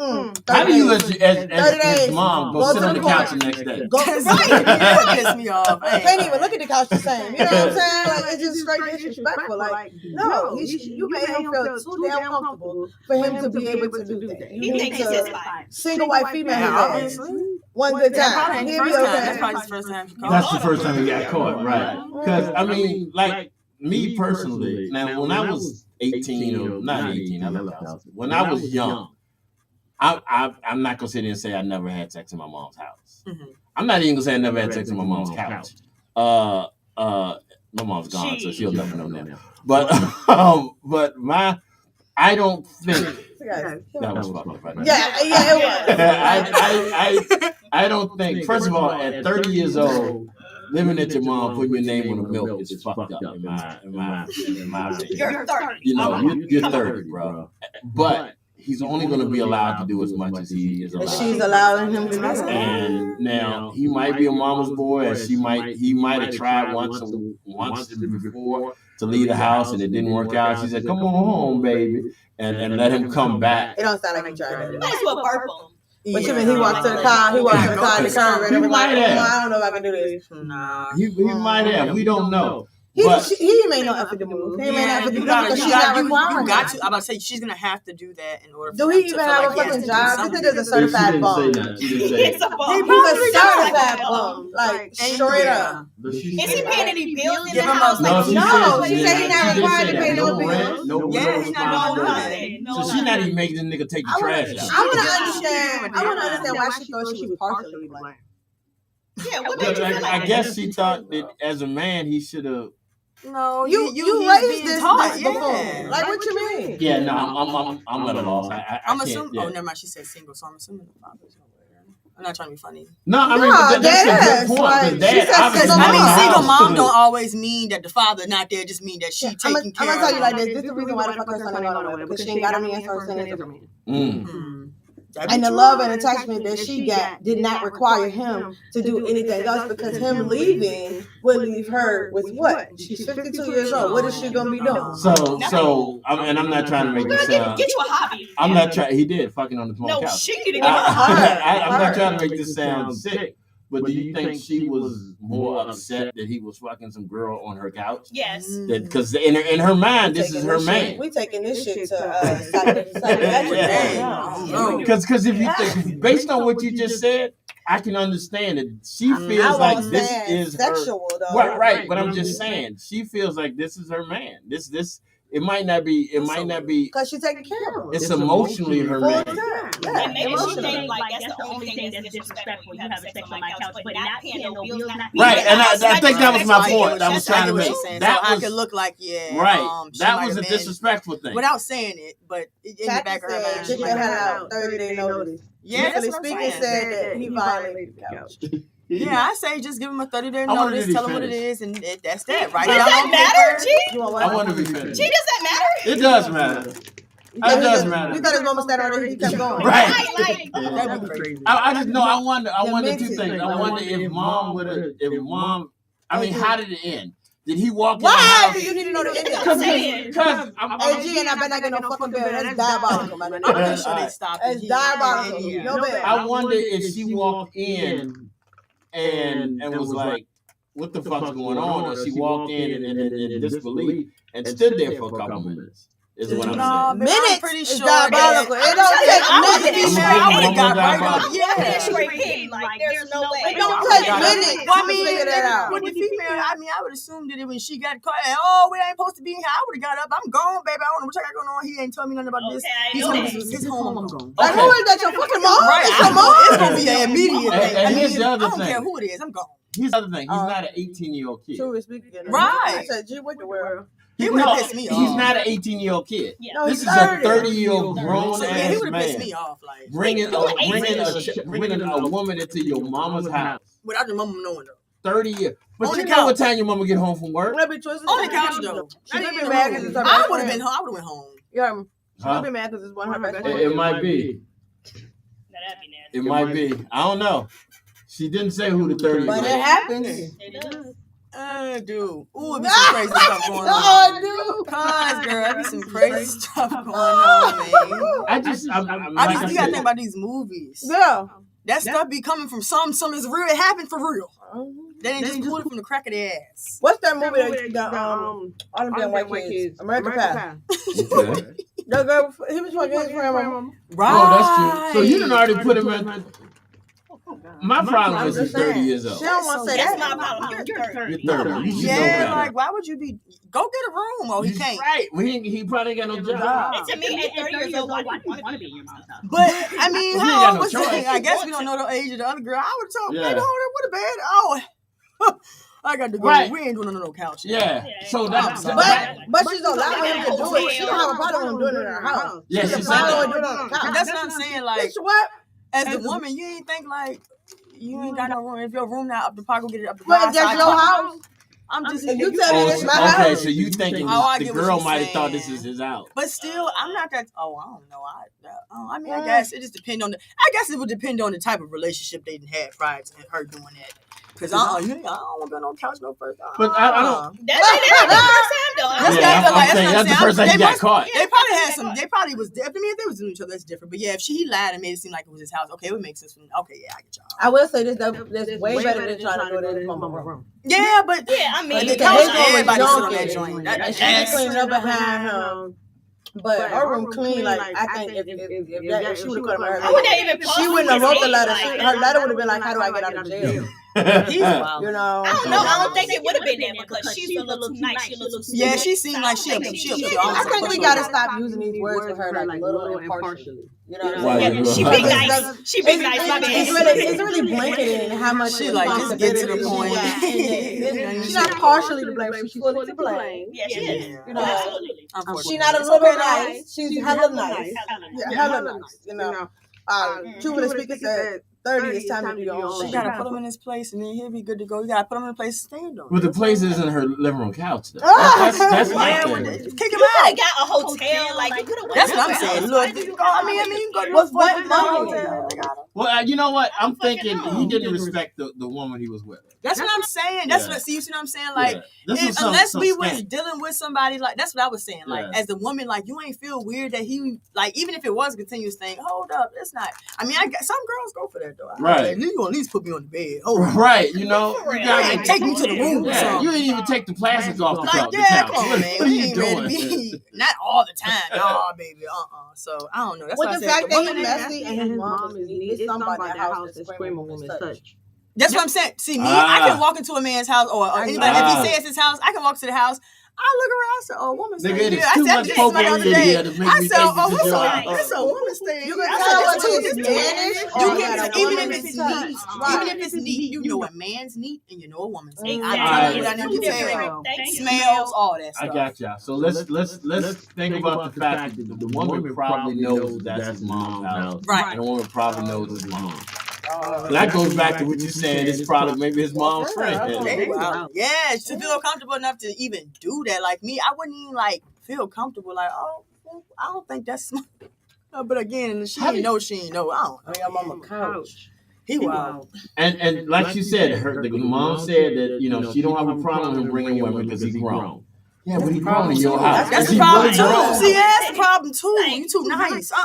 How do you, as mom, go sit on the couch the next day?
Piss me off.
I can't even look at the couch the same. You know what I'm saying? Like, it's just straight disrespectful. Like, no, you made him feel too damn comfortable for him to be able to do that. You need to single white female his ass. One good time. He'll be okay.
That's probably his first time.
That's the first time he got caught, right? Because, I mean, like, me personally, now, when I was 18, or not 18, I left the house. When I was young, I'm not gonna sit there and say I never had sex in my mom's house. Mm-hmm. I'm not even gonna say I never had sex in my mom's couch. My mom's gone, so she'll never know now. But I don't think that was fucked up. Right?
Yeah, it
was. I don't think. First of all, at 30 years old, living at your mom, putting your name on the milk is fucked up in my opinion.
You're 30.
You know, you're 30, bro. But he's only going to be allowed to do as much as he is allowed.
She's allowing him to do it.
And now he might be a mama's boy, and he might have tried once before to leave the house, and it didn't work out. She said, "Come on home, baby," and let him come back.
It don't sound like he tried that.
You might as well purple.
But you mean he walked to the car? He walked to the car. The car ran over. I don't know if I can do this.
Nah.
He might have. We don't know.
He made no effort to move. He made no effort to do that because she's not requiring.
You got to. I'm about to say she's gonna have to do that in order.
Do he even have a fucking job? This nigga's a certified bum.
He's a
certified bum, like straight up.
Is he paying any bills in the
house?
No, she said he's not required to pay no bills.
Yeah, he's not doing nothing.
So she's not even making the nigga take the trash out.
I want to understand why she thought she was partially blamed.
Yeah, what made you feel like
I guess she thought that as a man he should have.
No, you raised this before. Like, what you mean?
Yeah, no, I'm at a loss.
I'm assuming. Yeah. Oh, never mind. She said single, so I'm assuming the father's nowhere. I'm not trying to be funny.
No, I mean, that's a good point.
I mean, single mom don't always mean that the father not there. Just mean that she taking care of.
I'm gonna tell you like this. This is the reason why the fuck her son ain't going nowhere, because she ain't got a man, so her son is a man. And the love and attachment that she got did not require him to do anything else, because him leaving would leave her with what? She's 52 years old. What is she gonna be doing?
So, I'm not trying to make this sound.
Get you a hobby.
I'm not trying. He did fucking on the small couch.
No, she did it. I'm
not trying to make this sound sick, But do you think she was more upset that he was fucking some girl on her couch?
Yes.
Because in her mind, this is her man.
We taking this shit to
Because if you think, based on what you just said, I can understand it. She feels like this is
sexual,
her.
though.
Right. But I'm just saying, she feels like this is her man. This. It might not be.
Because she's taking care of him.
It's emotionally her man.
Yeah,
and maybe she thinks like that's the only thing that's disrespectful. You have sex on my couch, but not paying no bills, not
right. And I think that was my point. I was trying to make.
That I could look like
right. That was a disrespectful thing.
Without saying it, but in the back of her mind,
she had out 30-day notice.
Yeah,
that's what speaking said that he violated the couch.
Yeah, I say just give him a 30-day notice, tell him what it is, and that's that. Right?
Does that matter, G?
I want to be finished.
G, does that matter?
It does matter. It does matter.
You thought his mom was standing on there, he kept going.
Right.
That'd be crazy.
I just know. I wonder two things. I wonder if mom would have. I mean, how did it end? Did he walk in the house?
Why do you need to know the ending?
Because
hey, G, and I bet I get no fucking bill. That's diabolical, man.
I'm pretty sure they stopped it.
It's diabolical. No bill.
I wonder if she walked in and was like, what the fuck's going on? Or she walked in and disbelief and stood there for a couple minutes. Is what I'm saying.
Minutes
pretty
is
sure
diabolical. It don't take minutes.
I would have got right up.
Yeah, straight hit. Like there's no way.
It don't take minutes.
Well, I mean,
figure that out.
with the female, I would assume that when she got caught, we ain't supposed to be in here. I would have got up. I'm gone, baby. I don't know what I got going on. He ain't told me nothing about this. He's home. I'm gone.
Like, who is that? Your fucking mom?
Right.
It's your mom?
It's gonna be an immediate thing.
And here's the other thing.
I don't care who it is. I'm gone.
Here's the other thing. He's not an 18-year-old kid.
True, speaking.
Right.
I said, G, what the world?
He would have pissed me off.
He's not an 18-year-old kid.
Yeah.
No,
This
he's
is
30.
a 30-year-old grown
He
ass
would have pissed
man.
me off. Like
Bringing a woman into your mama's house.
without your mama knowing though.
30 years. But
On
you
the
know
couch.
what time your mama get home from work?
On the
On the couch though.
She
Not
be
even
mad
in
because
the
it's
room.
her
I would have
best
been home. I would have went home.
Yeah,
Huh?
she'll be mad because it's one of her best
It
friends.
might be.
That'd be nasty.
It might be. I don't know. She didn't say who the 30
But
was.
it happens.
It does.
Dude. Ooh, it be some crazy stuff going on.
Oh, dude.
Cause, girl, it be some crazy stuff going on, man.
I just
You gotta think about these movies.
Yeah.
That stuff be coming from some is real. It happened for real. They ain't just pulled it from the crack of their ass.
What's that movie that all them damn white kids? American Pie.
Okay.
The girl, he was fucking his grandma.
Right.
Oh, that's true. So you done already put him in. My problem is he's 30 years old.
She don't want to say
That's
that.
my problem. You're 30.
You're 30. You should know
Yeah,
better.
like why would you be? Go get a room. Oh, he
He's
can't.
Right. Well, he probably ain't got no job.
And to me, at 30 years old, why do you want to be in your mom's house?
But I mean,
Well, he
how
ain't got
old
no
was
choice.
he? I guess we don't know the age of the other girl. I would have told
Yeah.
baby, hold on, what a bad. Oh, I got to go.
Right.
We ain't doing it on no couch.
Yeah. So that's
But she's allowing him to do it. She don't have a problem with him doing it in her house.
Yeah,
She's
she
a
said
problem
that.
with doing it on the couch.
That's what I'm saying. Like,
Bitch, what?
as a woman, you ain't think like you ain't got no room. If your room not up the park, go get it up the
Well,
park.
that's your house.
I'm just.
If you tell me this is my house.
Okay, so you thinking
Oh, I
the
get what
girl
you're
might have thought
saying.
this is his house.
But still, I'm not that. Oh, I don't know. I mean, I guess it just depends on the. I guess it would depend on the type of relationship they had prior to her doing that. Because I don't want to be on no couch no first.
But I don't.
That's not the first time, though.
That's
Yeah,
gotta be
I'm saying that's the first time he got caught.
They probably had some. They probably was. I mean, if they was doing each other, that's different. But yeah, if he lied and made it seem like it was his house, okay, it would make sense. Okay, yeah, I get y'all.
I will say this, that's way better than trying to go to his mama's room.
Yeah, but
Yeah, I mean,
the
the
couch,
his room is
everybody sit on
junky.
that joint.
And she
That's
cleaned up behind him. But her room clean, like, I think if she would have come to
I would
her,
not even post
she wouldn't have wrote the
anything
letter.
like
Her letter would have been like, how do I get out of jail?
he's wild.
You know?
I don't know. I don't think it would have been that because she's a little too nice. She a little too
Yeah, she seemed like she.
I think we gotta stop using these words with her like little and partially. You know what I'm
Why?
saying?
Yeah, she big nice. She big nice. My bad.
It's really blanketing how much
She like, just get to the point.
She's not partially to blame. She's fully to blame.
Yeah, she is.
You know,
Absolutely.
she's not a little nice. She's hella nice. Hella nice. You know. Two minutes speaker said 30 is time to do your own
She
thing.
gotta put him in his place, and then he'll be good to go. You gotta put him in a place to stand on.
But the place isn't her living room couch. Though.
Ah!
That's my
Yeah,
thing.
kick him
You could
out.
have got a hotel. Like, you could have.
That's what I'm saying. Look, I mean, you go to
What's
a fucking
money?
hotel. They got him.
Well, you know what? I'm thinking
know.
he didn't respect the woman he was with.
That's what I'm saying. That's what. See, you see what I'm saying? Like, unless we was dealing with somebody like that's what I was saying. Like, as the woman, like you ain't feel weird that he like even if it was a continuous thing. Hold up, it's not. I mean, some girls go for that though.
Right.
You gonna at least put me on the bed. Oh,
right. You know,
you gotta take me to the room.
Yeah. You ain't even take the plastics off the
couch.
Yeah,
come on, man.
What are
We
you
ain't
doing?
ready to be. Not all the time. Nah, baby. So I don't know. That's
with
why
the fact that he's messy and his mom is neat, it's something about that house that's screaming woman touch.
That's what I'm saying. See, me, I can walk into a man's house or anybody, if he says his house, I can walk to the house. I look around, I said, "Oh, woman staying here." I said, "This is my other day." I said, "Oh, it's a woman staying here."
You can tell what she's
Spanish. You can, even if it's neat, even if it's neat, you know a man's neat and you know a woman's neat. I tell you that you tell. Smells, all that stuff.
I got y'all. So let's think about the fact that the woman probably knows that's his mom's house,
right?
And the woman probably knows his mom. That goes back to what you're saying. It's probably maybe his mom's friend.
Yeah, to feel comfortable enough to even do that. Like me, I wouldn't even like feel comfortable. Like, oh, I don't think that's smart. But again, she ain't know. I don't know.
I'm on the couch.
He wild.
And like she said, the mom said that she don't have a problem with him bringing women because he's grown. Yeah, but he's grown in your house.
That's the problem too. See, that's the problem too. You too nice.
That's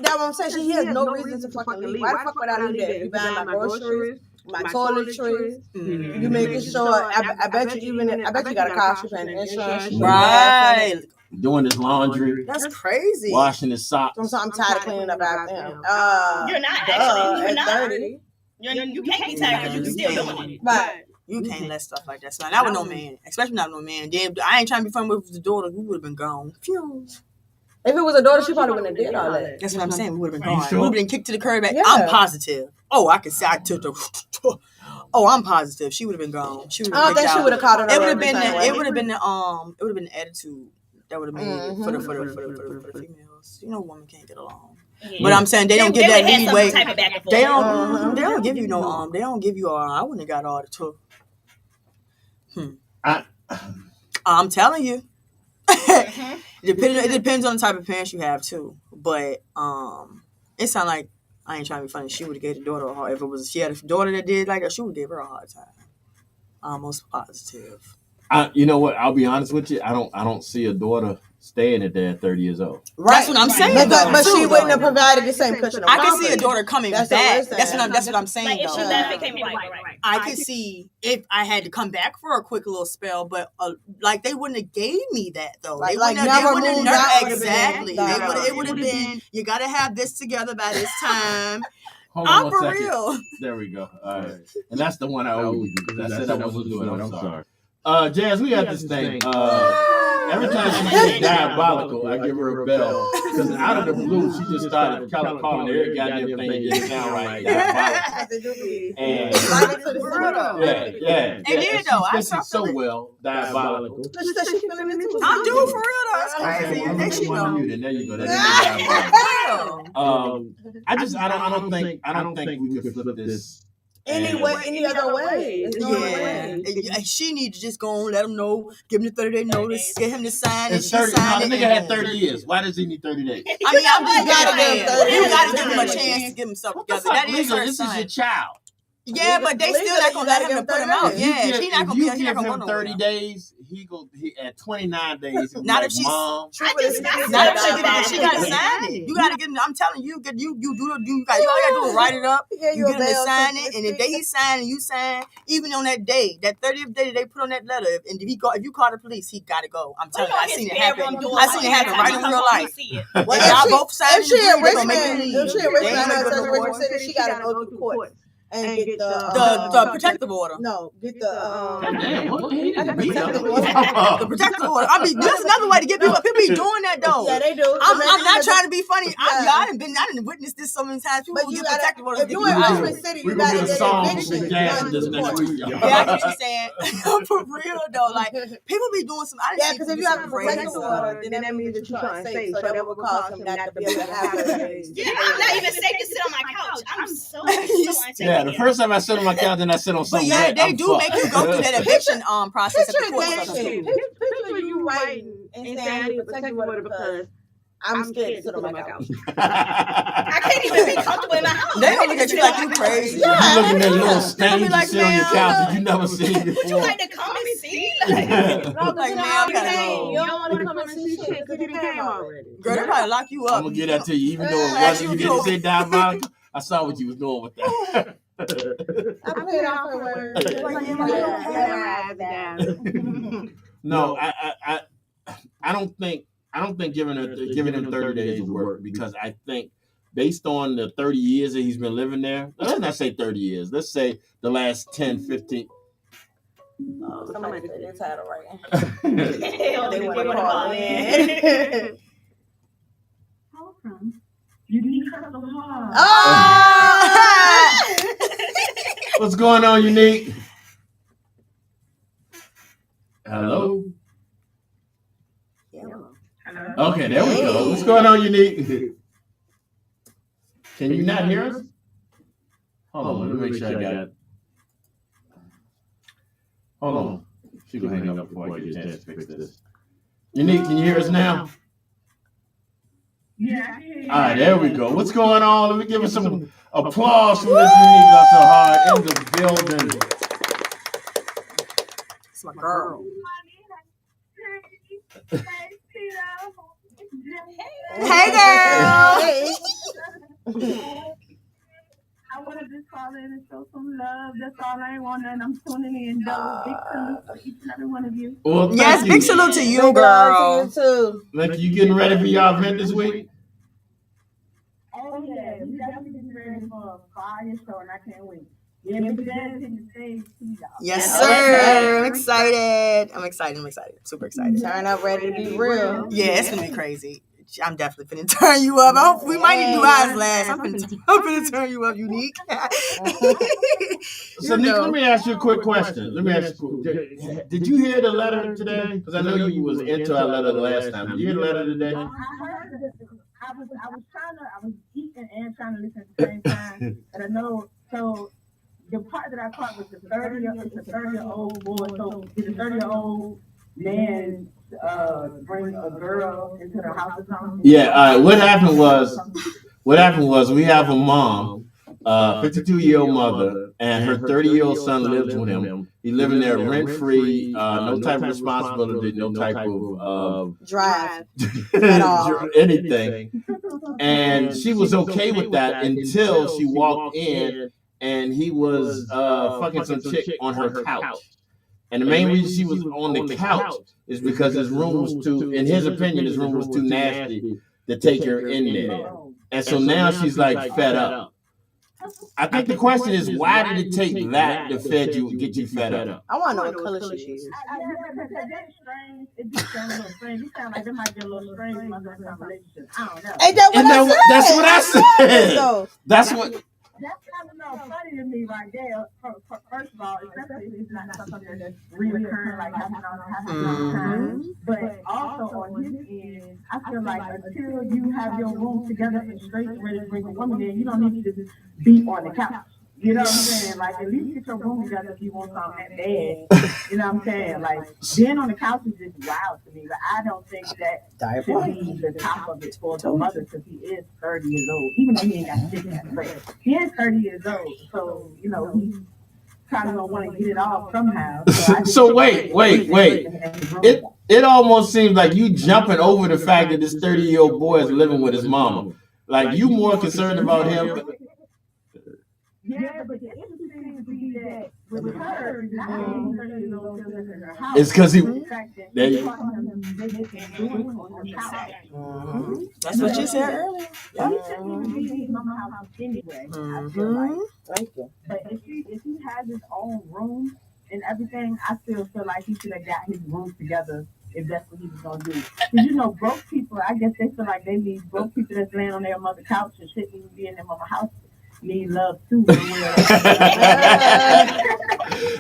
what I'm saying. He has no reason to fucking leave. Why the fuck would I leave that? You buying my groceries, my toiletries. You making sure. I bet you got a car, you paying insurance.
Right.
Doing his laundry.
That's crazy.
Washing his socks.
I'm tired of cleaning up after him.
You're not actually. You're not.
30.
You can't be tired because you still doing it.
Right.
You can't let stuff like that slide. Not with no man. Especially not with no man. Damn, I ain't trying to be friends with the daughter. We would have been gone. Phew.
If it was a daughter, she probably wouldn't have did all that.
That's what I'm saying. We would have been gone.
Sure?
We would have been kicked to the curb.
Yeah.
I'm positive. Oh, I can say I took the. Oh, I'm positive. She would have been gone. She would have.
I don't think she would have caught it.
It would have been. It would have been the attitude that would have made for the females. You know, women can't get along. Yeah. But I'm saying they don't give that leeway. They don't give you no They don't give you I wouldn't have got all the talk. I'm telling you. It depends on the type of parents you have too. But it sounds like I ain't trying to be funny. She would have gave the daughter a hard. If she had a daughter that did like that, she would give her a hard time. Almost positive.
You know what? I'll be honest with you. I don't see a daughter staying at there at 30 years old.
Right. That's what I'm saying.
But she wouldn't have provided the same cushion.
I can see a daughter coming back. That's what I'm saying.
Like if she left, it came right.
I could see if I had to come back for a quick little spell, but like they wouldn't have gave me that though.
Like
never
moved out.
Exactly. It would have been. You got to have this together by this time.
Hold on
I'm for real.
There we go. All right. And that's the one I owe you because I said I wasn't doing it. I'm sorry. Jazz, we got this thing. Every time she says diabolical, I give her a bell. Because out of the blue, she just started calling every goddamn thing that didn't sound right. Diabolical. And
And then though, I
saw so well, diabolical.
I'm due for real though. That's crazy. And she know.
There you go. That's I don't think we could flip this.
Any other way.
Yeah. She need to just go on, let him know, give him the 30-day notice, get him to sign, and she
30,
signed it.
The nigga had 30 years. Why does he need 30 days?
I mean, I'm just you gotta give him a chance to get himself together. That is her
This
son.
is your child.
Yeah, but they still not gonna let him to put him out. Yeah, she not gonna be.
If you give him 30 days, he at 29 days.
Not if she's
mom.
Not if she gotta sign it. You gotta get him. I'm telling you, you all you gotta do is write it up. You get him to sign it, and if he sign and you sign, even on that day, that 30th day they put on that letter, and if you call the police, he gotta go. I'm telling you, I seen it happen. I seen it happen right in real life. Y'all both signed.
If she a rich man, she gotta go to court. And get
the protective order.
No, get the
the protective order. I mean, there's another way to get people. People be doing that though.
Yeah, they do.
I'm not trying to be funny. I didn't witness this so many times. People get protective orders.
If you in Oxford City, you gotta get eviction.
Yeah,
I get what you're saying. For real though, like people be doing some.
Because if you have a protective order, then that means that you're trying to save. So that will cause him not to be able to have it.
Yeah, I'm not even safe to sit on my couch. I'm so unsafe.
The first time I sit on my couch, then I sit on something.
But yeah, they do make you go through that eviction process.
Picture you writing and saying I need a protective order because I'm scared to sit on my couch.
I can't even be comfortable in the house. They gonna look at you like you crazy.
You looking at little stains you
like,
see on your couch that you never seen before.
Would you like to come and see?
No,
Like,
now
you gotta
you
go.
don't want to come and see shit because you came already.
Girl, they probably lock you up.
I'm gonna get that to you, even though it wasn't. You didn't say diabolical. I saw what you was doing with that.
I paid off her word.
No, I don't think giving him 30 days would work, because I think based on the 30 years that he's been living there, let's not say 30 years, let's say the last 10, 15.
Somebody said they're tired of writing.
They want to call in.
What's going on, Unique? Hello? Okay, there we go. What's going on, Unique? Can you not hear us? Hold on, let me make sure I got it. Hold on. She's going to hang up before I get a chance to fix this. Unique, can you hear us now?
Yeah.
All right, there we go. What's going on? Let me give us some applause from this Unique Got So Hard in the building.
It's my girl. Hey, girl.
I want to just call in and show some love. That's all I want, and I'm tuning in. Big salute for each and every one of you.
Well,
yes, big salute to you, girl.
Like, you getting ready for y'all event this week?
Oh yeah, we definitely getting ready for a fire show, and I can't wait. Yeah, but then to the stage too, y'all.
Yes, sir. I'm excited. I'm excited. Super excited.
Turn up, ready to be real.
Yeah, it's gonna be crazy. I'm definitely finna turn you up. I hope we might need to do ours last. I'm finna turn you up, Unique.
So, Nick, let me ask you a quick question. Did you hear the letter today? Because I know you was into our letter the last time. Did you hear the letter today?
I heard it. I was eating and trying to listen at the same time. And I know, so the part that I caught was the 30-year-old boy. So did the 30-year-old man bring a girl into the house or something?
Yeah. What happened was we have a mom, 52-year-old mother, and her 30-year-old son lives with him. He's living there rent free, no type of responsibility, no type of
drive
at all, anything. And she was okay with that until she walked in and he was fucking some chick on her couch. And the main reason she was on the couch is because his room was too, in his opinion, his room was too nasty to take her in there. And so now she's like fed up. I think the question is, why did it take that to get you fed up?
I want to know what color she is.
That's strange. It just sounds a little strange. It sounds like it might get a little strange in my relationship. I don't know.
Ain't that what
That's what I said. That's what.
That sounds a little funny to me right there. First of all, especially if it's not something that's reoccurring, like happening all the time. But also on his end, I feel like until you have your room together and straight, ready to bring a woman in, you don't need to just be on the couch. You know what I'm saying? Like, at least get your room together if you want something that bad. You know what I'm saying? Like, being on the couch is just wild to me. But I don't think that should be the top of it for the mother, because he is 30 years old. Even though he ain't got shit yet, but he is 30 years old. So, you know, he's probably going to want to get it off somehow.
So wait. It almost seems like you jumping over the fact that this 30-year-old boy is living with his mama. Like, you more concerned about him.
Yeah, but the interesting thing would be that with her,
it's because he.
That's what you said earlier.
Thank you.
But if he has his own room and everything, I still feel like he should have got his room together if that's what he was gonna do. Because you know, broke people, I guess they feel like they need broke people that's laying on their mother's couch and shouldn't even be in their mama's house. Need love too.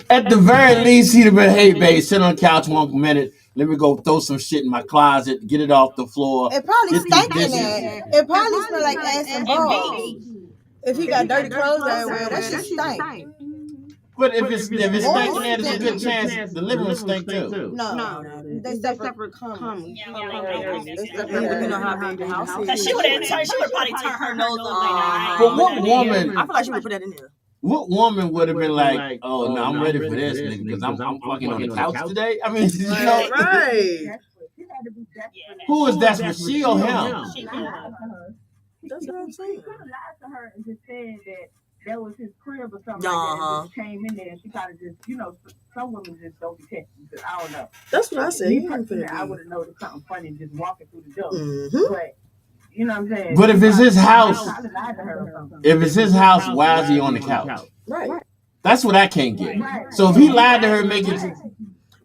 At the very least, he'd have been, hey, babe, sit on the couch 1 minute. Let me go throw some shit in my closet, get it off the floor.
It probably stank in there. It probably smell like ass and balls. If he got dirty clothes everywhere, that shit stink.
But if it's stinking there, there's a good chance the living room stink too.
No. they separate commas.
Depending on how big the house is.
She would probably turn her nose up.
But what woman?
I feel like she would put that in there.
What woman would have been like, "Oh no, I'm ready for this, nigga, because I'm fucking on the couch today"? I mean, you know,
Right.
who is desperate, she or him?
That's what I'm saying.
He could have lied to her and just said that was his crib or something like that. And just came in there and she kind of just, some women just don't be tested. I don't know.
That's what I said.
Me personally, I would have noticed something funny just walking through the door. But you know what I'm saying?
But if it's his house,
why
is he on the couch?
Right.
That's what I can't get. So if he lied to her, make it.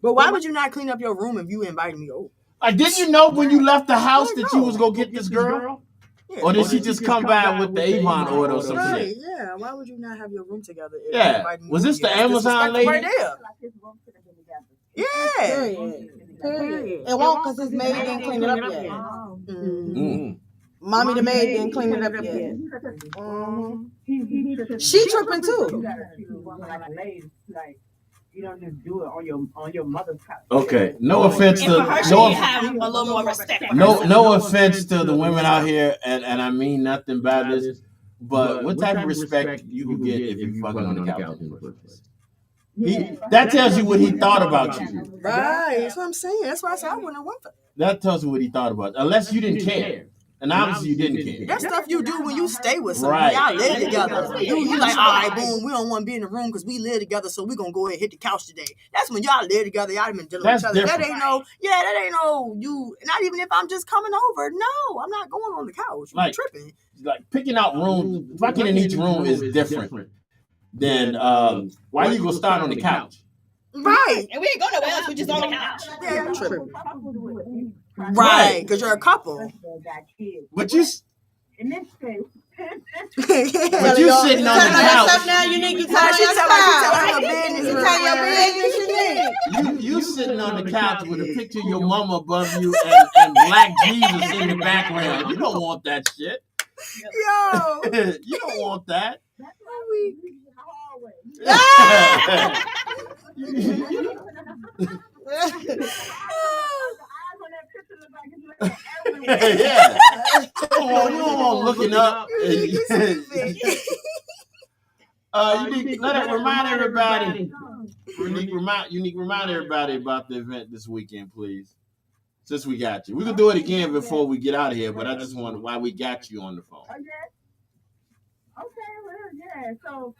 But why would you not clean up your room if you invited me over?
Like, did you know when you left the house that you was gonna get this girl?
Yeah.
Or did she just come by with the Avon order or some
Right,
shit?
yeah. Why would you not have your room together? If you
Yeah.
invited me
Was this
over?
the Amazon lady?
Right there. Yeah.
Period. It won't because his maid didn't clean it up yet. Mommy the maid didn't clean it up yet. She tripping too.
You don't just do it on your mother's couch.
Okay. No offense to
have a little more respect.
no offense to the women out here, and I mean nothing by this. But what type of respect you can get if you fucking on the couch? That tells you what he thought about you.
Right. That's what I'm saying. That's why I said I wouldn't have went for that.
That tells you what he thought about you. Unless you didn't care. And obviously you didn't care.
That's stuff you do when you stay with someone.
Right.
Y'all live together. You like, all right, boom, we don't want to be in the room because we live together, so we're going to go ahead and hit the couch today. That's when y'all live together. Y'all been dealing with each other.
Different.
That ain't no, you, not even if I'm just coming over. No, I'm not going on the couch. You're tripping.
Like picking out rooms, fucking in each room is different than why you gonna start on the couch?
Right.
And we ain't going nowhere else. We just on the couch.
Yeah, you're tripping. Right, because you're a couple.
But you.
In this case.
But you sitting on the couch.
Now you need to tell your business.
You sitting on the couch with a picture of your mama above you and Black Jesus in the background. You don't want that shit.
Yo.
You don't want that. Yeah. You don't want looking up. Remind everybody. Remind everybody about the event this weekend, please. Since we got you, we can do it again before we get out of here. But I just wonder why we got you on the phone.
Yeah, so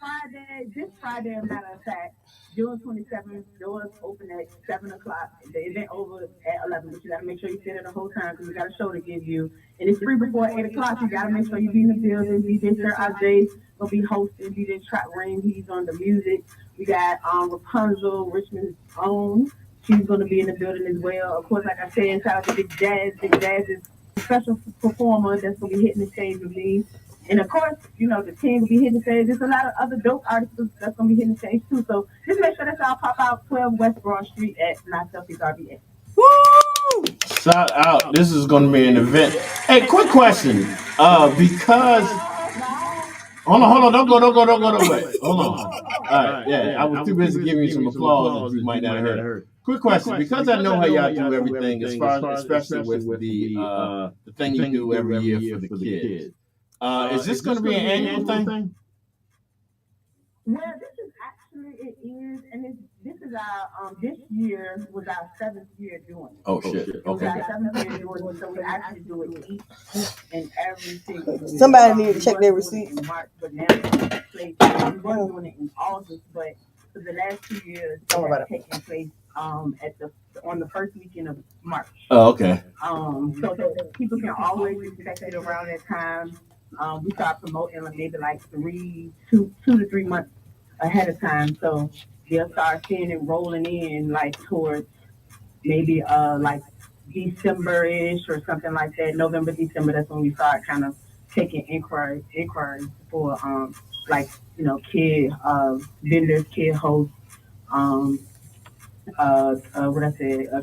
this Friday, as a matter of fact, June 27th, doors open at 7 o'clock. The event over at 11, but you got to make sure you sit there the whole time because we got a show to give you. And it's free before 8 o'clock. You got to make sure you be in the building. DJ Sir Ajay will be hosting. DJ Trap Ring, he's on the music. We got Rapunzel, Richmond's own. She's going to be in the building as well. Of course, like I said, shout out to Big Jazz. Big Jazz is a special performer that's going to be hitting the stage with me. And of course, the team will be hitting the stage. There's a lot of other dope artists that's going to be hitting the stage too. So just make sure that y'all pop out 12 West Broad Street at Myselfies RBA.
Woo! Shout out. This is going to be an event. Hey, quick question. Because... Hold on. Don't go away. Hold on. All right. Yeah, I was too busy giving you some applause that you might not have heard. Quick question. Because I know how y'all do everything, as far as, especially with the thing you do every year for the kids. Is this going to be an annual thing?
Well, it is, and this is our this year was our 7th year doing it.
Oh shit! Okay.
Our 7th year doing it, so we actually do it each and every single year.
Somebody need to check their receipts.
In March, but now we were doing it in August, but for the last 2 years, it's taking place on the first weekend of March.
Oh, okay.
So that people can always expect it around that time. We start promoting maybe like 2 to 3 months ahead of time, so they'll start seeing it rolling in like towards maybe like December-ish or something like that. November, December. That's when we start kind of taking inquiries for kid vendors, kid hosts, a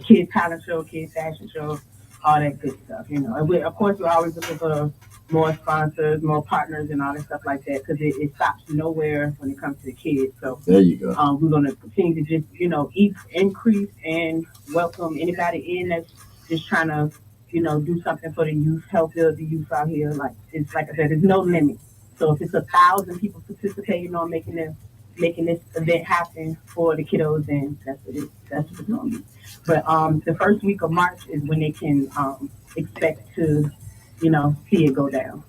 kid talent show, kid fashion show. all that good stuff, you know. And of course, we're always looking for more sponsors, more partners, and all that stuff like that, because it stops nowhere when it comes to the kids. So
there you go.
We're going to continue to just, you know, increase and welcome anybody in that's just trying to, you know, do something for the youth, help the youth out here. Like it's like I said, there's no limit. So if it's 1,000 people participating on making this event happen for the kiddos, then that's what it's going to be. But the first week of March is when they can expect to, you know, see it go down.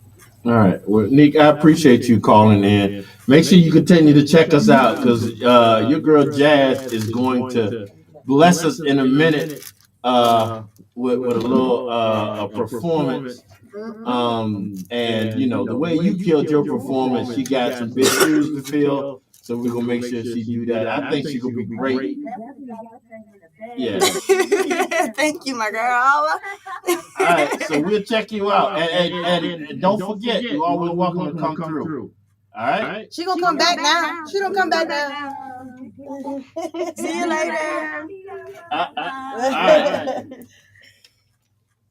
All right. Well, Nick, I appreciate you calling in. Make sure you continue to check us out, because your girl Jazz is going to bless us in a minute with a little a performance. And you know, the way you killed your performance, she got some big shoes to fill. So we're gonna make sure she do that. I think she's gonna be great. Yeah.
Thank you, my girl. All
right, so we'll check you out. And don't forget, you're always welcome to come through. All right?
She gonna come back now. She don't come back now.
See you later.
All right.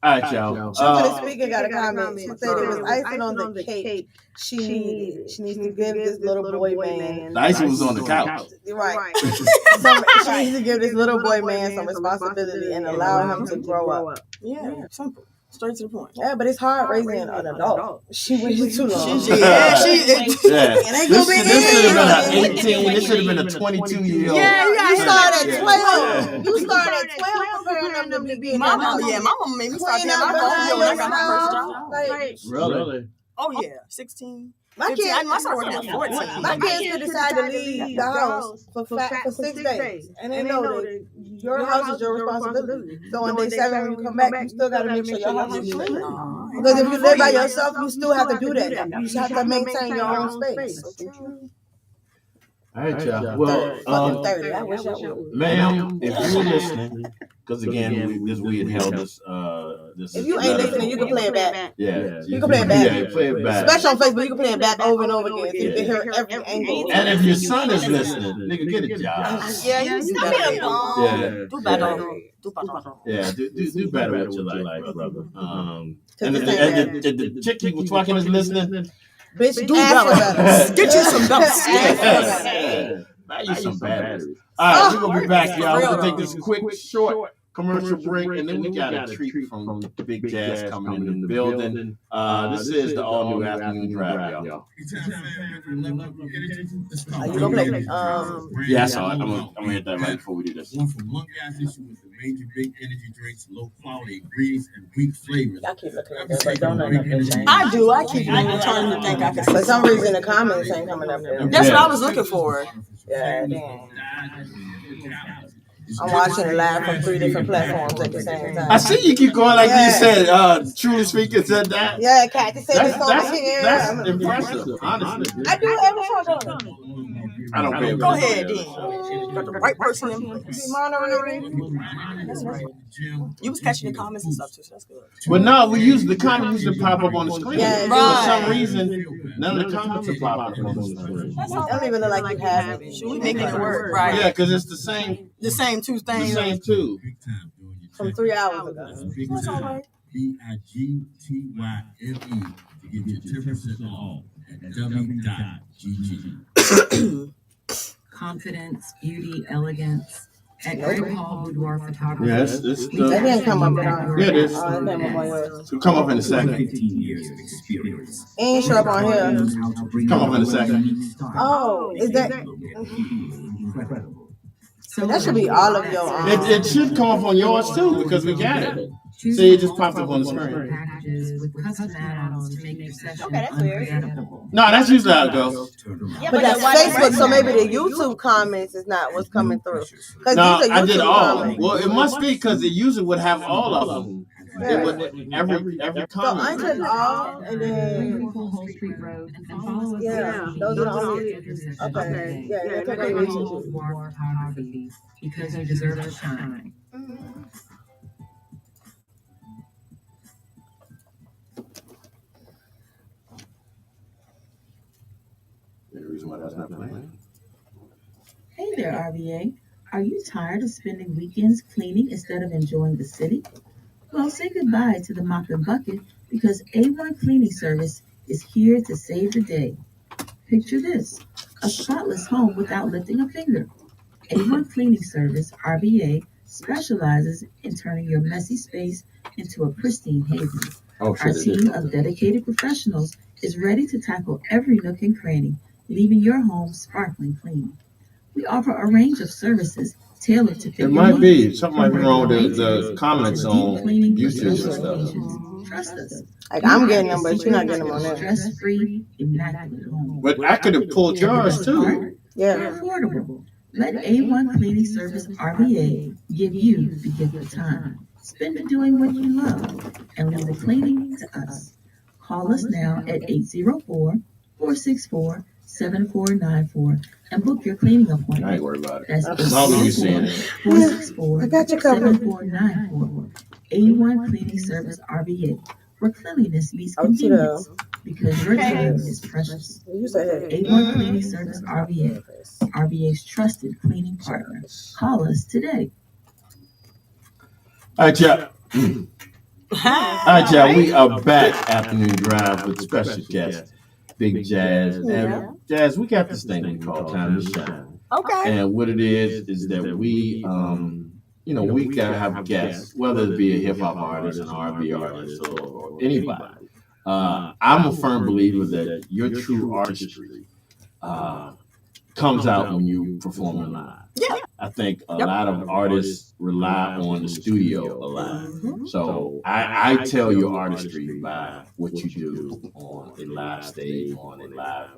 All right, y'all.
The speaker got a comment. She said it was icing on the cake. She needs to give this little boy man.
The icing was on the couch.
Right. She needs to give this little boy man some responsibility and allow him to grow up.
Yeah, simple. Straight to the point.
Yeah, but it's hard raising an adult. She waited too long.
She
This should have been an 18. This should have been a 22-year-old.
Yeah, you started at 12. You started at 12 preparing them to be
my mama made me start paying my phone bill when I got my first job.
Really?
Oh yeah, 16.
My kids,
I started working at 14.
My kids could decide to leave the house for 6 days, and they know that your house is your responsibility. So on day 7, when you come back, you still got to make sure your house is clean. Because if you live by yourself, you still have to do that. You have to maintain your own space.
All right, y'all. Well,
30. I wish I would.
Ma'am, if you're listening, because again, we had held this.
If you ain't listening, you can play it back.
Yeah,
you can play it back.
Yeah, play it back.
Especially on Facebook, you can play it back over and over again. So you can hear every angle.
And if your son is listening, nigga, get a job.
Yeah, you do better.
Yeah,
do better. Do better.
Yeah, do better with your life, brother. And the chick you was talking is listening.
Bitch, do better.
Get you some better.
Buy you some batteries. All right, we're gonna be back, y'all. We're gonna take this quick, short commercial break, and then we got a treat from Big Jazz coming in the building. This is the All New Afternoon Dryve, y'all.
Are you gonna play?
Yeah, I saw it. I'm gonna hit that right before we do this.
One from one guy's issue with the major big energy drinks, low quality ingredients, and weak flavors.
I keep looking at this, but don't know nothing.
I do. I keep trying to think I can.
For some reason, the comments ain't coming up there.
That's what I was looking for.
Yeah, damn. I'm watching it live from 3 different platforms at the same time.
I see you keep going like you said. Truly Speaking said that.
Yeah, Kat, you said this over here.
That's impressive, honestly.
I do every show though.
I don't pay.
Go ahead, then. Got the right person in place. That's right. You was catching the comments and stuff too, so that's good.
But no, we use the comments to pop up on the screen.
Yeah,
for some reason, none of the comments are popping up on the screen.
I don't even look like you have it.
Should we make it work? Right.
Yeah, because it's the same.
The same two things.
The same two.
From 3 hours ago.
That's all right.
BIGTYME to get your 10% off at w.gg.
Confidence, beauty, elegance. At Great Hall Boudoir Photography.
Yes,
that didn't come up.
Yeah, it is. It'll come up in a second.
15 years of experience.
Ain't show up on here.
Come up in a second.
Oh, is that? So that should be all of your.
It should come up on yours too because we got it. See, it just popped up on the screen.
Packages with custom add-ons to make your session
Okay, that's weird.
unforgettable.
No, that's usually how it goes.
Yeah, but that's Facebook, so maybe the YouTube comments is not what's coming through.
No, I did all. Well, it must be because it usually would have all of them.
Yeah.
It would, every
So I
comment.
took all, and then
Whole Street Road and follow us.
yeah, those are the only. Okay, yeah, that's okay.
Great Hall Boudoir Photography, because you deserve to shine.
The reason why that's not playing.
Hey there, RVA. Are you tired of spending weekends cleaning instead of enjoying the city?
Well, say goodbye to the mop and bucket because A1 Cleaning Service is here to save the day. Picture this, a spotless home without lifting a finger. A1 Cleaning Service, RBA, specializes in turning your messy space into a pristine haven. Our team of dedicated professionals is ready to tackle every nook and cranny, leaving your home sparkling clean. We offer a range of services tailored to fit
It
your
might be
needs.
something might be wrong with the
Maintenance
comments
to
on
deep cleaning for
YouTube and
special
stuff.
occasions. Trust us.
Like I'm getting them, but you're not getting them on there.
Stress-free, immaculate home.
But I could have pulled yours too.
Yeah.
Affordable. Let A1 Cleaning Service RBA give you the gift of time. Spend it doing what you love and leave the cleaning to us. Call us now at 804-464-7494 and book your cleaning appointment.
I ain't worried about it.
That's
As long as you seeing it.
464
I got you covered.
7494. A1 Cleaning Service RBA, where cleanliness meets convenience. Because your time is precious.
You said
A1 Cleaning Service RBA, RBA's trusted cleaning partner. Call us today.
All right, y'all. All right, y'all. We are back Afternoon Drive with special guest, Big Jazz. And Jazz, we got this thing we call Time to Shine.
Okay.
And what it is that we, we gotta have guests, whether it be a hip hop artist, an R&B artist, or anybody. I'm a firm believer that your true artistry comes out when you perform live.
Yeah.
I think a lot of artists rely on the studio a lot. So I tell your artistry by what you do on a live stage, on a live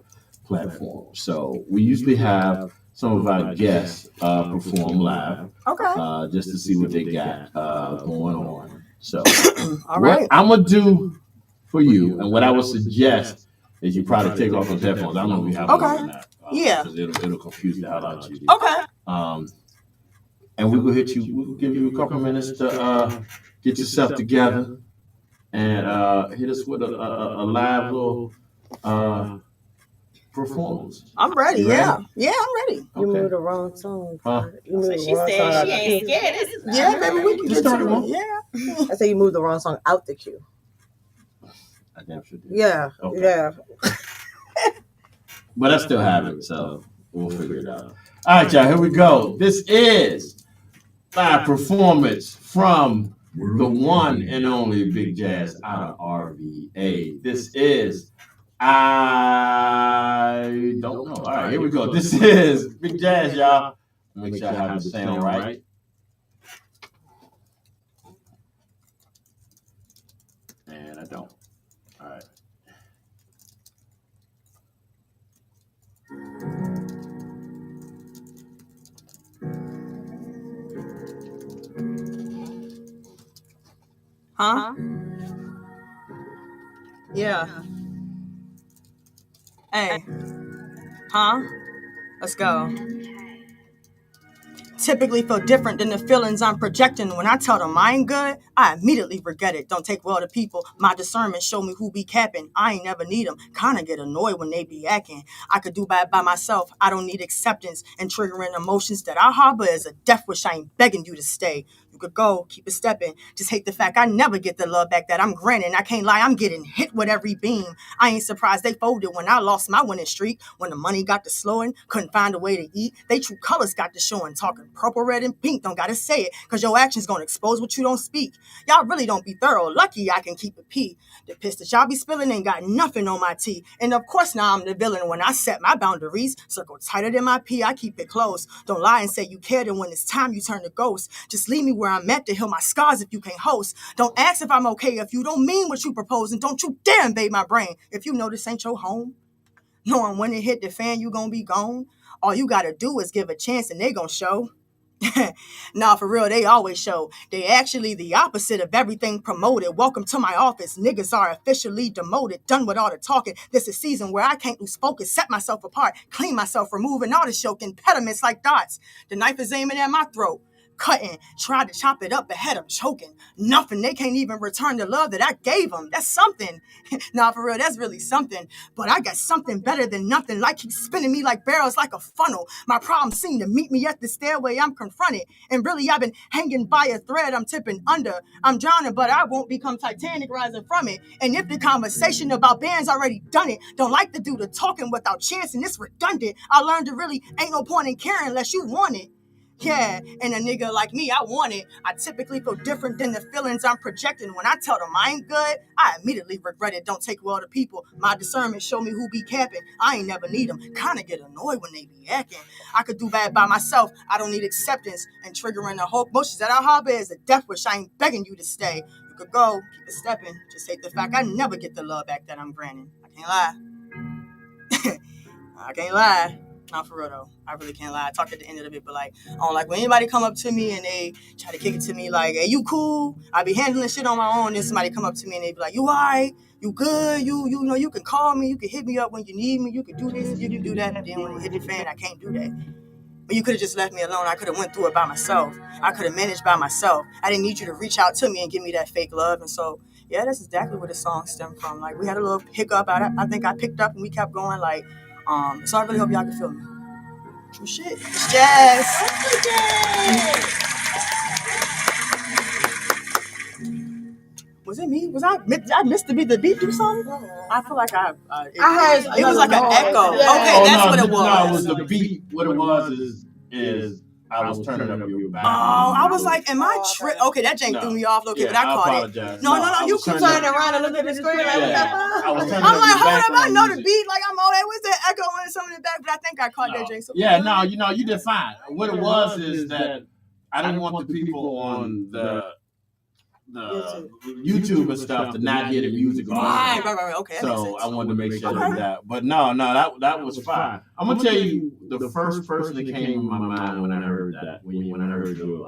platform. So we usually have some of our guests perform live, just to see what they got going on. So what I'm gonna do for you, and what I would suggest is you probably take off those headphones. I don't know if you have them or not. Because it'll confuse the hell out of you. And we will hit you. We'll give you a couple minutes to get yourself together and hit us with a live little performance.
I'm ready. Yeah, I'm ready.
you moved the wrong song. You moved
So
the
she
wrong
said
song out
she
the
ain't
queue.
scared. This is
Yeah, baby, we can
Just
get
start
to
it.
it. Yeah.
I said you moved the wrong song out the queue.
I damn sure did.
Yeah,
Okay.
yeah.
But I still have it, so we'll figure it out. All right, y'all, here we go. This is live performance from the one and only Big Jazz out of RVA. This is I don't know. All right, here we go. This is Big Jazz, y'all. Make sure I have the sound right. And I don't. All right.
Huh? Yeah. Hey. Huh? Let's go. Typically feel different than the feelings I'm projecting. When I tell them I ain't good, I immediately forget it. Don't take well to people. My discernment show me who be capping. I ain't never need them. Kinda get annoyed when they be acting. I could do bad by myself. I don't need acceptance and triggering emotions that I harbor as a death wish. I ain't begging you to stay. You could go, keep it stepping. Just hate the fact I never get the love back that I'm granting. I can't lie, I'm getting hit with every beam. I ain't surprised they folded when I lost my winning streak. When the money got to slowing, couldn't find a way to eat. They true colors got to showing. Talking purple, red, and pink, don't gotta say it. Cause your actions gonna expose what you don't speak. Y'all really don't be thorough. Lucky I can keep it pee. The piss that y'all be spilling ain't got nothing on my tea. And of course now I'm the villain when I set my boundaries. Circle tighter than my pee, I keep it close. Don't lie and say you cared, and when it's time you turn to ghost. Just leave me where I'm at to heal my scars if you can't host. Don't ask if I'm okay if you don't mean what you propose. And don't you dare invade my brain if you know this ain't your home. Knowing when it hit the fan you gonna be gone. All you gotta do is give a chance and they gonna show. Nah, for real, they always show. They actually the opposite of everything promoted. Welcome to my office. Niggas are officially demoted. Done with all the talking. This is a season where I can't lose focus. Set myself apart. Clean myself. Removing all the choke impediments like dots. The knife is aiming at my throat. cutting, tried to chop it up, but had them choking. Nothing, they can't even return the love that I gave them. That's something. Nah, for real, that's really something. But I got something better than nothing. Life keeps spinning me like barrels, like a funnel. My problems seem to meet me at the stairway I'm confronted. And really, I've been hanging by a thread, I'm tipping under. I'm drowning, but I won't become Titanic rising from it. And if the conversation about bands already done it, don't like to do the talking without chancing, it's redundant. I learned to really ain't no point in caring unless you want it. Yeah, and a nigga like me, I want it. I typically feel different than the feelings I'm projecting. When I tell them I ain't good, I immediately regret it. Don't take well to people. My discernment show me who be capping. I ain't never need them. Kinda get annoyed when they be acting. I could do bad by myself. I don't need acceptance. And triggering the whole bushes that I harbor is a death wish. I ain't begging you to stay. You could go, keep it stepping. Just hate the fact I never get the love back that I'm granting. I can't lie. I can't lie. Not for real though. I really can't lie. I talked at the end of it, but like, I don't like when anybody come up to me and they try to kick it to me like, hey, you cool? I be handling shit on my own. Then somebody come up to me and they be like, you alright? You good? You know, you can call me. You can hit me up when you need me. You can do this. You can do that. And then when it hit the fan, I can't do that. But you could have just left me alone. I could have went through it by myself. I could have managed by myself. I didn't need you to reach out to me and give me that fake love. And so, yeah, that's exactly where the song stemmed from. Like, we had a little hiccup. I think I picked up and we kept going. Like, so I really hope y'all can feel me. True shit. It's jazz. Was it me? I missed the beat? The beat do something? I feel like I heard it was like an echo. Yeah. Okay, that's what it was.
No, it was the beat. What it was is I was turning up your back.
Oh, I was like, am I tripping? Okay, that jank threw me off. Okay, but I caught it. No, you keep turning around and looking at the screen. I'm like, hold up, I know the beat. Like, I'm all that. What's that echo and something in the back? But I think I caught that jank.
Yeah, no, you did fine. What it was is that I didn't want the people on the YouTube and stuff to not hear the music.
Right. Okay.
So I wanted to make sure that. But no, that was fine. I'm gonna tell you the first person that came in my mind when I heard that. When I heard you,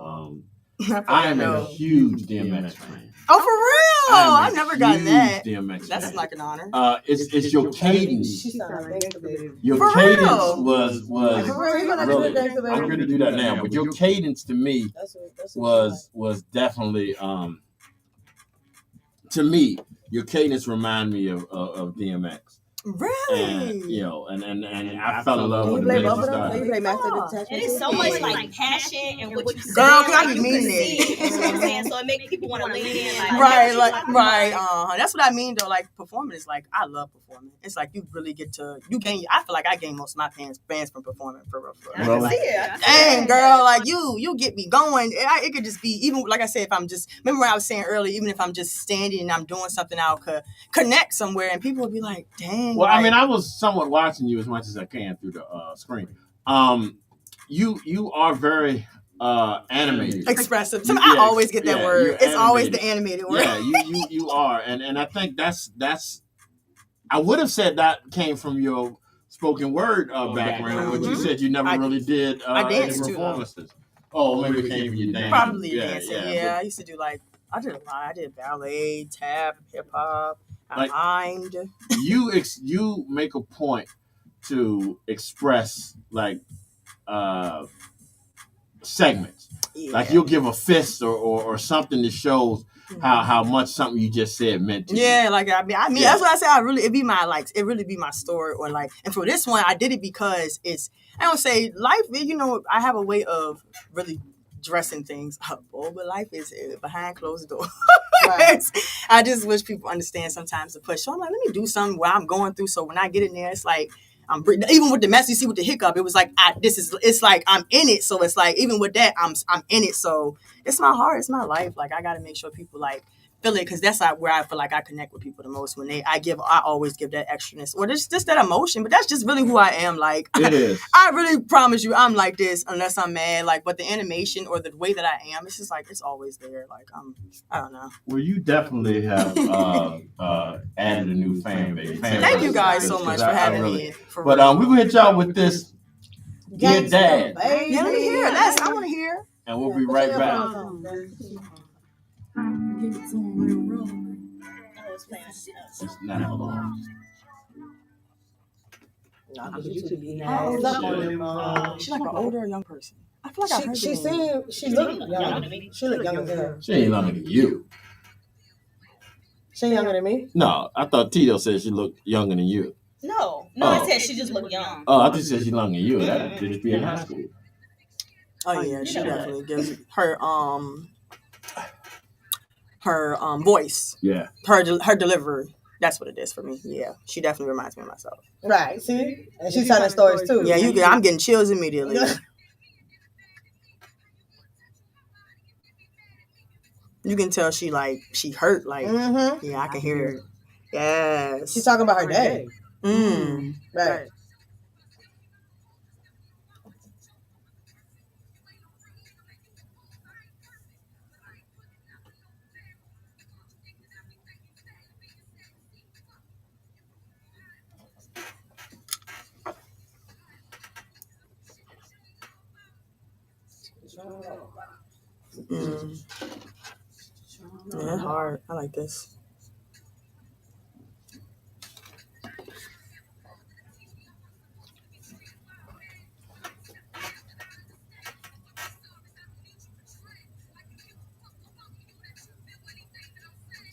I am a huge DMX fan.
Oh, for real? I've never gotten that.
DMX
That's fan. Like an honor.
It's your cadence. Your
for
cadence
real?
was really. I'm gonna do that now, but your cadence to me was definitely to me, your cadence remind me of DMX.
Really?
And I fell in love with the minute you started.
It is so much like passion and what you
girl, can I be meaning it?
You know what I'm saying? So it makes people want to lean in.
Right. That's what I mean though. Like performing is like I love performing. It's like you really get to I feel like I gain most of my fans from performing for real.
I can see it.
Dang, girl, like you get me going. It could just be even like I said, if I'm just remember what I was saying earlier, even if I'm just standing and I'm doing something, I'll connect somewhere and people will be like, dang.
Well, I mean, I was somewhat watching you as much as I can through the screen. You are very animated,
expressive. I always get that word. It's always the animated word.
Yeah, you are, and I think that's. I would have said that came from your spoken word background, but you said you never really did any performances. Oh, maybe it came from your dance.
Probably dancing. Yeah, I used to do I did a lot. I did ballet, tap, hip hop.
You make a point to express segments. Yeah. Like you'll give a fist or something that shows how much something you just said meant to you.
Yeah, I mean that's what I said. It really be my story or and for this one I did it because I don't say life, I have a way of really dressing things up, but life is behind closed doors. Right. I just wish people understand sometimes the push. So I'm like, let me do something where I'm going through. So when I get in there, it's like I'm even with the mess you see with the hiccup. It was like it's like I'm in it. So it's like even with that, I'm in it. So it's my heart, it's my life. Like I got to make sure people feel it because that's where I feel like I connect with people the most. When I always give that extraness or just that emotion. But that's just really who I am. Like
it is.
I really promise you, I'm like this unless I'm mad. But the animation or the way that I am, it's just it's always there. I don't know.
Well, you definitely have added a new fan base.
Thank you guys so much for having me.
But we will hit y'all with this. Get Dad.
Yeah, let me hear it. I want to hear.
And we'll be right back. It's not long.
She's like an older or young person. I I feel like I heard
She
the name.
she looked young. She looked younger than her.
She ain't younger than you.
She younger than me?
No, I thought Tito said she looked younger than you.
No, I said she just looked young.
Oh, I thought you said she younger than you. That could just be in high school.
Oh yeah, she definitely gives her voice.
Yeah.
Her delivery. That's what it is for me. Yeah, she definitely reminds me of myself.
Right. See, and she's telling stories too.
Yeah, I'm getting chills immediately. You can tell she hurt. Like, yeah, I can hear it. Yes.
She's talking about her day.
Right. Yeah, hard. I like this.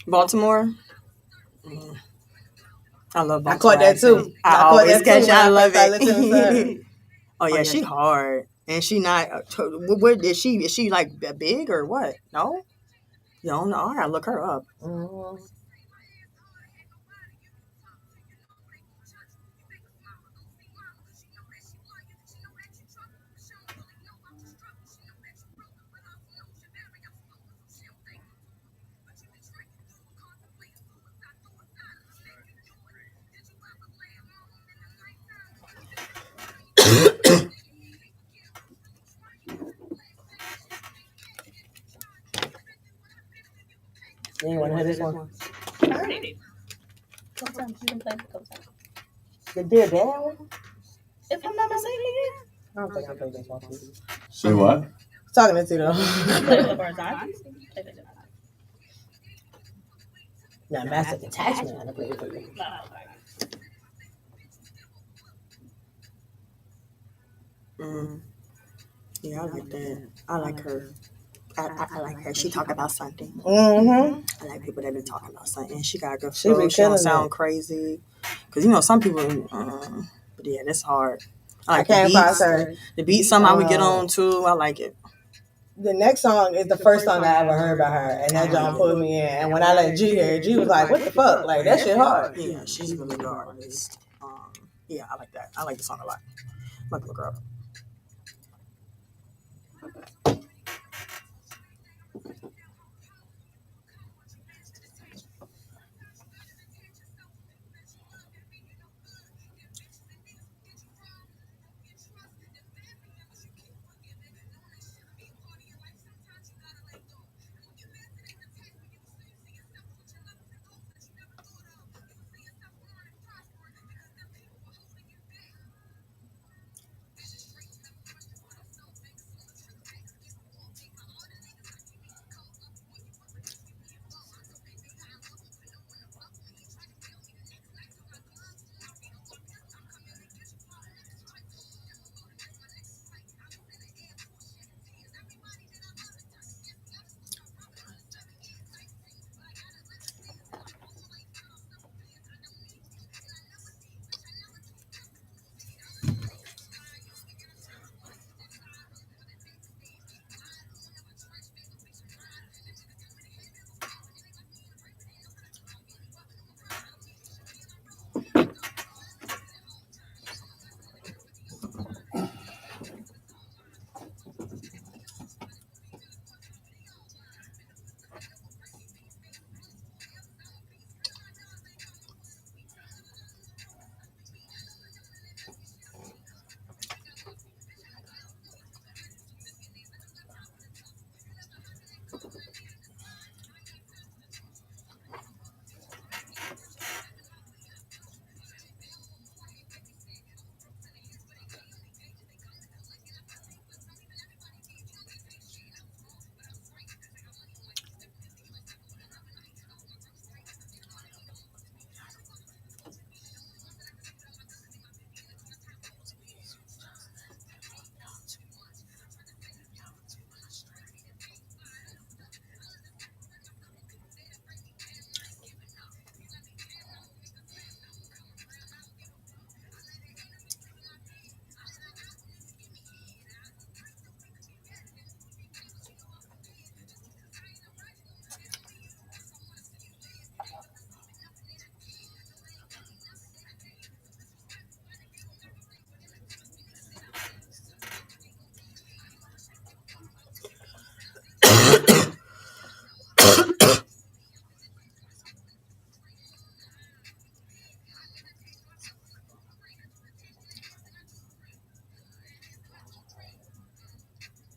Baltimore. I love Baltimore.
I caught that too.
I always catch. I love it. Oh yeah, she hard, and she not. Where is she? Is she like big or what? No, you don't know. I gotta look her up.
You want to hear this one?
I heard it. Sometimes you can play it a couple times.
The Dear Dad one?
If I'm not mistaken,
I don't think I played this one.
Say what?
Talking to you though. Now, Massive Attachment, I played it for you.
Yeah, I like that. I like her. I like her. She talk about something.
I
like people that be talking about something. She got a good
She be
flow. She don't
killing
sound
it.
crazy. Because, some people, but yeah, that's hard. I like
I can't
the
pass
beats.
her.
The beats somehow we get on too. I like it.
The next song is the first song I ever heard by her, and that John put me in. And when I let G hear it, G was like, "What the fuck? Like that shit hard."
Yeah, she's really good artist. Yeah, I like that. I like the song a lot. I'm like, look her up.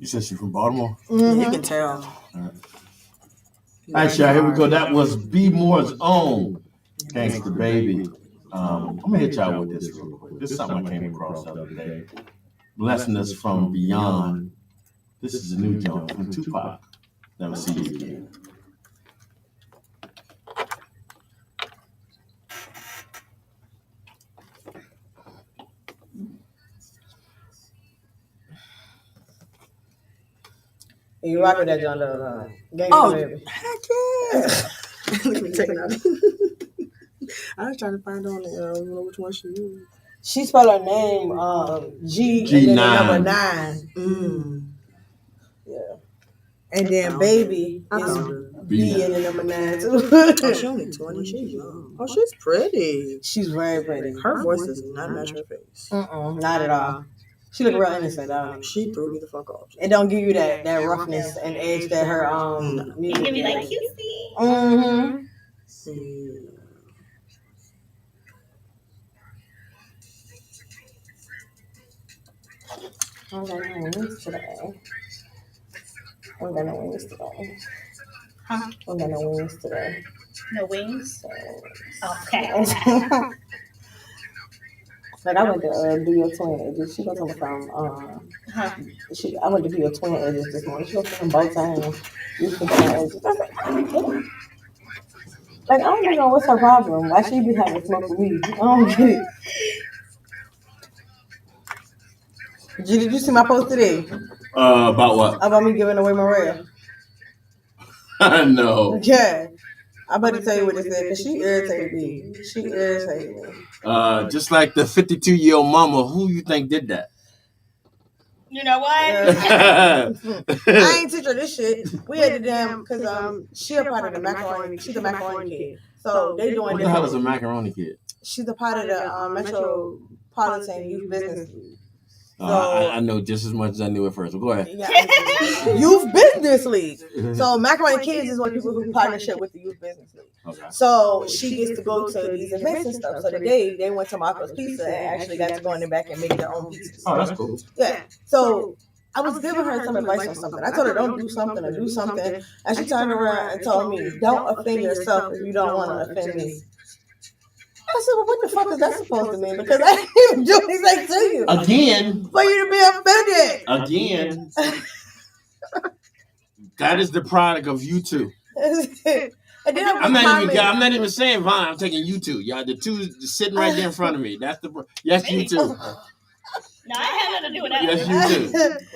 You said she's from Baltimore?
Yeah, you can tell.
All right, y'all, here we go. That was B Moore's own Gangsta Baby. I'm going to hit y'all with this real quick. This is something I came across the other day. Blessing us from beyond. This is a new joint from Tupac. Never see you again.
You rock with that John Love, Gangsta
Oh,
Baby.
heck yeah. Let me take it out. I was trying to find on which one she used.
She spelled her name G and then the number 9. Yeah. And then Baby is B and the number 9 too.
Oh, she only 20. She's young. Oh, she's pretty.
She's very pretty.
Her voice does not match her face.
Not at all. She look real innocent, though.
She threw me the fuck off.
It don't give you that roughness and edge that her music.
It can be like cutesy.
Mm-hmm. I don't got no wings today. I don't got no wings today.
Huh?
I don't got no wings today.
No wings? Okay.
Like I went to do your twin edges. She goes on from I went to do your twin edges this morning. She goes from both times. You twin edges. I was like, I don't get it. Like I don't even know what's her problem. Why she be having smoke with me? I don't get it. Did you see my post today?
About what?
About me giving away Maria.
No.
Yeah. I better tell you what it said because she irritated me. She irritated me.
Just like the 52-year-old mama, who you think did that?
You know what?
I ain't teach her this shit. We had the damn because she a part of the macaroni. She's a macaroni kid. So they doing.
What the hell is a macaroni kid?
She's a part of the Metropolitan Youth Business League.
I know just as much as I knew at first. But go ahead.
Yeah. Youth Business League. So Macaroni Kids is one people who partnership with the Youth Business League. Okay. So she gets to go to these events and stuff. So today they went to Marco's Pizza and actually got to go in the back and make their own pizzas.
Oh, that's cool.
Yeah. So I was giving her some advice on something. I told her don't do something or do something. And she turned around and told me, don't offend yourself if you don't want to offend me. I said, well, what the fuck is that supposed to mean? Because I didn't even do anything to you.
Again.
For you to be offended.
Again. That is the product of you two. I'm not even saying Vaughn. I'm taking you two. Y'all, the two sitting right there in front of me. That's you two.
No, I have nothing to do with that.
Yes, you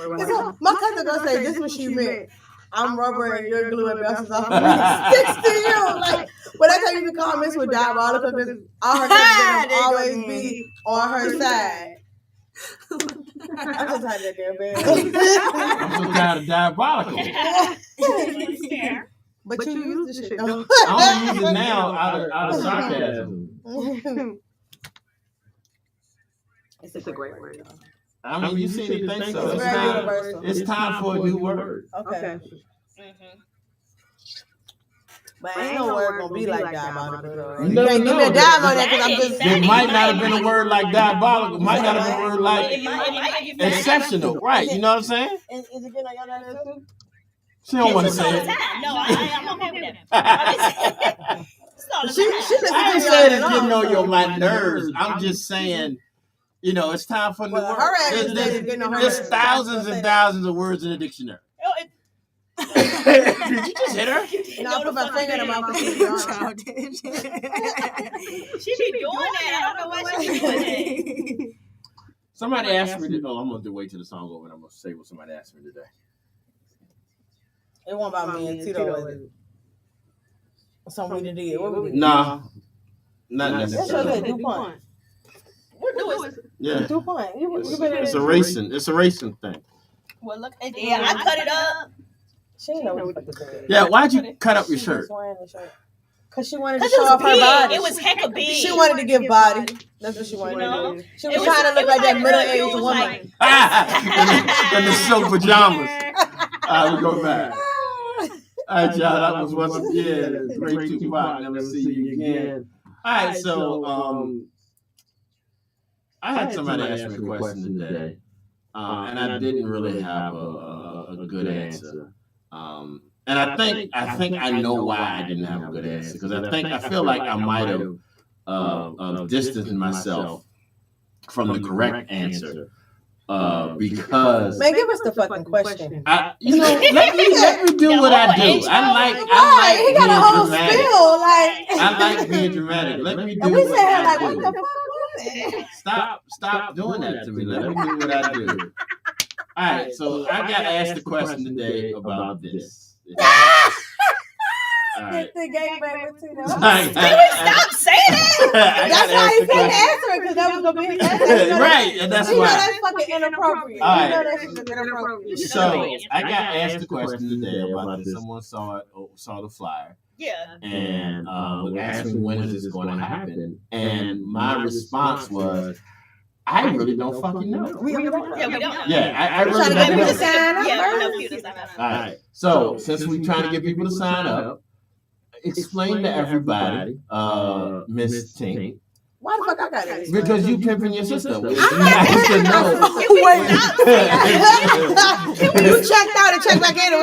do.
My cousin gonna say this is what she meant. I'm rubber and you're glue and bounces off of me. 60 years. Like, but that's how you can comments with diabolical because all her cousins always be on her side. I'm so tired of that damn band.
I'm so tired of diabolical.
But you use this shit though.
I don't use it now out of sarcasm.
It's a great word.
I mean, you seem to think so.
It's
time for a new word.
Okay. But ain't no word gonna be like diabolical. You can't give me a dime on that because I'm just.
It might not have been a word like diabolical. Might not have been a word like exceptional. Right? You know what I'm saying?
Is it getting on your nerves too?
She don't want to say it.
No, I'm okay with that.
I ain't saying it's getting on my nerves. I'm just saying. You know, it's time for new words. There's thousands and thousands of words in the dictionary. Did you just hit her?
No, I put my finger in my mouth.
She be doing that. I don't know why she's doing that.
Somebody asked me. No, I'm going to wait till the song's over and I'm going to say what somebody asked me today.
It wasn't about me and Tito. Something we did. What we did?
Nah. Not necessarily.
That's your DuPont.
Yeah.
DuPont.
It's a racing. It's a racing thing.
Well, look. Yeah, I cut it up.
She ain't know what the fuck to say.
Yeah, why'd you cut up your shirt?
Because she wanted to show off her body.
It was hecka big.
She wanted to give body. That's what she wanted to do. She was trying to look like that middle-aged woman.
In the silk pajamas. All right, we go back. All right, y'all. That was once again great Tupac. Never see you again. All right, so I had somebody ask me a question today, and I didn't really have a a good answer. And I think I know why I didn't have a good answer, because I feel like I might have distanced myself from the correct answer. Because
man, give us the fucking question.
let me do what I do. I like
he got a whole spiel.
I like being dramatic. Let me do
and we
what
said
I
like,
do.
what the fuck was it?
Stop doing that to me. Let me do what I do. All right, so I got asked a question today about this. All right.
The gangbang with Tito.
Stop saying it.
That's why he couldn't answer it, because that was gonna be his answer.
Right, and that's why.
That's fucking inappropriate.
All right.
You know that's inappropriate.
So I got asked a question today about this. Someone saw the flyer.
Yeah.
And was asking when is this going to happen? And my response was, I really don't fucking know.
We don't.
Yeah, I really don't know.
All
right. So since we're trying to get people to sign up, explain to everybody, Miss Tink.
Why the fuck I got it?
Because you pimping your sister. You
checked out and checked back in.
I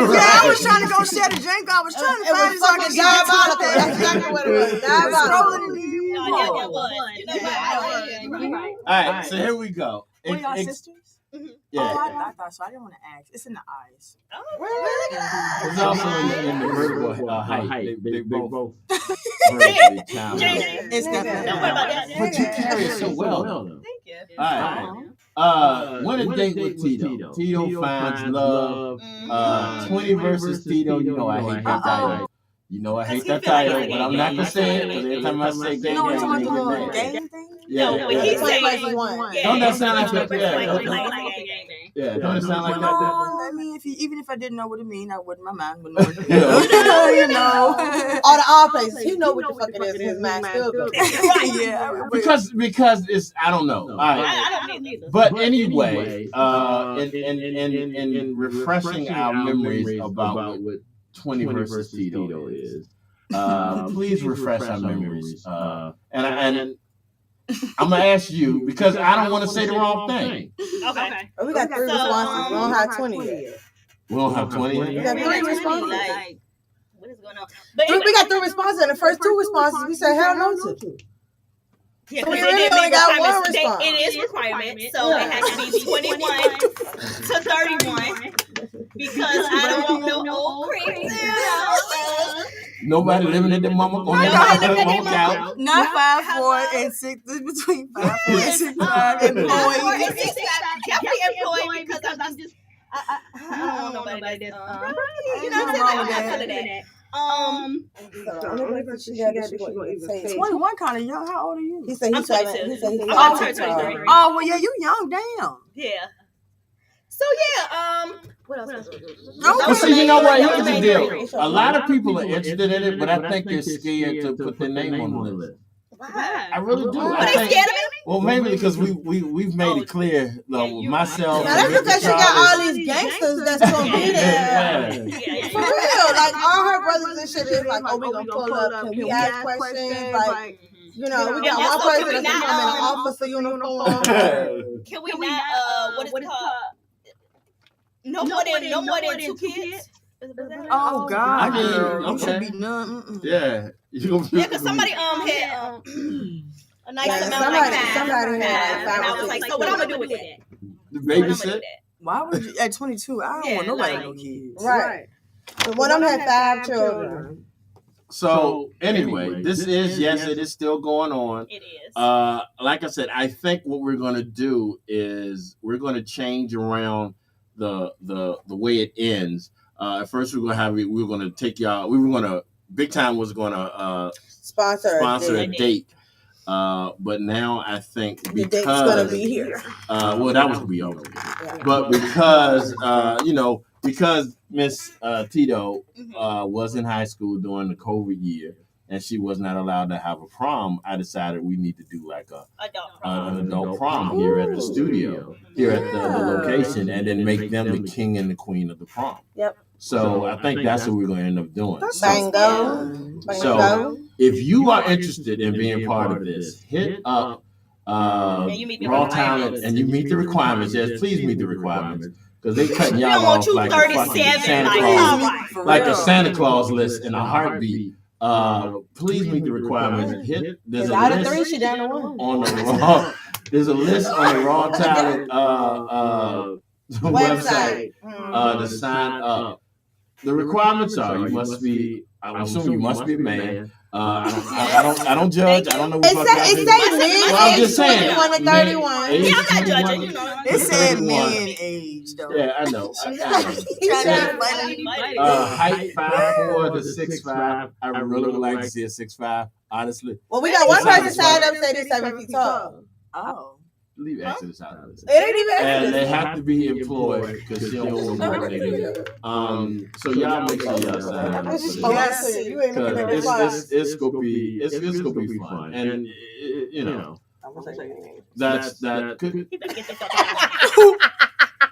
was trying to go share the drink. I was trying to find this fucking
diabolical. That's exactly what it was. Diabolical.
All right, so here we go.
Were y'all sisters?
Yeah.
Oh, I thought so. I didn't want to ask. It's in the eyes.
Oh, really? It's also in the vertical height. They both vertically challenged.
It's definitely.
Don't worry about that.
But you carry it so well, though.
Thank you.
All right. Win a date with Tito. Tito finds love. 20 versus Tito. You know I hate that title. You know I hate that title, but I'm not gonna say it, because every time I say game,
No, it's
I'm
about
gonna
the
get
game thing.
Yeah.
No, but he's saying
Don't that sound like that? Yeah, don't it sound like that?
No, I mean, even if I didn't know what it mean, I wouldn't. My mind wouldn't know what it
Yeah.
You know.
All the odd places. He know what the fuck it is. His mind still goes.
Yeah.
Because it's, I don't know. All right.
I don't need
But anyway, in refreshing our memories about what 20 versus Tito is, please refresh our memories. And I'm gonna ask you, because I don't want to say the wrong thing.
Okay.
We got 3 responses. We don't have 20 yet.
We don't have 20 yet.
We got 3 responses.
Like, what is going on? But
We got 3 responses, and the first 2 responses we said hell no to.
Yeah,
So we really only got 1 response.
It is requirement, so it has to be 21 to 31. Because I don't want no old creeps.
Nobody living at the mama gonna walk out.
Not 5'4" and 6. Between 5'4" and 6'5" employed.
Definitely employed, because I'm just. I don't know nobody that's you know what I'm saying?
That. 21 kind of young. How old are you?
He said he's 7. He said he's 7.
Oh, well, yeah, you young. Damn.
Yeah. So yeah, what else?
Well, see, you know what? Here's the deal. A lot of people are interested in it, but I think they're scared to put their name on the list.
Why?
I really do.
Are they scared of me?
Well, maybe because we've made it clear, myself.
Now that's because she got all these gangsters that's gonna be there. For real, like all her brothers and shit is like, oh, we gonna pull up. Can we ask questions? Like, you know, we got one person that's come in an officer uniform.
Can we not? What is it called? No more than 2 kids.
Oh God!
You
should be none.
Yeah.
Yeah, because somebody had a nice amount
somebody
like that.
Somebody had
and I was like, so what I'm gonna do with that?
The babysit?
Why would you at 22? I don't want nobody no kids.
Right. So one of them had 5 children.
So anyway, this is it is still going on.
It is.
Like I said, I think what we're gonna do is we're gonna change around the way it ends. At first we were gonna take y'all. Big Time was gonna
sponsor
a date. But now I think because
the date's gonna be here.
Well, that was gonna be over. Yeah. But because Miss Tito was in high school during the COVID year, and she was not allowed to have a prom, I decided we need to do like an adult prom here at the studio, here at the location, and then make them the king and the queen of the prom.
Yep.
So I think that's what we're going to end up doing.
Bango.
If you are interested in being part of this, hit up Raw Talent, and you meet the requirements. Yes, please meet the requirements.
Because they cut
We
y'all
don't want
off
you
like a
37,
fucking Santa
like,
Claus,
all right.
like a Santa Claus list in a heartbeat. Please meet the requirements. There's a
out of
list
3, she down to 1.
on the raw. There's a list on the Raw Talent website to sign up. The requirements are you must be. I assume you must be a man. I don't judge. I don't know.
It say men.
I'm just saying.
21 to 31.
Yeah, I'm not judging. You know,
It said men age though.
Yeah, I know. Height 5'4" to 6'5". I really would like to see a 6'5". Honestly.
Well, we got one person signed up say they're 7 feet tall.
Oh.
Leave Exodus out of this.
It ain't even Exodus.
And they have to be employed because she don't want no more niggas. So y'all make sure y'all sign up.
Yes, you ain't looking at the response.
It's gonna be fun, and you know that's that.
he better get the fuck out.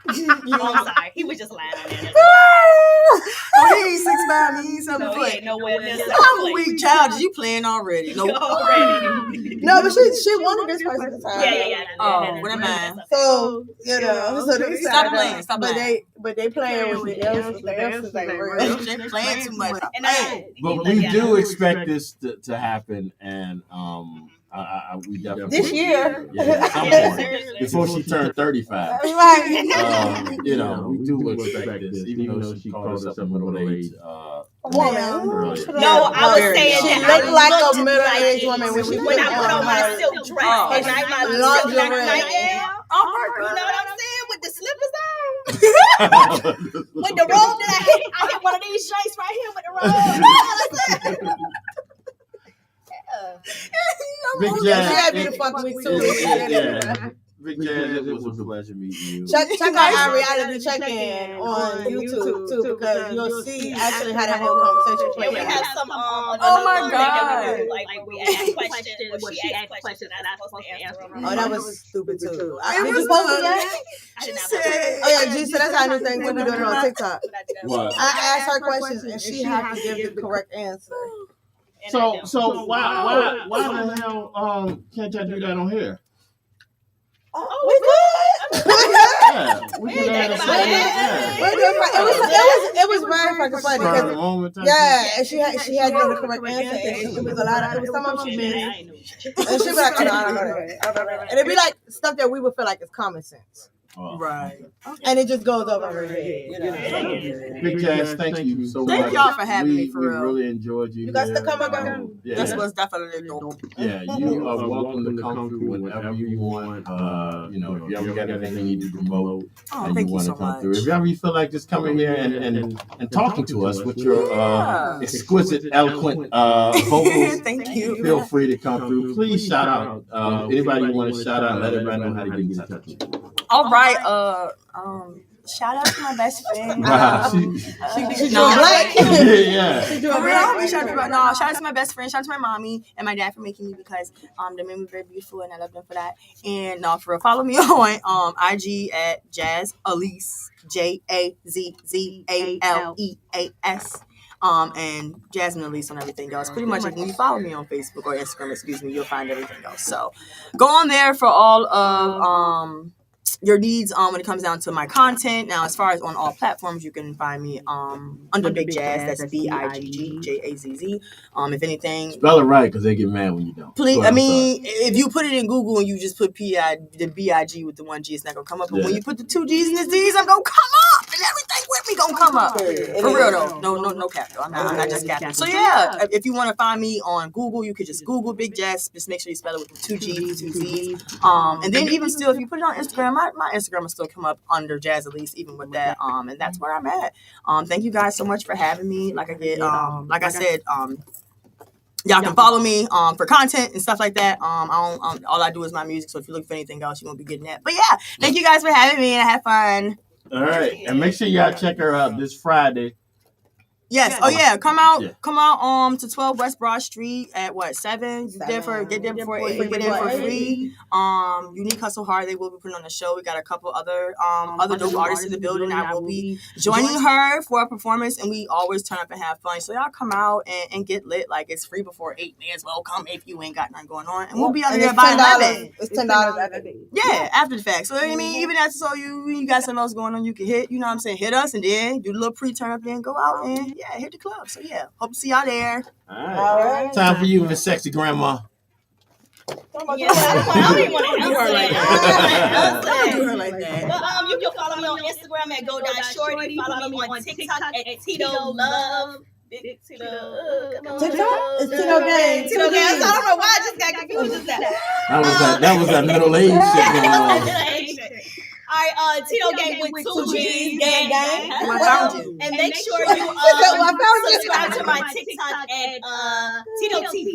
I'm sorry. He was just lying on there.
Oh, he ain't 6'5", he ain't 7 foot.
He ain't nowhere near 7
I'm
foot.
weak, child. You playing already? No,
No, but she wanted this person to sign.
Yeah.
Oh, what am I?
So you know, so they
Stop playing. Stop playing.
But they playing with the else's. The else's ain't real.
They're playing too much.
But we do expect this to happen, and we definitely
This year.
Yeah, at some point, before she turned 35.
Right.
You know, we do expect this, even though she calls herself a middle-aged
woman.
No, I was saying
she
that
looked like a middle-aged woman when
I put on my silk dress and my
lingerie.
You know what I'm saying? With the slippers on. With the robe that I hit one of these joints right here with the robe.
Big
She had me to fuck with too.
Yeah. Big Jazz, it was a pleasure meeting you.
Check out our reality check-in on YouTube too, because you'll see actually how that whole conversation played
We
out.
have some
Oh my God.
like we asked questions, or she asked questions and I was supposed to answer them.
Oh, that was stupid too. Did you
was
post it
fun.
yet?
She said,
Oh yeah, G, so that's how I new thing we be doing it on TikTok.
What?
I asked her questions and she had to give the correct answer.
So why the hell can't y'all do that on here?
Oh, we good.
Yeah, we can add a segment.
It was very fucking funny because and she had to know the correct answer. And it was a lot of it was some of them she missed. And she'd be like, oh, no, I don't know that. And it'd be like stuff that we would feel like is common sense.
Right.
And it just goes over her head. You know?
Big Jazz, thank you so much.
Thank y'all for having me, for
we
real.
really enjoyed you.
You guys to come again.
Yeah.
This was definitely dope.
Yeah, you are welcome to come through whenever you want. You know, if you ever got anything you need to promote and you want to come through. If you ever feel like just coming here and talking to us with your exquisite, eloquent vocals,
thank you.
Feel free to come through. Please shout out. Anybody you want to shout out, let everybody know how to get in touch with you.
All right. Shout out to my best friend.
Wow,
She's doing black.
Yeah.
She's doing black.
Shout out to my best friend. Shout out to my mommy and my dad for making me, because they made me very beautiful and I love them for that. And for real, follow me on IG at Jazz Elise, JAZZALEAS. And Jasmine Elise on everything else. Pretty much, when you follow me on Facebook or Instagram, you'll find everything else. So go on there for all of your needs when it comes down to my content. Now, as far as on all platforms, you can find me under Big Jazz. That's BIGGJAZZ. If anything,
spell it right, because they get mad when you don't.
Please, if you put it in Google and you just put the BIG with the 1 G, it's not gonna come up. But when you put the 2 G's and the Z's, I'm gonna come up, and everything with me gonna come up. For real though, no cap though. I'm not just capping. So yeah, if you want to find me on Google, you could just Google Big Jazz. Just make sure you spell it with the 2 G's, 2 Z's. And then even still, if you put it on Instagram, my Instagram will still come up under Jazz Elise, even with that. And that's where I'm at. Thank you guys so much for having me. Like I said, y'all can follow me for content and stuff like that. All I do is my music. So if you look for anything else, you won't be getting that. But yeah, thank you guys for having me, and I had fun.
All right, and make sure y'all check her out this Friday.
Yes. Oh yeah. Come out to 12 West Broad Street at 7? Get there before 8. You get in for free. Unique Hustle Hard. They will be putting on a show. We got a couple other dope artists in the building. I will be joining her for a performance, and we always turn up and have fun. So y'all come out and get lit. Like it's free before 8. May as well come if you ain't got nothing going on, and we'll be out here by 11.
It's $10 after.
Yeah, after the fact. So I mean, even after you got something else going on, you can hit. You know what I'm saying? Hit us and then do the little pre-turn up, then go out and hit the club. So yeah, hope to see y'all there.
All right. Time for you, Miss Sexy Grandma.
Yeah, I don't even want to do her like that. Don't do her like that. But you can follow me on Instagram at go.shorty. Follow me on TikTok at Tito Love. Big Tito.
TikTok? It's Tito Gang.
Tito Gang. I don't know why I just got confused with that.
That was that middle age shit going on.
All right, Tito Gang with 2 G's, gang.
I found you.
And make sure you subscribe to my TikTok at Tito TV.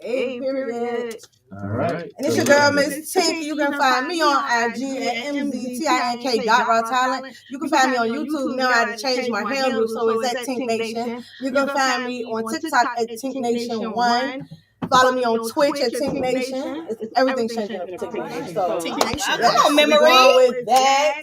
Hey, period.
All right.
And it's your girl, Miss Tink. You can find me on IG at MZTINK.RawTalent. You can find me on YouTube. Now I had to change my handle, so it's at Tink Nation. You can find me on TikTok at Tink Nation 1. Follow me on Twitch at Tink Nation. Everything's changing up at Tink Nation. So,
come on, memory.
With that.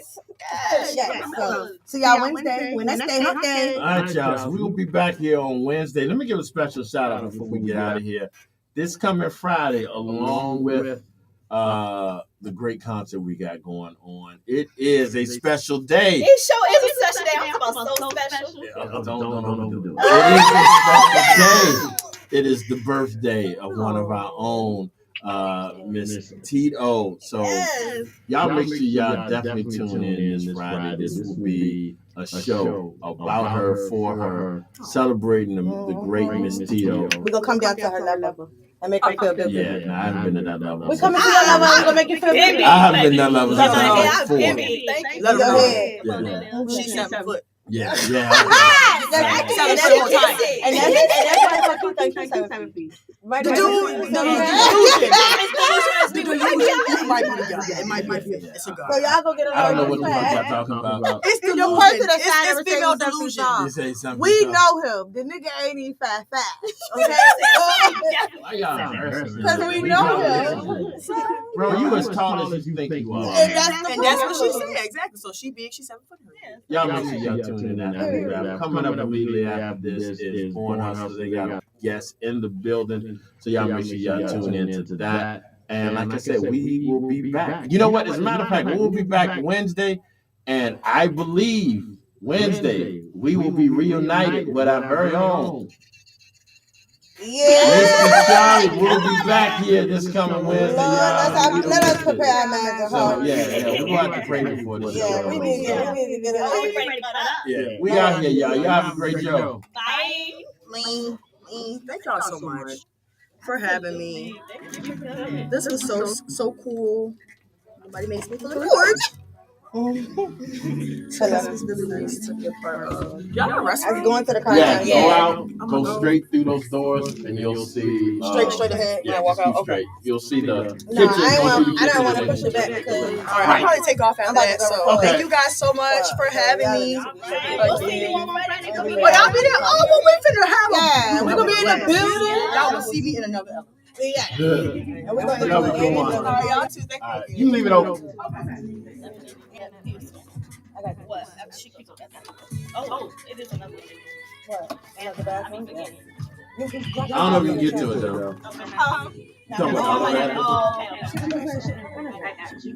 Yes. So, see y'all Wednesday. Wednesday, hump day.
All right, y'all. So we will be back here on Wednesday. Let me give a special shout out before we get out of here. This coming Friday, along with the great concert we got going on, it is a special day.
It sure is a special day. I'm talking about so special.
Don't do it. It is a special day. It is the birthday of one of our own, Miss Tito. So y'all make sure y'all definitely tune in this Friday. This will be a show about her, for her, celebrating the great Miss Tito.
We're going to come down to her level and make her feel good.
Yeah, no, I haven't been to that level.
We coming to your level and we're going to make you feel good.
I haven't been to that level since I was 4.
Let her know. She's 7 foot.
Yeah.
And that's why you think she's 7 feet. Right?
The it might be a cigar.
So y'all go get a
I don't know what the fuck y'all talking about.
It's the person that signed
it's female delusion.
You say something.
We know him. The nigga ain't even 5'5". Okay?
Why y'all?
Because we know him.
Bro, you as tall as you think you are.
And that's
what she said. Exactly. So she big, she's 7 foot.
Y'all make sure y'all tune in after that. Coming up immediately after this is Born Hustlers. They got guests in the building. So y'all make sure y'all tune into that. And like I said, we will be back. You know what? As a matter of fact, we will be back Wednesday. And I believe Wednesday we will be reunited with our very own Mr. Charlie will be back here this coming Wednesday, y'all.
Let us prepare our minds and hearts.
Yeah, we're going to have to pray before the show.
Yeah, we need to get it out.
Yeah, we out here, y'all. Y'all have a great show.
Bye.
Thank y'all so much for having me. This was so cool. Nobody makes me feel like
So
it's really nice to be a part of. Y'all are
I'm going to the car.
Yeah, go out, go straight through those doors, and you'll see
straight ahead.
Yeah,
I walk out.
Straight. You'll see the kitchen.
No, I don't want to push it back because
I'll probably take off after that. So thank you guys so much for having me.
We'll see you on Friday.
Well, y'all be there. Oh, well, we finna have
yeah, we're gonna be in the building.
Y'all will see me in another episode.
Yeah.
And we're gonna y'all too. Thank you.
You leave it open.
What? Oh, it is another one.
What? Another bathroom?
Yeah.
I don't know if you can get to it though. Talking about all that.
Oh, okay. I got you.